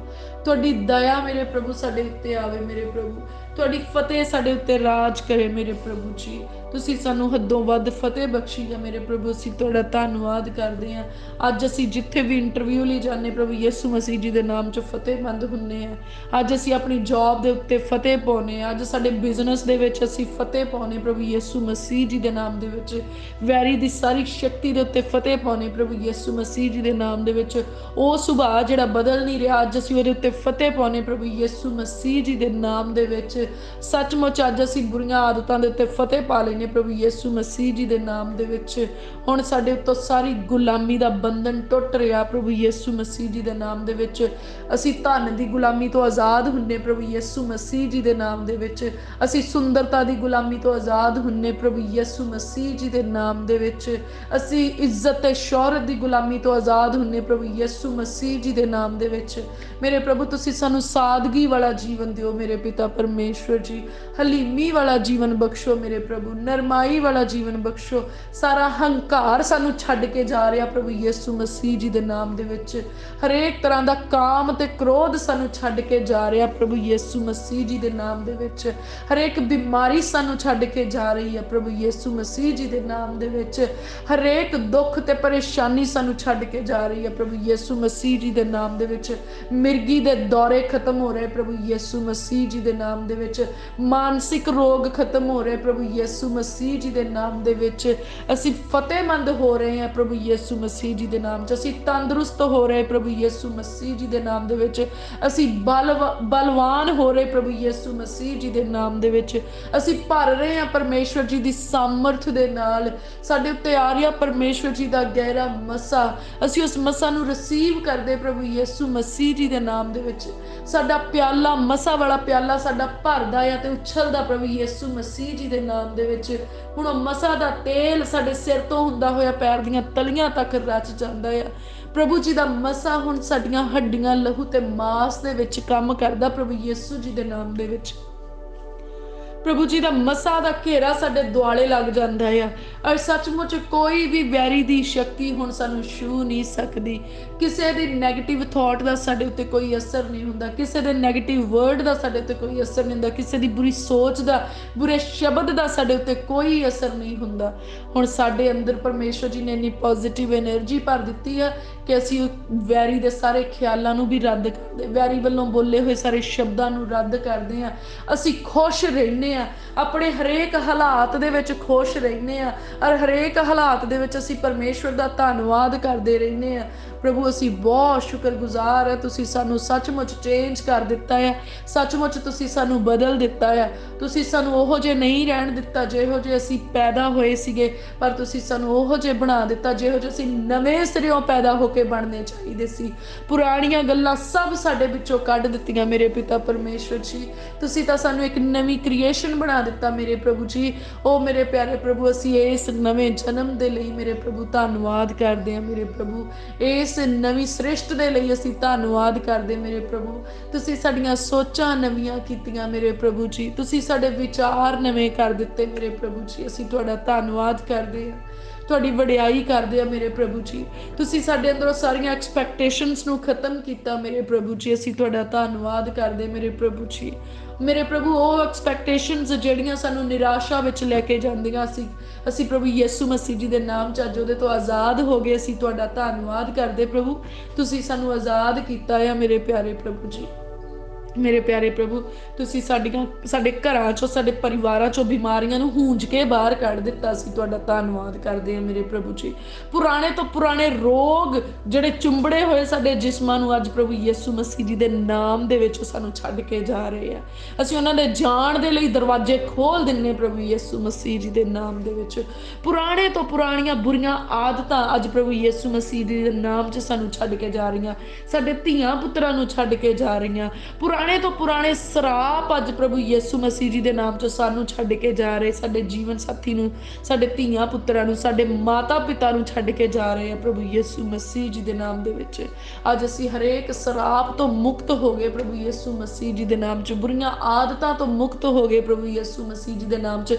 ਤੁਹਾਡੀ ਦਇਆ ਮੇਰੇ ਪ੍ਰਭੂ ਸਾਡੇ ਉੱਤੇ ਆਵੇ ਮੇਰੇ ਪ੍ਰਭੂ, ਤੁਹਾਡੀ ਫਤਿਹ ਸਾਡੇ ਉੱਤੇ ਰਾਜ ਕਰੇ ਮੇਰੇ ਪ੍ਰਭੂ ਜੀ। ਤੁਸੀਂ ਸਾਨੂੰ ਹੱਦੋਂ ਵੱਧ ਫਤਿਹ ਬਖਸ਼ੀ ਹੈ ਮੇਰੇ ਪ੍ਰਭੂ, ਅਸੀਂ ਤੁਹਾਡਾ ਧੰਨਵਾਦ ਕਰਦੇ ਹਾਂ। ਅੱਜ ਅਸੀਂ ਜਿੱਥੇ ਵੀ ਇੰਟਰਵਿਊ ਲਈ ਜਾਂਦੇ ਪ੍ਰਭੂ ਯਿਸੂ ਮਸੀਹ ਜੀ ਦੇ ਨਾਮ 'ਚ ਫਤਿਹਮੰਦ ਹੁੰਦੇ ਹਾਂ। ਅੱਜ ਅਸੀਂ ਆਪਣੀ ਜੌਬ ਦੇ ਉੱਤੇ ਫਤਿਹ ਪਾਉਂਦੇ ਹਾਂ, ਅੱਜ ਸਾਡੇ ਬਿਜ਼ਨਸ ਦੇ ਵਿੱਚ ਅਸੀਂ ਫਤਿਹ ਪਾਉਂਦੇ ਪ੍ਰਭੂ ਯਿਸੂ ਮਸੀਹ ਜੀ ਦੇ ਨਾਮ ਦੇ ਵਿੱਚ। ਵੈਰੀ ਦੀ ਸਾਰੀ ਸ਼ਕਤੀ ਦੇ ਉੱਤੇ ਫਤਿਹ ਪਾਉਂਦੇ ਪ੍ਰਭੂ ਯਿਸੂ ਮਸੀਹ ਜੀ ਦੇ ਨਾਮ ਦੇ ਵਿੱਚ। ਉਹ ਸੁਭਾਅ ਜਿਹੜਾ ਬਦਲ ਨਹੀਂ ਰਿਹਾ ਅੱਜ ਅਸੀਂ ਉਹਦੇ ਉੱਤੇ ਫਤਿਹ ਪਾਉਂਦੇ ਪ੍ਰਭੂ ਯਿਸੂ ਮਸੀਹ ਜੀ ਦੇ ਨਾਮ ਦੇ ਵਿੱਚ। ਸੱਚਮੁੱਚ ਅੱਜ ਅਸੀਂ ਬੁਰੀਆਂ ਆਦਤਾਂ ਦੇ ਉੱਤੇ ਫਤਿਹ ਪਾ ਲੈਨੇ ਪ੍ਰਭੂ ਯਿਸੂ ਮਸੀਹ ਜੀ ਦੇ ਨਾਮ ਦੇ ਵਿੱਚ। ਹੁਣ ਸਾਡੇ ਉੱਤੋਂ ਸਾਰੀ ਗੁਲਾਮੀ ਦਾ ਬੰਧਨ ਟੁੱਟ ਰਿਹਾ ਪ੍ਰਭੂ ਯਿਸੂ ਮਸੀਹ ਜੀ ਦੇ ਨਾਮ ਦੇ ਵਿੱਚ। ਅਸੀਂ ਧਨ ਦੀ ਗੁਲਾਮੀ ਤੋਂ ਆਜ਼ਾਦ ਹੁੰਨੇ ਪ੍ਰਭੂ ਯਿਸੂ ਮਸੀਹ ਜੀ ਦੇ ਨਾਮ ਦੇ ਵਿੱਚ। ਅਸੀਂ ਸੁੰਦਰਤਾ ਦੀ ਗੁਲਾਮੀ ਤੋਂ ਆਜ਼ਾਦ ਹੁੰਨੇ ਪ੍ਰਭੂ ਯਿਸੂ ਮਸੀਹ ਜੀ ਦੇ ਨਾਮ ਦੇ ਵਿੱਚ। ਅਸੀਂ ਇੱਜ਼ਤ ਤੇ ਸ਼ੌਹਰਤ ਦੀ ਗੁਲਾਮੀ ਤੋਂ ਆਜ਼ਾਦ ਹੁੰਨੇ ਪ੍ਰਭੂ ਯਿਸੂ ਮਸੀਹ ਜੀ ਦੇ ਨਾਮ ਦੇ ਵਿੱਚ। ਮੇਰੇ ਪ੍ਰਭੂ ਤੁਸੀਂ ਸਾਨੂੰ ਸਾਦਗੀ ਵਾਲਾ ਜੀਵਨ ਦਿਓ ਮੇਰੇ ਪਿਤਾ ਪਰਮੇਸ਼ਵਰ ਜੀ। ਹਲੀਮੀ ਵਾਲਾ ਜੀਵਨ ਬਖਸ਼ੋ ਮੇਰੇ ਪ੍ਰਭੂ, ਨਰਮਾਈ ਵਾਲਾ ਜੀਵਨ ਬਖਸ਼ੋ। ਸਾਰਾ ਹੰਕਾਰ ਸਾਨੂੰ ਛੱਡ ਕੇ ਜਾ ਰਿਹਾ ਪ੍ਰਭੂ ਯਿਸੂ ਮਸੀਹ ਜੀ ਦੇ ਨਾਮ ਦੇ ਵਿੱਚ। ਹਰੇਕ ਤਰ੍ਹਾਂ ਦਾ ਕਾਮ ਤੇ ਕ੍ਰੋਧ ਸਾਨੂੰ ਛੱਡ ਕੇ ਜਾ ਰਿਹਾ ਪ੍ਰਭੂ ਯਿਸੂ ਮਸੀਹ ਜੀ ਦੇ ਨਾਮ ਦੇ ਵਿੱਚ। ਹਰੇਕ ਬਿਮਾਰੀ ਸਾਨੂੰ ਛੱਡ ਕੇ ਜਾ ਰਹੀ ਹੈ ਪ੍ਰਭੂ ਯਿਸੂ ਮਸੀਹ ਜੀ ਦੇ ਨਾਮ ਦੇ ਵਿੱਚ। ਹਰੇਕ ਦੁੱਖ ਤੇ ਪਰੇਸ਼ਾਨੀ ਸਾਨੂੰ ਛੱਡ ਕੇ ਜਾ ਰਹੀ ਹੈ ਪ੍ਰਭੂ ਯਿਸੂ ਮਸੀਹ ਜੀ ਦੇ ਨਾਮ ਦੇ ਵਿੱਚ। ਮਿਰਗੀ ਦੇ ਦੌਰੇ ਖਤਮ ਹੋ ਰਹੇ ਪ੍ਰਭੂ ਯਿਸੂ ਮਸੀਹ ਜੀ ਦੇ ਨਾਮ ਦੇ ਵਿੱਚ। ਵਿੱਚ ਮਾਨਸਿਕ ਰੋਗ ਖਤਮ ਹੋ ਰਹੇ ਪ੍ਰਭੂ ਯਿਸੂ ਮਸੀਹ ਜੀ ਦੇ ਨਾਮ ਦੇ ਵਿੱਚ। ਅਸੀਂ ਫਤਿਹਮੰਦ ਹੋ ਰਹੇ ਹਾਂ ਪ੍ਰਭੂ ਯਿਸੂ ਮਸੀਹ ਜੀ ਦੇ ਨਾਮ 'ਚ। ਅਸੀਂ ਤੰਦਰੁਸਤ ਹੋ ਰਹੇ ਪ੍ਰਭੂ ਯਿਸੂ ਮਸੀਹ ਜੀ ਦੇ ਨਾਮ ਦੇ ਵਿੱਚ। ਅਸੀਂ ਬਲਵਾਨ ਹੋ ਰਹੇ ਪ੍ਰਭੂ ਯਿਸੂ ਮਸੀਹ ਜੀ ਦੇ ਨਾਮ ਦੇ ਵਿੱਚ। ਅਸੀਂ ਭਰ ਰਹੇ ਹਾਂ ਪਰਮੇਸ਼ਵਰ ਜੀ ਦੀ ਸਾਮਰਥ ਦੇ ਨਾਲ। ਸਾਡੇ ਉੱਤੇ ਆ ਰਿਹਾ ਪਰਮੇਸ਼ਵਰ ਜੀ ਦਾ ਗਹਿਰਾ ਮਸਾ, ਅਸੀਂ ਉਸ ਮਸਾ ਨੂੰ ਰਿਸੀਵ ਕਰਦੇ ਪ੍ਰਭੂ ਯਿਸੂ ਮਸੀਹ ਜੀ ਦੇ ਨਾਮ ਦੇ ਵਿੱਚ। ਸਾਡਾ ਪਿਆਲਾ, ਮਸਾ ਵਾਲਾ ਪਿਆਲਾ ਸਾਡਾ ਭਰਦਾ ਆ ਤੇ ਉਛਲਦਾ ਪ੍ਰਭੂ ਯਿਸੂ ਮਸੀਹ ਜੀ ਦੇ ਨਾਮ ਦੇ ਵਿੱਚ। ਹੁਣ ਉਹ ਮਸਾ ਦਾ ਤੇਲ ਸਾਡੇ ਸਿਰ ਤੋਂ ਹੁੰਦਾ ਹੋਇਆ ਪੈਰ ਦੀਆਂ ਤਲੀਆਂ ਤੱਕ ਰਚ ਜਾਂਦਾ ਆ। ਪ੍ਰਭੂ ਜੀ ਦਾ ਮਸਾ ਹੁਣ ਸਾਡੀਆਂ ਹੱਡੀਆਂ, ਲਹੂ ਤੇ ਮਾਸ ਦੇ ਵਿੱਚ ਕੰਮ ਕਰਦਾ ਪ੍ਰਭੂ ਯਿਸੂ ਜੀ ਦੇ ਨਾਮ ਦੇ ਵਿੱਚ। ਪ੍ਰਭੂ ਜੀ ਦਾ ਮਸਾ ਦਾ ਘੇਰਾ ਸਾਡੇ ਦੁਆਲੇ ਲੱਗ ਜਾਂਦਾ ਆ, ਔਰ ਸੱਚਮੁੱਚ ਕੋਈ ਵੀ ਵੈਰੀ ਦੀ ਸ਼ਕਤੀ ਹੁਣ ਸਾਨੂੰ ਛੂਹ ਨਹੀਂ ਸਕਦੀ। ਕਿਸੇ ਦੀ ਨੈਗੇਟਿਵ ਥਾਟ ਦਾ ਸਾਡੇ ਉੱਤੇ ਕੋਈ ਅਸਰ ਨਹੀਂ ਹੁੰਦਾ, ਕਿਸੇ ਦੇ ਨੈਗੇਟਿਵ ਵਰਡ ਦਾ ਸਾਡੇ ਉੱਤੇ ਕੋਈ ਅਸਰ ਨਹੀਂ ਹੁੰਦਾ, ਕਿਸੇ ਦੀ ਬੁਰੀ ਸੋਚ ਦਾ, ਬੁਰੇ ਸ਼ਬਦ ਦਾ ਸਾਡੇ ਉੱਤੇ ਕੋਈ ਅਸਰ ਨਹੀਂ ਹੁੰਦਾ। ਹੁਣ ਸਾਡੇ ਅੰਦਰ ਪਰਮੇਸ਼ਵਰ ਜੀ ਨੇ ਇੰਨੀ ਪੋਜ਼ਿਟਿਵ એનર્ਜੀ ਭਰ ਦਿੱਤੀ ਆ ਕਿ ਅਸੀਂ ਵੈਰੀ ਦੇ ਸਾਰੇ ਖਿਆਲਾਂ ਨੂੰ ਵੀ ਰੱਦ ਕਰਦੇ, ਵੈਰੀ ਵੱਲੋਂ ਬੋਲੇ ਹੋਏ ਸਾਰੇ ਸ਼ਬਦਾਂ ਨੂੰ ਰੱਦ ਕਰਦੇ ਹਾਂ। ਅਸੀਂ ਖੁਸ਼ ਰਹਿੰਦੇ ਹਾਂ, ਆਪਣੇ ਹਰੇਕ ਹਾਲਾਤ ਦੇ ਵਿੱਚ ਖੁਸ਼ ਰਹਿੰਦੇ ਹਾਂ, ਔਰ ਹਰੇਕ ਹਾਲਾਤ ਦੇ ਵਿੱਚ ਅਸੀਂ ਪਰਮੇਸ਼ਵਰ ਦਾ ਧੰਨਵਾਦ ਕਰਦੇ ਰਹਿੰਦੇ ਹਾਂ। ਪ੍ਰਭੂ ਅਸੀਂ ਬਹੁਤ ਸ਼ੁਕਰਗੁਜ਼ਾਰ ਹੈ, ਤੁਸੀਂ ਸਾਨੂੰ ਸੱਚਮੁੱਚ ਚੇਂਜ ਕਰ ਦਿੱਤਾ ਹੈ, ਸੱਚਮੁੱਚ ਤੁਸੀਂ ਸਾਨੂੰ ਬਦਲ ਦਿੱਤਾ ਹੈ। ਤੁਸੀਂ ਸਾਨੂੰ ਉਹੋ ਜਿਹੇ ਨਹੀਂ ਰਹਿਣ ਦਿੱਤਾ ਜਿਹੋ ਜਿਹੇ ਅਸੀਂ ਪੈਦਾ ਹੋਏ ਸੀਗੇ, ਪਰ ਤੁਸੀਂ ਸਾਨੂੰ ਉਹੋ ਜਿਹੇ ਬਣਾ ਦਿੱਤਾ ਜਿਹੋ ਜਿਹੇ ਅਸੀਂ ਨਵੇਂ ਸਿਰਿਓਂ ਪੈਦਾ ਹੋ ਕੇ ਬਣਨੇ ਚਾਹੀਦੇ ਸੀ। ਪੁਰਾਣੀਆਂ ਗੱਲਾਂ ਸਭ ਸਾਡੇ ਵਿੱਚੋਂ ਕੱਢ ਦਿੱਤੀਆਂ ਮੇਰੇ ਪਿਤਾ ਪਰਮੇਸ਼ਵਰ ਜੀ। ਤੁਸੀਂ ਤਾਂ ਸਾਨੂੰ ਇੱਕ ਨਵੀਂ ਕ੍ਰੀਏਸ਼ਨ ਬਣਾ ਦਿੱਤਾ ਮੇਰੇ ਪ੍ਰਭੂ ਜੀ। ਉਹ ਮੇਰੇ ਪਿਆਰੇ ਪ੍ਰਭੂ, ਅਸੀਂ ਇਸ ਨਵੇਂ ਜਨਮ ਦੇ ਲਈ ਮੇਰੇ ਪ੍ਰਭੂ ਧੰਨਵਾਦ ਕਰਦੇ ਹਾਂ ਮੇਰੇ ਪ੍ਰਭੂ। ਇਸ ਨਵੀਂ ਸ੍ਰਿਸ਼ਟ ਦੇ ਲਈ ਅਸੀਂ ਧੰਨਵਾਦ ਕਰਦੇ ਮੇਰੇ ਪ੍ਰਭੂ। ਤੁਸੀਂ ਸਾਡੀਆਂ ਸੋਚਾਂ ਨਵੀਆਂ ਕੀਤੀਆਂ ਮੇਰੇ ਪ੍ਰਭੂ ਜੀ, ਤੁਸੀਂ ਸਾਡੇ ਵਿਚਾਰ ਨਵੇਂ ਕਰ ਦਿੱਤੇ ਮੇਰੇ ਪ੍ਰਭੂ ਜੀ। ਅਸੀਂ ਤੁਹਾਡਾ ਧੰਨਵਾਦ ਕਰਦੇ ਹਾਂ, ਤੁਹਾਡੀ ਵਡਿਆਈ ਕਰਦੇ ਆ ਮੇਰੇ ਪ੍ਰਭੂ ਜੀ। ਤੁਸੀਂ ਸਾਡੇ ਅੰਦਰੋਂ ਸਾਰੀਆਂ ਐਕਸਪੈਕਟੇਸ਼ਨਸ ਨੂੰ ਖਤਮ ਕੀਤਾ ਮੇਰੇ ਪ੍ਰਭੂ ਜੀ। ਅਸੀਂ ਤੁਹਾਡਾ ਧੰਨਵਾਦ ਕਰਦੇ ਮੇਰੇ ਪ੍ਰਭੂ ਜੀ। ਮੇਰੇ ਪ੍ਰਭੂ ਉਹ ਐਕਸਪੈਕਟੇਸ਼ਨਸ ਜਿਹੜੀਆਂ ਸਾਨੂੰ ਨਿਰਾਸ਼ਾ ਵਿੱਚ ਲੈ ਕੇ ਜਾਂਦੀਆਂ ਅਸੀਂ ਪ੍ਰਭੂ ਯਿਸੂ ਮਸੀਹ ਜੀ ਦੇ ਨਾਮ 'ਚ ਅੱਜ ਉਹਦੇ ਤੋਂ ਆਜ਼ਾਦ ਹੋ ਗਏ। ਅਸੀਂ ਤੁਹਾਡਾ ਧੰਨਵਾਦ ਕਰਦੇ ਪ੍ਰਭੂ, ਤੁਸੀਂ ਸਾਨੂੰ ਆਜ਼ਾਦ ਕੀਤਾ ਆ ਮੇਰੇ ਪਿਆਰੇ ਪ੍ਰਭੂ ਜੀ। ਮੇਰੇ ਪਿਆਰੇ ਪ੍ਰਭੂ, ਤੁਸੀਂ ਸਾਡੇ ਘਰਾਂ 'ਚੋਂ, ਸਾਡੇ ਪਰਿਵਾਰਾਂ 'ਚੋਂ ਬਿਮਾਰੀਆਂ ਨੂੰ ਹੂੰਜ ਕੇ ਬਾਹਰ ਕੱਢ ਦਿੱਤਾ। ਅਸੀਂ ਤੁਹਾਡਾ ਧੰਨਵਾਦ ਕਰਦੇ ਹਾਂ ਮੇਰੇ ਪ੍ਰਭੂ ਜੀ। ਪੁਰਾਣੇ ਤੋਂ ਪੁਰਾਣੇ ਰੋਗ ਜਿਹੜੇ ਚੁੰਬੜੇ ਹੋਏ ਸਾਡੇ ਜਿਸਮਾਂ ਨੂੰ ਅੱਜ ਪ੍ਰਭੂ ਯਿਸੂ ਮਸੀਹ ਜੀ ਦੇ ਨਾਮ ਦੇ ਵਿੱਚ ਸਾਨੂੰ ਛੱਡ ਕੇ ਜਾ ਰਹੇ ਆ। ਅਸੀਂ ਉਹਨਾਂ ਦੇ ਜਾਣ ਦੇ ਲਈ ਦਰਵਾਜ਼ੇ ਖੋਲ ਦਿੰਨੇ ਪ੍ਰਭੂ ਯਿਸੂ ਮਸੀਹ ਜੀ ਦੇ ਨਾਮ ਦੇ ਵਿੱਚ। ਪੁਰਾਣੇ ਤੋਂ ਪੁਰਾਣੀਆਂ ਬੁਰੀਆਂ ਆਦਤਾਂ ਅੱਜ ਪ੍ਰਭੂ ਯਿਸੂ ਮਸੀਹ ਜੀ ਦੇ ਨਾਮ 'ਚ ਸਾਨੂੰ ਛੱਡ ਕੇ ਜਾ ਰਹੀਆਂ, ਸਾਡੇ ਧੀਆਂ ਪੁੱਤਰਾਂ ਨੂੰ ਛੱਡ ਕੇ ਜਾ ਰਹੀਆਂ। ਪੁਰਾਣੇ ਤੋਂ ਪੁਰਾਣੇ ਸਰਾਪ ਅੱਜ ਪ੍ਰਭੂ ਯਿਸੂ ਮਸੀਹ ਜੀ ਦੇ ਨਾਮ 'ਚ ਸਾਨੂੰ ਛੱਡ ਕੇ ਜਾ ਰਹੇ। ਸਾਡੇ ਜੀਵਨ ਸਾਥੀ ਨੂੰ, ਸਾਡੇ ਧੀਆਂ ਪੁੱਤਰਾਂ ਨੂੰ, ਸਾਡੇ ਮਾਤਾ ਪਿਤਾ ਨੂੰ ਛੱਡ ਕੇ ਜਾ ਰਹੇ ਆ ਪ੍ਰਭੂ ਯਿਸੂ ਮਸੀਹ ਜੀ ਦੇ ਨਾਮ ਦੇ ਵਿੱਚ। ਅੱਜ ਅਸੀਂ ਹਰੇਕ ਸਰਾਪ ਤੋਂ ਮੁਕਤ ਹੋ ਗਏ ਪ੍ਰਭੂ ਯਿਸੂ ਮਸੀਹ ਜੀ ਦੇ ਨਾਮ 'ਚ। ਬੁਰੀਆਂ ਆਦਤਾਂ ਤੋਂ ਮੁਕਤ ਹੋ ਗਏ ਪ੍ਰਭੂ ਯਿਸੂ ਮਸੀਹ ਜੀ ਦੇ ਨਾਮ 'ਚ।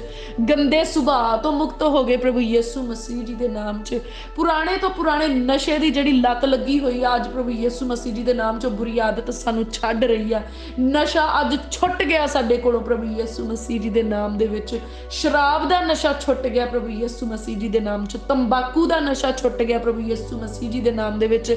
ਗੰਦੇ ਸੁਭਾਅ ਤੋਂ ਮੁਕਤ ਹੋ ਗਏ ਪ੍ਰਭੂ ਯਿਸੂ ਮਸੀਹ ਜੀ ਦੇ ਨਾਮ 'ਚ। ਪੁਰਾਣੇ ਤੋਂ ਪੁਰਾਣੇ ਨਸ਼ੇ ਦੀ ਜਿਹੜੀ ਲੱਤ ਲੱਗੀ ਹੋਈ ਆ ਅੱਜ ਪ੍ਰਭੂ ਯਿਸੂ ਮਸੀਹ ਜੀ ਦੇ ਨਾਮ 'ਚ ਬੁਰੀ ਆਦਤ ਸਾਨੂੰ ਛੱਡ ਰਹੀ ਆ। ਨਸ਼ਾ ਅੱਜ ਛੁੱਟ ਗਿਆ ਸਾਡੇ ਕੋਲੋਂ ਪ੍ਰਭੂ ਯਿਸੂ ਮਸੀਹ ਜੀ ਦੇ ਨਾਮ ਦੇ ਵਿੱਚ। ਸ਼ਰਾਬ ਦਾ ਨਸ਼ਾ ਛੁੱਟ ਗਿਆ ਪ੍ਰਭੂ ਯਿਸੂ ਮਸੀਹ ਜੀ ਦੇ ਨਾਮ 'ਚ। ਤੰਬਾਕੂ ਦਾ ਨਸ਼ਾ ਛੁੱਟ ਗਿਆ ਪ੍ਰਭੂ ਯਿਸੂ ਮਸੀਹ ਜੀ ਦੇ ਨਾਮ ਦੇ ਵਿੱਚ।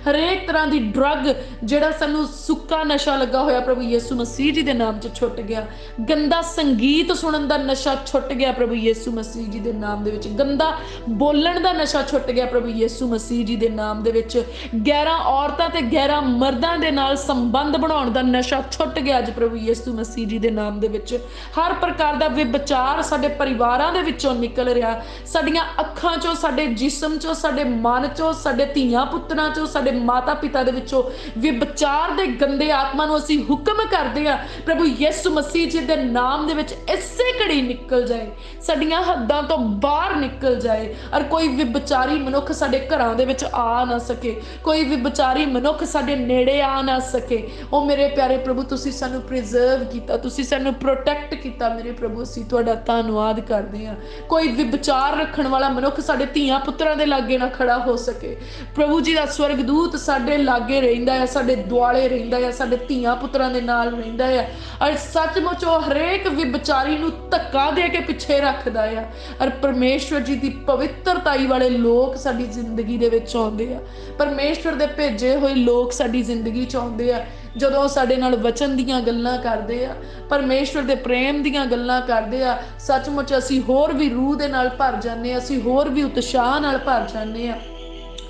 ਹਰੇਕ ਤਰ੍ਹਾਂ ਦੀ ਡਰੱਗ ਜਿਹੜਾ ਸਾਨੂੰ ਸੁੱਕਾ ਨਸ਼ਾ ਲੱਗਾ ਹੋਇਆ ਪ੍ਰਭੂ ਯਿਸੂ ਮਸੀਹ ਜੀ ਦੇ ਨਾਮ 'ਚ ਛੁੱਟ ਗਿਆ। ਗੰਦਾ ਸੰਗੀਤ ਸੁਣਨ ਦਾ ਨਸ਼ਾ ਛੁੱਟ ਗਿਆ ਪ੍ਰਭੂ ਯਿਸੂ ਮਸੀਹ ਜੀ ਦੇ ਨਾਮ ਦੇ ਵਿੱਚ। ਗੰਦਾ ਬੋਲਣ ਦਾ ਨਸ਼ਾ ਛੁੱਟ ਗਿਆ ਪ੍ਰਭੂ ਯਿਸੂ ਮਸੀਹ ਜੀ ਦੇ ਨਾਮ ਦੇ ਵਿੱਚ। ਗੈਰਾਂ ਔਰਤਾਂ ਤੇ ਗੈਰਾਂ ਮਰਦਾਂ ਦੇ ਨਾਲ ਸੰਬੰਧ ਬਣਾਉਣ ਦਾ ਨਸ਼ਾ ਛੁੱਟ ਗਿਆ ਅੱਜ ਪ੍ਰਭੂ ਯਿਸੂ ਮਸੀਹ ਜੀ ਦੇ ਨਾਮ ਦੇ ਵਿੱਚ। ਹਰ ਪ੍ਰਕਾਰ ਦਾ ਵਿਭਚਾਰ ਸਾਡੇ ਪਰਿਵਾਰਾਂ ਦੇ ਵਿੱਚੋਂ ਨਿਕਲ ਰਿਹਾ, ਸਾਡੀਆਂ ਅੱਖਾਂ 'ਚੋਂ, ਸਾਡੇ ਜਿਸਮ 'ਚੋਂ, ਸਾਡੇ ਮਨ 'ਚੋਂ, ਸਾਡੇ ਧੀਆਂ ਪੁੱਤਰਾਂ 'ਚੋਂ, ਸਾਡੇ ਮਾਤਾ ਪਿਤਾ ਦੇ ਵਿੱਚੋਂ ਵਿਭਚਾਰ ਦੇ ਗੰਦੇ ਆਤਮਾ ਨੂੰ ਅਸੀਂ ਹੁਕਮ ਕਰਦੇ ਹਾਂ ਪ੍ਰਭੂ ਯਿਸੂ ਮਸੀਹ ਜੀ ਦੇ ਨਾਮ ਦੇ ਵਿੱਚ ਇਸੇ ਘੜੀ ਨਿਕਲ ਜਾਏ, ਸਾਡੀਆਂ ਹੱਦਾਂ ਤੋਂ ਬਾਹਰ ਨਿਕਲ ਜਾਏ, ਔਰ ਕੋਈ ਵਿਭਚਾਰੀ ਮਨੁੱਖ ਸਾਡੇ ਘਰਾਂ ਦੇ ਵਿੱਚ ਆ ਨਾ ਸਕੇ, ਕੋਈ ਵਿਭਚਾਰੀ ਮਨੁੱਖ ਸਾਡੇ ਨੇੜੇ ਆ ਨਾ ਸਕੇ। ਉਹ ਮੇਰੇ ਪਿਆਰੇ ਪ੍ਰਭੂ, ਤੁਸੀਂ ਸਾਨੂੰ ਪ੍ਰੀਜ਼ਰਵ ਕੀਤਾ, ਤੁਸੀਂ ਸਾਨੂੰ ਪ੍ਰੋਟੈਕਟ ਕੀਤਾ ਮੇਰੇ ਪ੍ਰਭੂ। ਅਸੀਂ ਤੁਹਾਡਾ ਧੰਨਵਾਦ ਕਰਦੇ ਹਾਂ। ਕੋਈ ਵਿਭਚਾਰ ਰੱਖਣ ਵਾਲਾ ਮਨੁੱਖ ਸਾਡੇ ਧੀਆਂ ਪੁੱਤਰਾਂ ਦੇ ਲਾਗੇ ਨਾ ਖੜਾ ਹੋ ਸਕੇ। ਪ੍ਰਭੂ ਜੀ ਦਾ ਸਵਰਗਦੂਤ ਸਾਡੇ ਲਾਗੇ ਰਹਿੰਦਾ ਹੈ, ਸਾਡੇ ਦੁਆਲੇ ਰਹਿੰਦਾ ਹੈ, ਸਾਡੇ ਧੀਆਂ ਪੁੱਤਰਾਂ ਦੇ ਨਾਲ ਰਹਿੰਦਾ ਹੈ, ਔਰ ਸੱਚਮੁੱਚ ਉਹ ਹਰੇਕ ਵਿਭਚਾਰੀ ਨੂੰ ਧੱਕਾ ਦੇ ਕੇ ਪਿੱਛੇ ਰੱਖਦਾ ਹੈ। ਔਰ ਪਰਮੇਸ਼ਵਰ ਜੀ ਦੀ ਪਵਿੱਤਰਤਾਈ ਵਾਲੇ ਲੋਕ ਸਾਡੀ ਜ਼ਿੰਦਗੀ ਦੇ ਵਿੱਚ ਆਉਂਦੇ ਆ, ਪਰਮੇਸ਼ਵਰ ਦੇ ਭੇਜੇ ਹੋਏ ਲੋਕ ਸਾਡੀ ਜ਼ਿੰਦਗੀ 'ਚ ਆਉਂਦੇ ਆ, ਜਦੋਂ ਸਾਡੇ ਨਾਲ ਵਚਨ ਦੀਆਂ ਗੱਲਾਂ ਕਰਦੇ ਆ, ਪਰਮੇਸ਼ਵਰ ਦੇ ਪ੍ਰੇਮ ਦੀਆਂ ਗੱਲਾਂ ਕਰਦੇ ਆ, ਸੱਚਮੁੱਚ ਅਸੀਂ ਹੋਰ ਵੀ ਰੂਹ ਦੇ ਨਾਲ ਭਰ ਜਾਂਦੇ ਹਾਂ, ਅਸੀਂ ਹੋਰ ਵੀ ਉਤਸ਼ਾਹ ਨਾਲ ਭਰ ਜਾਂਦੇ ਹਾਂ।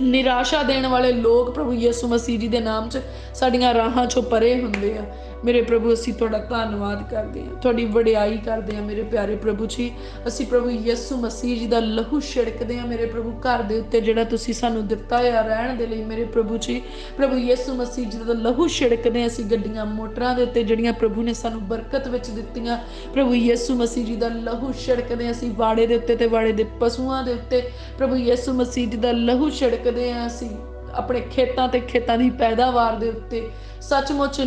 ਨਿਰਾਸ਼ਾ ਦੇਣ ਵਾਲੇ ਲੋਕ ਪ੍ਰਭੂ ਯਿਸੂ ਮਸੀਹ ਜੀ ਦੇ ਨਾਮ 'ਚ ਸਾਡੀਆਂ ਰਾਹਾਂ 'ਚੋਂ ਪਰੇ ਹੁੰਦੇ ਆ। ਮੇਰੇ ਪ੍ਰਭੂ ਅਸੀਂ ਤੁਹਾਡਾ ਧੰਨਵਾਦ ਕਰਦੇ ਹਾਂ, ਤੁਹਾਡੀ ਵਡਿਆਈ ਕਰਦੇ ਹਾਂ ਮੇਰੇ ਪਿਆਰੇ ਪ੍ਰਭੂ ਜੀ। ਅਸੀਂ ਪ੍ਰਭੂ ਯਿਸੂ ਮਸੀਹ ਜੀ ਦਾ ਲਹੂ ਛਿੜਕਦੇ ਹਾਂ ਮੇਰੇ ਪ੍ਰਭੂ ਘਰ ਦੇ ਉੱਤੇ, ਜਿਹੜਾ ਤੁਸੀਂ ਸਾਨੂੰ ਦਿੱਤਾ ਆ ਰਹਿਣ ਦੇ ਲਈ ਮੇਰੇ ਪ੍ਰਭੂ ਜੀ। ਪ੍ਰਭੂ ਯਿਸੂ ਮਸੀਹ ਜੀ ਦਾ ਲਹੂ ਛਿੜਕਦੇ ਹਾਂ ਅਸੀਂ ਗੱਡੀਆਂ ਮੋਟਰਾਂ ਦੇ ਉੱਤੇ, ਜਿਹੜੀਆਂ ਪ੍ਰਭੂ ਨੇ ਸਾਨੂੰ ਬਰਕਤ ਵਿੱਚ ਦਿੱਤੀਆਂ। ਪ੍ਰਭੂ ਯਿਸੂ ਮਸੀਹ ਜੀ ਦਾ ਲਹੂ ਛਿੜਕਦੇ ਹਾਂ ਅਸੀਂ ਵਾੜੇ ਦੇ ਉੱਤੇ ਤੇ ਵਾੜੇ ਦੇ ਪਸ਼ੂਆਂ ਦੇ ਉੱਤੇ। ਪ੍ਰਭੂ ਯਿਸੂ ਮਸੀਹ ਜੀ ਦਾ ਲਹੂ ਛਿੜਕਦੇ ਹਾਂ ਅਸੀਂ ਆਪਣੇ ਖੇਤਾਂ ਤੇ ਖੇਤਾਂ ਦੀ ਪੈਦਾਵਾਰ ਦੇ ਉੱਤੇ। ਸੱਚਮੁੱਚ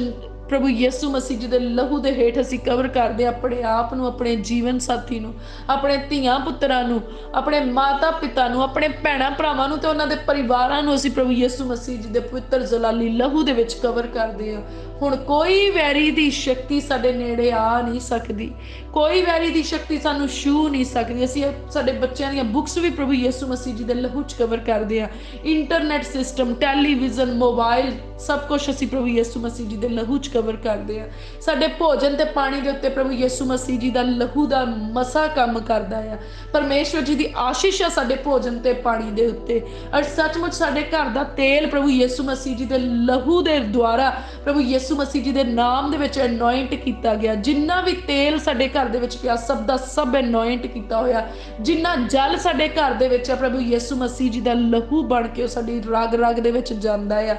ਪ੍ਰਭੂ ਯਿਸੂ ਮਸੀਹ ਜੀ ਦੇ ਲਹੂ ਦੇ ਹੇਠ ਅਸੀਂ ਕਵਰ ਕਰਦੇ ਆਪਣੇ ਆਪ ਨੂੰ, ਆਪਣੇ ਜੀਵਨ ਸਾਥੀ ਨੂੰ, ਆਪਣੇ ਧੀਆਂ ਪੁੱਤਰਾਂ ਨੂੰ, ਆਪਣੇ ਮਾਤਾ ਪਿਤਾ ਨੂੰ, ਆਪਣੇ ਭੈਣਾਂ ਭਰਾਵਾਂ ਨੂੰ ਤੇ ਉਹਨਾਂ ਦੇ ਪਰਿਵਾਰਾਂ ਨੂੰ ਅਸੀਂ ਪ੍ਰਭੂ ਯਿਸੂ ਮਸੀਹ ਜੀ ਦੇ ਪਵਿੱਤਰ ਜਲਾਲੀ ਲਹੂ ਦੇ ਵਿੱਚ ਕਵਰ ਕਰਦੇ ਹਾਂ। ਹੁਣ ਕੋਈ ਵੈਰੀ ਦੀ ਸ਼ਕਤੀ ਸਾਡੇ ਨੇੜੇ ਆ ਨਹੀਂ ਸਕਦੀ, ਕੋਈ ਵੈਰੀ ਦੀ ਸ਼ਕਤੀ ਸਾਨੂੰ ਛੂਹ ਨਹੀਂ ਸਕਦੀ। ਅਸੀਂ ਸਾਡੇ ਬੱਚਿਆਂ ਦੀਆਂ ਬੁੱਕਸ ਵੀ ਪ੍ਰਭੂ ਯਿਸੂ ਮਸੀਹ ਜੀ ਦੇ ਲਹੂ 'ਚ ਕਵਰ ਕਰਦੇ ਹਾਂ। ਇੰਟਰਨੈਟ ਸਿਸਟਮ, ਟੈਲੀਵਿਜ਼ਨ, ਮੋਬਾਈਲ, ਸਭ ਕੁਛ ਅਸੀਂ ਪ੍ਰਭੂ ਯਿਸੂ ਮਸੀਹ ਜੀ ਦੇ ਲਹੂ 'ਚ ਕਵਰ ਕਰਦੇ ਹਾਂ। ਸਾਡੇ ਭੋਜਨ ਤੇ ਪਾਣੀ ਦੇ ਉੱਤੇ ਪ੍ਰਭੂ ਯਿਸੂ ਮਸੀਹ ਜੀ ਦਾ ਲਹੂ ਦਾ ਮਸਾ ਕੰਮ ਕਰਦਾ ਆ। ਪਰਮੇਸ਼ਵਰ ਜੀ ਦੀ ਆਸ਼ੀਸ਼ ਆ ਸਾਡੇ ਭੋਜਨ ਤੇ ਪਾਣੀ ਦੇ ਉੱਤੇ। ਔਰ ਸੱਚਮੁੱਚ ਸਾਡੇ ਘਰ ਦਾ ਤੇਲ ਪ੍ਰਭੂ ਯਿਸੂ ਮਸੀਹ ਜੀ ਦੇ ਲਹੂ ਦੇ ਦੁਆਰਾ ਪ੍ਰਭੂ ਯਿਸੂ ਮਸੀਹ ਜੀ ਦੇ ਨਾਮ ਦੇ ਵਿੱਚ ਅਨੋਇੰਟ ਕੀਤਾ ਗਿਆ। ਜਿੰਨਾ ਵੀ ਤੇਲ ਸਾਡੇ ਘਰ ਦੇ ਵਿੱਚ ਪਿਆ, ਸਭ ਦਾ ਸਭ ਅਨੋਇੰਟ ਕੀਤਾ ਹੋਇਆ। ਜਿੰਨਾ ਜਲ ਸਾਡੇ ਘਰ ਦੇ ਵਿੱਚ ਆ, ਪ੍ਰਭੂ ਯਿਸੂ ਮਸੀਹ ਜੀ ਦਾ ਲਹੂ ਬਣ ਕੇ ਉਹ ਸਾਡੀ ਰਗ ਰਗ ਦੇ ਵਿੱਚ ਜਾਂਦਾ ਆ।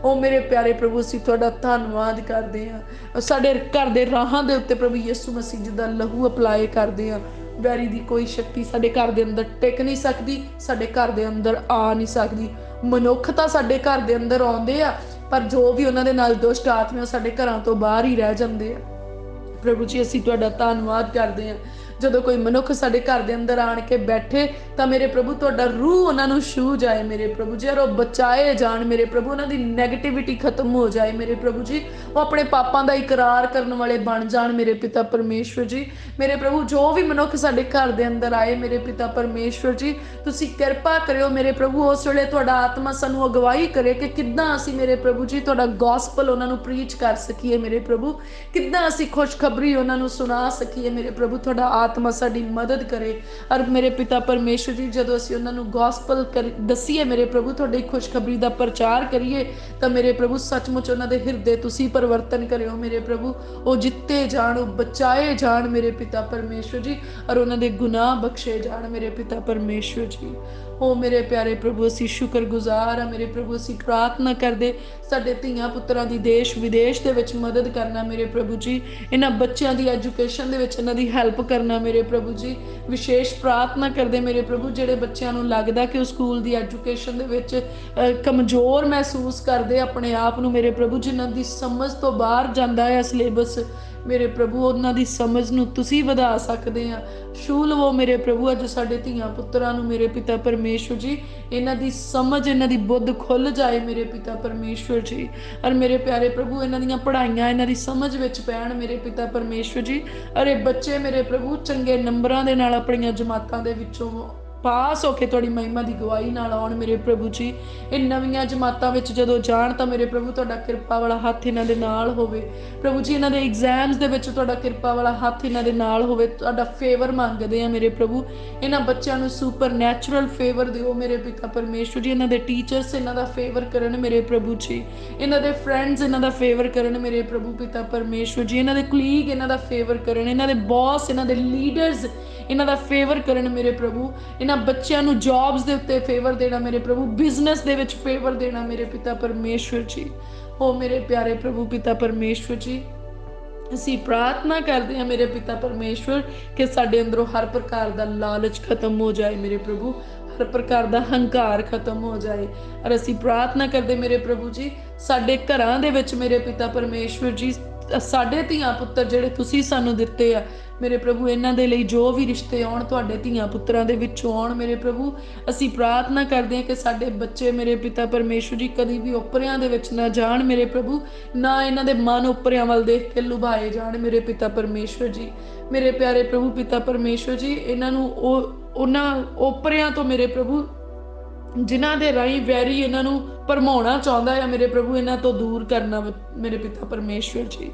ਉਹ ਮੇਰੇ ਪਿਆਰੇ ਪ੍ਰਭੂ ਅਸੀਂ ਤੁਹਾਡਾ ਧੰਨਵਾਦ ਕਰਦੇ ਹਾਂ। ਸਾਡੇ ਘਰ ਦੇ ਰਾਹਾਂ ਦੇ ਉੱਤੇ ਪ੍ਰਭੂ ਯਿਸੂ ਮਸੀਹ ਜੀ ਦਾ ਲਹੂ ਅਪਲਾਈ ਕਰਦੇ ਹਾਂ। ਵੈਰੀ ਦੀ ਕੋਈ ਸ਼ਕਤੀ ਸਾਡੇ ਘਰ ਦੇ ਅੰਦਰ ਟਿਕ ਨਹੀਂ ਸਕਦੀ, ਸਾਡੇ ਘਰ ਦੇ ਅੰਦਰ ਆ ਨਹੀਂ ਸਕਦੀ। ਮਨੁੱਖ ਤਾਂ ਸਾਡੇ ਘਰ ਦੇ ਅੰਦਰ ਆਉਂਦੇ ਆ, ਪਰ ਜੋ ਵੀ ਉਹਨਾਂ ਦੇ ਨਾਲ ਦੁਸ਼ਟ ਆਤਮਾ ਸਾਡੇ ਘਰਾਂ ਤੋਂ ਬਾਹਰ ਹੀ ਰਹਿ ਜਾਂਦੇ ਆ। ਪ੍ਰਭੂ ਜੀ ਅਸੀਂ ਤੁਹਾਡਾ ਧੰਨਵਾਦ ਕਰਦੇ ਹਾਂ। ਜਦੋਂ ਕੋਈ ਮਨੁੱਖ ਸਾਡੇ ਘਰ ਦੇ ਅੰਦਰ ਆਣ ਕੇ ਬੈਠੇ ਤਾਂ ਮੇਰੇ ਪ੍ਰਭੂ ਤੁਹਾਡਾ ਰੂਹ ਉਹਨਾਂ ਨੂੰ ਛੂਹ ਜਾਏ ਮੇਰੇ ਪ੍ਰਭੂ ਜੀ, ਔਰ ਉਹ ਬਚਾਏ ਜਾਣ ਮੇਰੇ ਪ੍ਰਭੂ। ਉਹਨਾਂ ਦੀ ਨੈਗੇਟਿਵਿਟੀ ਖਤਮ ਹੋ ਜਾਏ ਮੇਰੇ ਪ੍ਰਭੂ ਜੀ। ਉਹ ਆਪਣੇ ਪਾਪਾਂ ਦਾ ਇਕਰਾਰ ਕਰਨ ਵਾਲੇ ਬਣ ਜਾਣ ਮੇਰੇ ਪਿਤਾ ਪਰਮੇਸ਼ਵਰ ਜੀ। ਮੇਰੇ ਪ੍ਰਭੂ ਜੋ ਵੀ ਮਨੁੱਖ ਸਾਡੇ ਘਰ ਦੇ ਅੰਦਰ ਆਏ ਮੇਰੇ ਪਿਤਾ ਪਰਮੇਸ਼ਵਰ ਜੀ, ਤੁਸੀਂ ਕਿਰਪਾ ਕਰਿਓ ਮੇਰੇ ਪ੍ਰਭੂ। ਉਸ ਵੇਲੇ ਤੁਹਾਡਾ ਆਤਮਾ ਸਾਨੂੰ ਅਗਵਾਈ ਕਰੇ ਕਿ ਕਿੱਦਾਂ ਅਸੀਂ ਮੇਰੇ ਪ੍ਰਭੂ ਜੀ ਤੁਹਾਡਾ ਗੋਸਪਲ ਉਹਨਾਂ ਨੂੰ ਪ੍ਰੀਚ ਕਰ ਸਕੀਏ ਮੇਰੇ ਪ੍ਰਭੂ, ਕਿੱਦਾਂ ਅਸੀਂ ਖੁਸ਼ਖਬਰੀ ਉਹਨਾਂ ਨੂੰ ਸੁਣਾ ਸਕੀਏ ਮੇਰੇ ਪ੍ਰਭੂ। ਤੁਹਾਡਾ ਆਤਮਾ ਸਾਡੀ ਮਦਦ ਕਰੇ। ਔਰ ਮੇਰੇ ਪਿਤਾ ਪਰਮੇਸ਼ਵਰ ਜੀ ਜਦੋਂ ਅਸੀਂ ਉਹਨਾਂ ਨੂੰ ਗੋਸਪਲ ਦੱਸੀਏ ਮੇਰੇ ਪ੍ਰਭੂ, ਤੁਹਾਡੀ ਖੁਸ਼ਖਬਰੀ ਦਾ ਪ੍ਰਚਾਰ ਕਰੀਏ, ਤਾਂ ਮੇਰੇ ਪ੍ਰਭੂ ਸੱਚਮੁੱਚ ਉਹਨਾਂ ਦੇ ਹਿਰਦੇ ਤੁਸੀਂ ਪਰਿਵਰਤਨ ਕਰਿਓ ਮੇਰੇ ਪ੍ਰਭੂ। ਉਹ ਜਿੱਤੇ ਜਾਣ, ਉਹ ਬਚਾਏ ਜਾਣ ਮੇਰੇ ਪਿਤਾ ਪਰਮੇਸ਼ਵਰ ਜੀ, ਔਰ ਉਹਨਾਂ ਦੇ ਗੁਨਾਹ ਬਖਸ਼ੇ ਜਾਣ ਮੇਰੇ ਪਿਤਾ ਪਰਮੇਸ਼ਵਰ ਜੀ। ਉਹ ਮੇਰੇ ਪਿਆਰੇ ਪ੍ਰਭੂ ਅਸੀਂ ਸ਼ੁਕਰਗੁਜ਼ਾਰ ਆ ਮੇਰੇ ਪ੍ਰਭੂ। ਅਸੀਂ ਪ੍ਰਾਰਥਨਾ ਕਰਦੇ ਸਾਡੇ ਧੀਆਂ ਪੁੱਤਰਾਂ ਦੀ ਦੇਸ਼ ਵਿਦੇਸ਼ ਦੇ ਵਿੱਚ ਮਦਦ ਕਰਨਾ ਮੇਰੇ ਪ੍ਰਭੂ ਜੀ। ਇਹਨਾਂ ਬੱਚਿਆਂ ਦੀ ਐਜੂਕੇਸ਼ਨ ਦੇ ਵਿੱਚ ਇਹਨਾਂ ਦੀ ਹੈਲਪ ਕਰਨਾ ਮੇਰੇ ਪ੍ਰਭੂ ਜੀ। ਵਿਸ਼ੇਸ਼ ਪ੍ਰਾਰਥਨਾ ਕਰਦੇ ਮੇਰੇ ਪ੍ਰਭੂ ਜਿਹੜੇ ਬੱਚਿਆਂ ਨੂੰ ਲੱਗਦਾ ਕਿ ਉਹ ਸਕੂਲ ਦੀ ਐਜੂਕੇਸ਼ਨ ਦੇ ਵਿੱਚ ਕਮਜ਼ੋਰ ਮਹਿਸੂਸ ਕਰਦੇ ਆਪਣੇ ਆਪ ਨੂੰ ਮੇਰੇ ਪ੍ਰਭੂ, ਜਿਨ੍ਹਾਂ ਦੀ ਸਮਝ ਤੋਂ ਬਾਹਰ ਜਾਂਦਾ ਹੈ ਸਿਲੇਬਸ ਮੇਰੇ ਪ੍ਰਭੂ, ਉਹਨਾਂ ਦੀ ਸਮਝ ਨੂੰ ਤੁਸੀਂ ਵਧਾ ਸਕਦੇ ਆ। ਛੂਹ ਲਵੋ ਮੇਰੇ ਪ੍ਰਭੂ ਅੱਜ ਸਾਡੇ ਧੀਆਂ ਪੁੱਤਰਾਂ ਨੂੰ ਮੇਰੇ ਪਿਤਾ ਪਰਮੇਸ਼ਵਰ ਜੀ। ਇਹਨਾਂ ਦੀ ਸਮਝ, ਇਹਨਾਂ ਦੀ ਬੁੱਧ ਖੁੱਲ ਜਾਏ ਮੇਰੇ ਪਿਤਾ ਪਰਮੇਸ਼ਵਰ ਜੀ। ਔਰ ਮੇਰੇ ਪਿਆਰੇ ਪ੍ਰਭੂ ਇਹਨਾਂ ਦੀਆਂ ਪੜ੍ਹਾਈਆਂ ਇਹਨਾਂ ਦੀ ਸਮਝ ਵਿੱਚ ਪੈਣ ਮੇਰੇ ਪਿਤਾ ਪਰਮੇਸ਼ਵਰ ਜੀ। ਅਰੇ ਬੱਚੇ ਮੇਰੇ ਪ੍ਰਭੂ ਚੰਗੇ ਨੰਬਰਾਂ ਦੇ ਨਾਲ ਆਪਣੀਆਂ ਜਮਾਤਾਂ ਦੇ ਵਿੱਚੋਂ ਪਾਸ ਹੋ ਕੇ ਤੁਹਾਡੀ ਮਹਿਮਾ ਦੀ ਗਵਾਹੀ ਨਾਲ ਆਉਣ ਮੇਰੇ ਪ੍ਰਭੂ ਜੀ। ਇਹ ਨਵੀਆਂ ਜਮਾਤਾਂ ਵਿੱਚ ਜਦੋਂ ਜਾਣ ਤਾਂ ਮੇਰੇ ਪ੍ਰਭੂ ਤੁਹਾਡਾ ਕਿਰਪਾ ਵਾਲਾ ਹੱਥ ਇਹਨਾਂ ਦੇ ਨਾਲ ਹੋਵੇ ਪ੍ਰਭੂ ਜੀ। ਇਹਨਾਂ ਦੇ ਐਗਜ਼ਾਮਸ ਦੇ ਵਿੱਚ ਤੁਹਾਡਾ ਕਿਰਪਾ ਵਾਲਾ ਹੱਥ ਇਹਨਾਂ ਦੇ ਨਾਲ ਹੋਵੇ। ਤੁਹਾਡਾ ਫੇਵਰ ਮੰਗਦੇ ਆ ਮੇਰੇ ਪ੍ਰਭੂ। ਇਹਨਾਂ ਬੱਚਿਆਂ ਨੂੰ ਸੁਪਰ ਨੈਚੁਰਲ ਫੇਵਰ ਦਿਓ ਮੇਰੇ ਪਿਤਾ ਪਰਮੇਸ਼ਵਰ ਜੀ। ਇਹਨਾਂ ਦੇ ਟੀਚਰਸ ਇਹਨਾਂ ਦਾ ਫੇਵਰ ਕਰਨ ਮੇਰੇ ਪ੍ਰਭੂ ਜੀ। ਇਹਨਾਂ ਦੇ ਫਰੈਂਡਸ ਇਹਨਾਂ ਦਾ ਫੇਵਰ ਕਰਨ ਮੇਰੇ ਪ੍ਰਭੂ ਪਿਤਾ ਪਰਮੇਸ਼ਵਰ ਜੀ। ਇਹਨਾਂ ਦੇ ਕੁਲੀਗ ਇਹਨਾਂ ਦਾ ਫੇਵਰ ਕਰਨ, ਇਹਨਾਂ ਦੇ ਬੌਸ, ਇਹਨਾਂ ਦੇ ਲੀਡਰਸ ਇਹਨਾਂ ਦਾ ਫੇਵਰ ਕਰਨ ਮੇਰੇ ਪ੍ਰਭੂ। ਇਹਨਾਂ ਬੱਚਿਆਂ ਨੂੰ ਜੌਬਸ ਦੇ ਉੱਤੇ ਫੇਵਰ ਦੇਣਾ ਮੇਰੇ ਪ੍ਰਭੂ, ਬਿਜ਼ਨਸ ਦੇ ਵਿੱਚ ਫੇਵਰ ਦੇਣਾ ਮੇਰੇ ਪਿਤਾ ਪਰਮੇਸ਼ਵਰ ਜੀ। ਉਹ ਮੇਰੇ ਪਿਆਰੇ ਪ੍ਰਭੂ ਪਿਤਾ ਪਰਮੇਸ਼ਵਰ ਜੀ ਅਸੀਂ ਪ੍ਰਾਰਥਨਾ ਕਰਦੇ ਹਾਂ ਮੇਰੇ ਪਿਤਾ ਪਰਮੇਸ਼ਵਰ ਕਿ ਸਾਡੇ ਅੰਦਰੋਂ ਹਰ ਪ੍ਰਕਾਰ ਦਾ ਲਾਲਚ ਖਤਮ ਹੋ ਜਾਏ ਮੇਰੇ ਪ੍ਰਭੂ, ਹਰ ਪ੍ਰਕਾਰ ਦਾ ਹੰਕਾਰ ਖਤਮ ਹੋ ਜਾਏ। ਔਰ ਅਸੀਂ ਪ੍ਰਾਰਥਨਾ ਕਰਦੇ ਮੇਰੇ ਪ੍ਰਭੂ ਜੀ ਸਾਡੇ ਘਰਾਂ ਦੇ ਵਿੱਚ ਮੇਰੇ ਪਿਤਾ ਪਰਮੇਸ਼ਵਰ ਜੀ ਸਾਡੇ ਧੀਆਂ ਪੁੱਤਰ ਜਿਹੜੇ ਤੁਸੀਂ ਸਾਨੂੰ ਦਿੱਤੇ ਆ ਮੇਰੇ ਪ੍ਰਭੂ, ਇਹਨਾਂ ਦੇ ਲਈ ਜੋ ਵੀ ਰਿਸ਼ਤੇ ਆਉਣ ਤੁਹਾਡੇ ਧੀਆਂ ਪੁੱਤਰਾਂ ਦੇ ਵਿੱਚੋਂ ਆਉਣ ਮੇਰੇ ਪ੍ਰਭੂ। ਅਸੀਂ ਪ੍ਰਾਰਥਨਾ ਕਰਦੇ ਹਾਂ ਕਿ ਸਾਡੇ ਬੱਚੇ ਮੇਰੇ ਪਿਤਾ ਪਰਮੇਸ਼ਵਰ ਜੀ ਕਦੀ ਵੀ ਉੱਪਰਿਆਂ ਦੇ ਵਿੱਚ ਨਾ ਜਾਣ ਮੇਰੇ ਪ੍ਰਭੂ, ਨਾ ਇਹਨਾਂ ਦੇ ਮਨ ਉੱਪਰਿਆਂ ਵੱਲ ਦੇਖ ਕੇ ਲੁਭਾਏ ਜਾਣ ਮੇਰੇ ਪਿਤਾ ਪਰਮੇਸ਼ਵਰ ਜੀ। ਮੇਰੇ ਪਿਆਰੇ ਪ੍ਰਭੂ ਪਿਤਾ ਪਰਮੇਸ਼ਵਰ ਜੀ ਇਹਨਾਂ ਨੂੰ ਉਹਨਾਂ ਉੱਪਰਿਆਂ ਤੋਂ ਮੇਰੇ ਪ੍ਰਭੂ ਜਿਨ੍ਹਾਂ ਦੇ ਰਾਹੀਂ ਵੈਰੀ ਇਹਨਾਂ ਨੂੰ ਭਰਮਾਉਣਾ ਚਾਹੁੰਦਾ ਹੈ ਮੇਰੇ ਪ੍ਰਭੂ, ਇਹਨਾਂ ਤੋਂ ਦੂਰ ਕਰਨਾ ਮੇਰੇ ਪਿਤਾ ਪਰਮੇਸ਼ਵਰ ਜੀ।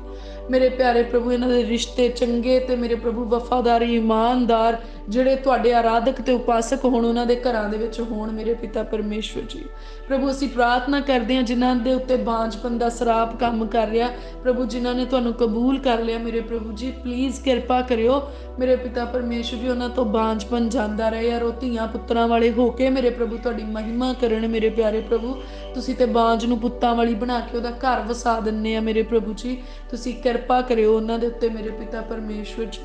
ਮੇਰੇ ਪਿਆਰੇ ਪ੍ਰਭੂ, ਇਹਨਾਂ ਦੇ ਰਿਸ਼ਤੇ ਚੰਗੇ ਤੇ ਮੇਰੇ ਪ੍ਰਭੂ ਵਫਾਦਾਰ ਇਮਾਨਦਾਰ ਜਿਹੜੇ ਤੁਹਾਡੇ ਆਰਾਧਕ ਤੇ ਉਪਾਸਕ ਹੋਣ, ਉਹਨਾਂ ਦੇ ਘਰਾਂ ਦੇ ਵਿੱਚ ਹੋਣ ਮੇਰੇ ਪਿਤਾ ਪਰਮੇਸ਼ਵਰ ਜੀ। ਪ੍ਰਭੂ ਅਸੀਂ ਪ੍ਰਾਰਥਨਾ ਕਰਦੇ ਹਾਂ ਜਿਨ੍ਹਾਂ ਦੇ ਉੱਤੇ ਬਾਂਝਪਨ ਦਾ ਸਰਾਪ ਕੰਮ ਕਰ ਰਿਹਾ, ਪ੍ਰਭੂ ਜਿਨ੍ਹਾਂ ਨੇ ਤੁਹਾਨੂੰ ਕਬੂਲ ਕਰ ਲਿਆ ਮੇਰੇ ਪ੍ਰਭੂ ਜੀ, ਪਲੀਜ਼ ਕਿਰਪਾ ਕਰਿਓ ਮੇਰੇ ਪਿਤਾ ਪਰਮੇਸ਼ਵਰ ਜੀ, ਉਹਨਾਂ ਤੋਂ ਬਾਂਝਪਨ ਜਾਂਦਾ ਰਹੇ ਯਾਰ, ਉਹ ਧੀਆਂ ਪੁੱਤਰਾਂ ਵਾਲੇ ਹੋ ਕੇ ਮੇਰੇ ਪ੍ਰਭੂ ਤੁਹਾਡੀ ਮਹਿਮਾ ਕਰਨ ਮੇਰੇ ਪਿਆਰੇ ਪ੍ਰਭੂ। ਤੁਸੀਂ ਤੇ ਬਾਂਝ ਨੂੰ ਪੁੱਤਾਂ ਵਾਲੀ ਬਣਾ ਕੇ ਉਹਦਾ ਘਰ ਵਸਾ ਦਿੰਦੇ ਆ ਮੇਰੇ ਪ੍ਰਭੂ ਜੀ, ਤੁਸੀਂ ਕਿਰਪਾ ਕਰਿਓ ਉਹਨਾਂ ਦੇ ਉੱਤੇ ਮੇਰੇ ਪਿਤਾ ਪਰਮੇਸ਼ਵਰ ਜੀ।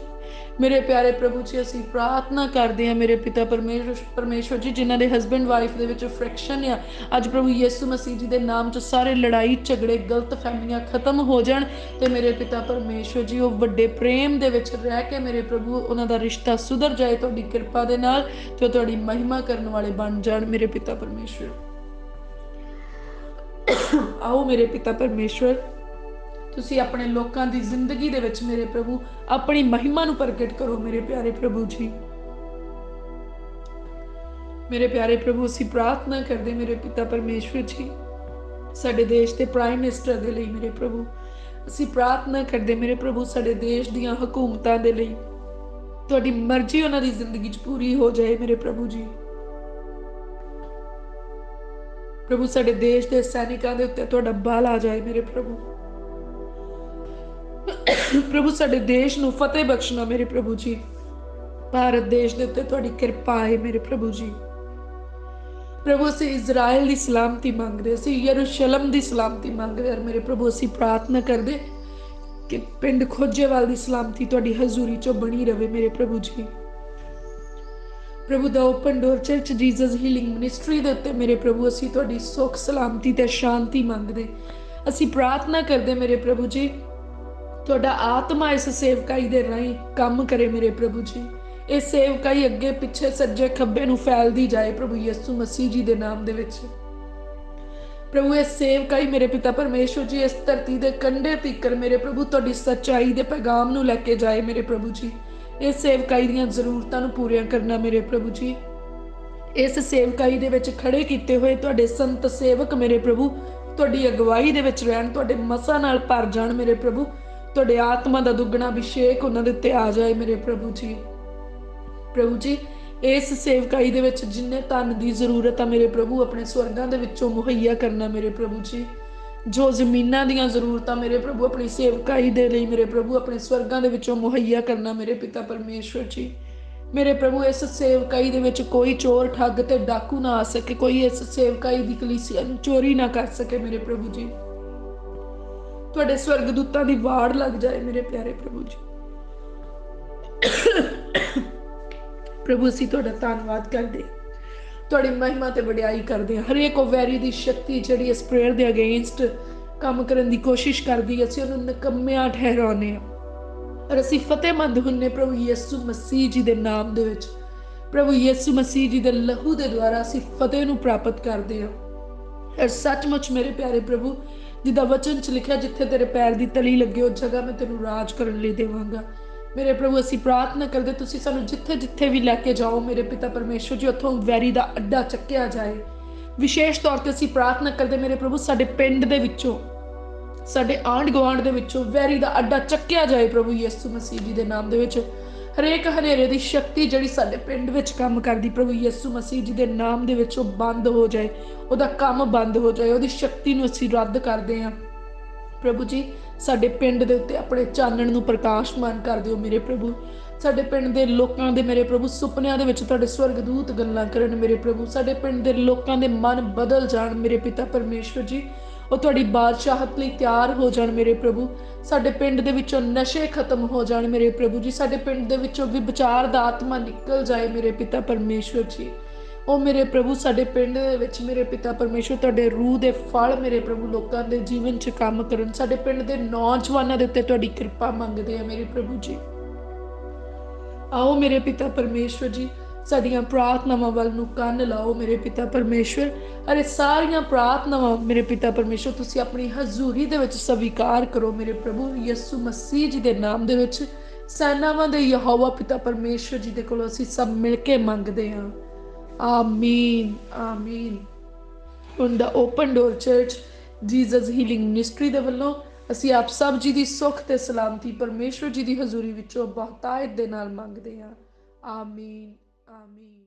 ਮੇਰੇ ਪਿਆਰੇ ਪ੍ਰਭੂ ਜੀ ਅਸੀਂ ਪ੍ਰਾਰਥਨਾ ਕਰਦੇ ਹਾਂ ਮੇਰੇ ਪਿਤਾ ਪਰਮੇਸ਼ਵਰ ਜੀ, ਜਿਨ੍ਹਾਂ ਦੇ ਹਸਬੈਂਡ ਵਾਈਫ ਦੇ ਵਿੱਚ ਫ੍ਰਿਕਸ਼ਨ ਆ, ਅੱਜ ਪ੍ਰਭੂ ਯਿਸੂ ਮਸੀਹ ਜੀ ਦੇ ਨਾਮ 'ਚ ਸਾਰੇ ਲੜਾਈ ਝਗੜੇ ਗਲਤ ਫਹਿਮੀਆਂ ਖਤਮ ਹੋ ਜਾਣ ਤੇ ਮੇਰੇ ਪਿਤਾ ਪਰਮੇਸ਼ਵਰ ਜੀ ਉਹ ਵੱਡੇ ਪ੍ਰੇਮ ਦੇ ਵਿੱਚ ਰਹਿ ਕੇ ਮੇਰੇ ਪ੍ਰਭੂ ਉਹਨਾਂ ਦਾ ਰਿਸ਼ਤਾ ਸੁਧਰ ਜਾਏ ਤੁਹਾਡੀ ਕਿਰਪਾ ਦੇ ਨਾਲ, ਤੇ ਉਹ ਤੁਹਾਡੀ ਮਹਿਮਾ ਕਰਨ ਵਾਲੇ ਬਣ ਜਾਣ ਮੇਰੇ ਪਿਤਾ ਪਰਮੇਸ਼ਵਰ। ਆਓ ਮੇਰੇ ਪਿਤਾ ਪਰਮੇਸ਼ਵਰ, ਤੁਸੀਂ ਆਪਣੇ ਲੋਕਾਂ ਦੀ ਜ਼ਿੰਦਗੀ ਦੇ ਵਿੱਚ ਮੇਰੇ ਪ੍ਰਭੂ ਆਪਣੀ ਮਹਿਮਾ ਨੂੰ ਪ੍ਰਗਟ ਕਰੋ ਮੇਰੇ ਪਿਆਰੇ ਪ੍ਰਭੂ ਜੀ। ਮੇਰੇ ਪਿਆਰੇ ਪ੍ਰਭੂ ਅਸੀਂ ਪ੍ਰਾਰਥਨਾ ਕਰਦੇ ਮੇਰੇ ਪਿਤਾ ਪਰਮੇਸ਼ਵਰ ਜੀ, ਸਾਡੇ ਦੇਸ਼ ਦੇ ਪ੍ਰਾਈਮ ਮਿਨਿਸਟਰ ਦੇ ਲਈ ਮੇਰੇ ਪ੍ਰਭੂ ਅਸੀਂ ਪ੍ਰਾਰਥਨਾ ਕਰਦੇ ਮੇਰੇ ਪ੍ਰਭੂ, ਸਾਡੇ ਦੇਸ਼ ਦੀਆਂ ਹਕੂਮਤਾਂ ਦੇ ਲਈ ਤੁਹਾਡੀ ਮਰਜ਼ੀ ਉਹਨਾਂ ਦੀ ਜ਼ਿੰਦਗੀ 'ਚ ਪੂਰੀ ਹੋ ਜਾਏ ਮੇਰੇ ਪ੍ਰਭੂ ਜੀ। ਪ੍ਰਭੂ ਸਾਡੇ ਦੇਸ਼ ਦੇ ਸੈਨਿਕਾਂ ਦੇ ਉੱਤੇ ਤੁਹਾਡਾ ਬਲ ਆ ਜਾਏ ਮੇਰੇ ਪ੍ਰਭੂ। ਪ੍ਰਭੂ ਸਾਡੇ ਦੇਸ਼ ਨੂੰ ਫਤਿਹ ਬਖਸ਼ਣਾ ਮੇਰੇ ਪ੍ਰਭੂ ਜੀ, ਭਾਰਤ ਦੇਸ਼ ਦੇ ਉੱਤੇ ਤੁਹਾਡੀ ਕਿਰਪਾ ਹੈ ਮੇਰੇ ਪ੍ਰਭੂ ਜੀ। ਪ੍ਰਭੂ ਅਸੀਂ ਇਜ਼ਰਾਈਲ ਦੀ ਸਲਾਮਤੀ ਮੰਗਦੇ, ਅਸੀਂ ਯਰੂਸ਼ਲਮ ਦੀ ਸਲਾਮਤੀ ਮੰਗਦੇ ਔਰ ਮੇਰੇ ਪ੍ਰਭੂ ਅਸੀਂ ਪ੍ਰਾਰਥਨਾ ਕਰਦੇ ਕਿ ਪਿੰਡ ਖੋਜੇਵਾਲ ਦੀ ਸਲਾਮਤੀ ਤੁਹਾਡੀ ਹਜ਼ੂਰੀ 'ਚੋਂ ਬਣੀ ਰਵੇ ਮੇਰੇ ਪ੍ਰਭੂ ਜੀ। ਪ੍ਰਭੂ ਦਾ Open Door Church Jesus Healing Ministry ਦੇ ਉੱਤੇ ਮੇਰੇ ਪ੍ਰਭੂ ਅਸੀਂ ਤੁਹਾਡੀ ਸੁੱਖ ਸਲਾਮਤੀ ਤੇ ਸ਼ਾਂਤੀ ਮੰਗਦੇ, ਅਸੀਂ ਪ੍ਰਾਰਥਨਾ ਕਰਦੇ ਮੇਰੇ ਪ੍ਰਭੂ ਜੀ ਤੁਹਾਡਾ ਆਤਮਾ ਇਸ ਸੇਵਕਾਈ ਦੇ ਰਾਹੀਂ ਕੰਮ ਕਰੇ ਮੇਰੇ ਪ੍ਰਭੂ ਜੀ। ਇਹ ਸੇਵਕਾਈ ਅੱਗੇ ਪਿੱਛੇ ਸੱਜੇ ਖੱਬੇ ਨੂੰ ਫੈਲਦੀ ਜਾਏ ਪ੍ਰਭੂ ਯਿਸੂ ਮਸੀਹ ਜੀ ਦੇ ਨਾਮ ਦੇ ਵਿੱਚ। ਪ੍ਰਭੂ ਇਹ ਸੇਵਕਾਈ ਮੇਰੇ ਪਿਤਾ ਪਰਮੇਸ਼ਵਰ ਜੀ ਇਸ ਧਰਤੀ ਦੇ ਕੰਢੇ ਤੀਕਰ ਮੇਰੇ ਪ੍ਰਭੂ ਤੁਹਾਡੀ ਸੱਚਾਈ ਦੇ ਪੈਗਾਮ ਨੂੰ ਲੈ ਕੇ ਜਾਏ ਮੇਰੇ ਪ੍ਰਭੂ ਜੀ। ਇਸ ਸੇਵਕਾਈ ਦੀਆਂ ਜ਼ਰੂਰਤਾਂ ਨੂੰ ਪੂਰੀਆਂ ਕਰਨਾ ਮੇਰੇ ਪ੍ਰਭੂ ਜੀ। ਇਸ ਸੇਵਕਾਈ ਦੇ ਵਿੱਚ ਖੜੇ ਕੀਤੇ ਹੋਏ ਤੁਹਾਡੇ ਸੰਤ ਸੇਵਕ ਮੇਰੇ ਪ੍ਰਭੂ ਤੁਹਾਡੀ ਅਗਵਾਈ ਦੇ ਵਿੱਚ ਰਹਿਣ, ਤੁਹਾਡੇ ਮਸਾਂ ਨਾਲ ਭਰ ਜਾਣ ਮੇਰੇ ਪ੍ਰਭੂ, ਤੁਹਾਡੇ ਆਤਮਾ ਦਾ ਦੁੱਗਣਾ ਅਭਿਸ਼ੇਕ ਉਹਨਾਂ ਦੇ ਉੱਤੇ ਆ ਜਾਏ ਮੇਰੇ ਪ੍ਰਭੂ ਜੀ। ਪ੍ਰਭੂ ਜੀ ਇਸ ਸੇਵਕਾਈ ਦੇ ਵਿੱਚ ਜਿੰਨੇ ਧਨ ਦੀ ਜ਼ਰੂਰਤ ਆ ਮੇਰੇ ਪ੍ਰਭੂ ਆਪਣੇ ਸਵਰਗਾਂ ਦੇ ਵਿੱਚੋਂ ਮੁਹੱਈਆ ਕਰਨਾ ਮੇਰੇ ਪ੍ਰਭੂ ਜੀ। ਜੋ ਜ਼ਮੀਨਾਂ ਦੀਆਂ ਜ਼ਰੂਰਤਾਂ ਮੇਰੇ ਪ੍ਰਭੂ ਆਪਣੀ ਸੇਵਕਾਈ ਦੇ ਲਈ ਮੇਰੇ ਪ੍ਰਭੂ ਆਪਣੇ ਸਵਰਗਾਂ ਦੇ ਵਿੱਚੋਂ ਮੁਹੱਈਆ ਕਰਨਾ ਮੇਰੇ ਪਿਤਾ ਪਰਮੇਸ਼ਵਰ ਜੀ। ਮੇਰੇ ਪ੍ਰਭੂ ਇਸ ਸੇਵਕਾਈ ਦੇ ਵਿੱਚ ਕੋਈ ਚੋਰ ਠੱਗ ਤੇ ਡਾਕੂ ਨਾ ਆ ਸਕੇ, ਕੋਈ ਇਸ ਸੇਵਕਾਈ ਦੀ ਕਲੀਸਿਆ ਨੂੰ ਚੋਰੀ ਨਾ ਕਰ ਸਕੇ ਮੇਰੇ ਪ੍ਰਭੂ ਜੀ। ਤੁਹਾਡੇ ਸਵਰਗਦੂਤਾਂ ਦੀ ਵਾੜ ਲੱਗ ਜਾਏ ਮੇਰੇ ਪਿਆਰੇ ਪ੍ਰਭੂ ਜੀ। ਪ੍ਰਭੂ ਅਸੀਂ ਤੁਹਾਡਾ ਧੰਨਵਾਦ ਕਰਦੇ, ਤੁਹਾਡੀ ਮਹਿਮਾ ਤੇ ਵਡਿਆਈ ਕਰਦੇ ਹਾਂ। ਹਰੇਕ ਉਹ ਵੈਰੀ ਦੀ ਸ਼ਕਤੀ ਜਿਹੜੀ ਇਸ ਪ੍ਰੇਅਰ ਦੇ ਅਗੇਂਸਟ ਕੰਮ ਕਰਨ ਦੀ ਕੋਸ਼ਿਸ਼ ਕਰਦੀ ਹੈ, ਅਸੀਂ ਉਹਨੂੰ ਨਿਕੰਮਿਆਂ ਠਹਿਰਾਉਂਦੇ ਹਾਂ ਔਰ ਅਸੀਂ ਫਤਿਹਮੰਦ ਹੁੰਨੇ ਪ੍ਰਭੂ ਯਿਸੂ ਮਸੀਹ ਜੀ ਦੇ ਨਾਮ ਦੇ ਵਿੱਚ। ਪ੍ਰਭੂ ਯਿਸੂ ਮਸੀਹ ਜੀ ਦੇ ਲਹੂ ਦੇ ਦੁਆਰਾ ਅਸੀਂ ਫਤਿਹ ਨੂੰ ਪ੍ਰਾਪਤ ਕਰਦੇ ਹਾਂ। ਔਰ ਸੱਚਮੁੱਚ ਮੇਰੇ ਪਿਆਰੇ ਪ੍ਰਭੂ ਜਿੱਦਾਂ ਵਚਨ 'ਚ ਲਿਖਿਆ, ਜਿੱਥੇ ਤੇਰੇ ਪੈਰ ਦੀ ਤਲੀ ਲੱਗੇ ਉਹ ਜਗ੍ਹਾ ਮੈਂ ਤੈਨੂੰ ਰਾਜ ਕਰਨ ਲਈ ਦੇਵਾਂਗਾ। ਮੇਰੇ ਪ੍ਰਭੂ ਅਸੀਂ ਪ੍ਰਾਰਥਨਾ ਕਰਦੇ ਤੁਸੀਂ ਸਾਨੂੰ ਜਿੱਥੇ ਜਿੱਥੇ ਵੀ ਲੈ ਕੇ ਜਾਓ ਮੇਰੇ ਪਿਤਾ ਪਰਮੇਸ਼ਵਰ ਜੀ, ਉੱਥੋਂ ਵੈਰੀ ਦਾ ਅੱਡਾ ਚੱਕਿਆ ਜਾਏ। ਵਿਸ਼ੇਸ਼ ਤੌਰ ਤੇ ਅਸੀਂ ਪ੍ਰਾਰਥਨਾ ਕਰਦੇ ਮੇਰੇ ਪ੍ਰਭੂ ਸਾਡੇ ਪਿੰਡ ਦੇ ਵਿੱਚੋਂ, ਸਾਡੇ ਆਂਢ ਗੁਆਂਢ ਦੇ ਵਿੱਚੋਂ ਵੈਰੀ ਦਾ ਅੱਡਾ ਚੱਕਿਆ ਜਾਏ ਪ੍ਰਭੂ ਯਿਸੂ ਮਸੀਹ ਜੀ ਦੇ ਨਾਮ ਦੇ ਵਿੱਚ। ਹਰੇਕ ਹਨੇਰੇ ਦੀ ਸ਼ਕਤੀ ਜਿਹੜੀ ਸਾਡੇ ਪਿੰਡ ਵਿੱਚ ਕੰਮ ਕਰਦੀ ਪ੍ਰਭੂ ਯਿਸੂ ਮਸੀਹ ਜੀ ਦੇ ਨਾਮ ਦੇ ਵਿੱਚ ਉਹ ਬੰਦ ਹੋ ਜਾਏ, ਉਹਦਾ ਕੰਮ ਬੰਦ ਹੋ ਜਾਏ, ਉਹਦੀ ਸ਼ਕਤੀ ਨੂੰ ਅਸੀਂ ਰੱਦ ਕਰਦੇ ਹਾਂ ਪ੍ਰਭੂ ਜੀ। ਸਾਡੇ ਪਿੰਡ ਦੇ ਉੱਤੇ ਆਪਣੇ ਚਾਨਣ ਨੂੰ ਪ੍ਰਕਾਸ਼ਮਾਨ ਕਰ ਦਿਓ ਮੇਰੇ ਪ੍ਰਭੂ। ਸਾਡੇ ਪਿੰਡ ਦੇ ਲੋਕਾਂ ਦੇ ਮੇਰੇ ਪ੍ਰਭੂ ਸੁਪਨਿਆਂ ਦੇ ਵਿੱਚ ਤੁਹਾਡੇ ਸਵਰਗਦੂਤ ਗੱਲਾਂ ਕਰਨ ਮੇਰੇ ਪ੍ਰਭੂ। ਸਾਡੇ ਪਿੰਡ ਦੇ ਲੋਕਾਂ ਦੇ ਮਨ ਬਦਲ ਜਾਣ ਮੇਰੇ ਪਿਤਾ ਪਰਮੇਸ਼ਵਰ ਜੀ, ਉਹ ਤੁਹਾਡੀ ਬਾਦਸ਼ਾਹਤ ਲਈ ਤਿਆਰ ਹੋ ਜਾਣ ਮੇਰੇ ਪ੍ਰਭੂ। ਸਾਡੇ ਪਿੰਡ ਦੇ ਵਿੱਚੋਂ ਨਸ਼ੇ ਖਤਮ ਹੋ ਜਾਣ ਮੇਰੇ ਪ੍ਰਭੂ ਜੀ। ਸਾਡੇ ਪਿੰਡ ਦੇ ਵਿੱਚੋਂ ਵਿਚਾਰ ਦਾ ਆਤਮਾ ਨਿਕਲ ਜਾਏ ਮੇਰੇ ਪਿਤਾ ਪਰਮੇਸ਼ਵਰ ਜੀ। ਉਹ ਮੇਰੇ ਪ੍ਰਭੂ ਸਾਡੇ ਪਿੰਡ ਦੇ ਵਿੱਚ ਮੇਰੇ ਪਿਤਾ ਪਰਮੇਸ਼ਵਰ ਤੁਹਾਡੇ ਰੂਹ ਦੇ ਫਲ ਮੇਰੇ ਪ੍ਰਭੂ ਲੋਕਾਂ ਦੇ ਜੀਵਨ 'ਚ ਕੰਮ ਕਰਨ। ਸਾਡੇ ਪਿੰਡ ਦੇ ਨੌਜਵਾਨਾਂ ਦੇ ਉੱਤੇ ਤੁਹਾਡੀ ਕਿਰਪਾ ਮੰਗਦੇ ਆ ਮੇਰੇ ਪ੍ਰਭੂ ਜੀ। ਆਓ ਮੇਰੇ ਪਿਤਾ ਪਰਮੇਸ਼ਵਰ ਜੀ ਸਾਡੀਆਂ ਪ੍ਰਾਰਥਨਾਵਾਂ ਵੱਲ ਨੂੰ ਕੰਨ ਲਾਓ ਮੇਰੇ ਪਿਤਾ ਪਰਮੇਸ਼ਵਰ। ਅਰੇ ਸਾਰੀਆਂ ਪ੍ਰਾਰਥਨਾਵਾਂ ਮੇਰੇ ਪਿਤਾ ਪਰਮੇਸ਼ਵਰ ਤੁਸੀਂ ਆਪਣੀ ਹਜ਼ੂਰੀ ਦੇ ਵਿੱਚ ਸਵੀਕਾਰ ਕਰੋ ਮੇਰੇ ਪ੍ਰਭੂ ਯਿਸੂ ਮਸੀਹ ਜੀ ਦੇ ਨਾਮ ਦੇ ਵਿੱਚ। ਸੈਨਾਵਾਂ ਦੇ ਯਹੋਵਾ ਪਿਤਾ ਪਰਮੇਸ਼ਵਰ ਜੀ ਦੇ ਕੋਲੋਂ ਅਸੀਂ ਸਭ ਮਿਲ ਕੇ ਮੰਗਦੇ ਹਾਂ। ਆਮੀਨ ਆਮੀਨ। ਹੁਣ ਦਾ Open Door Church Jesus Healing Ministry ਦੇ ਵੱਲੋਂ ਅਸੀਂ ਆਪ ਸਭ ਜੀ ਦੀ ਸੁੱਖ ਤੇ ਸਲਾਮਤੀ ਪਰਮੇਸ਼ਵਰ ਜੀ ਦੀ ਹਜ਼ੂਰੀ ਵਿੱਚੋਂ ਬਹੁਤਾਇਤ ਦੇ ਨਾਲ ਮੰਗਦੇ ਹਾਂ। ਆਮੀਨ ਆਮੀਨ।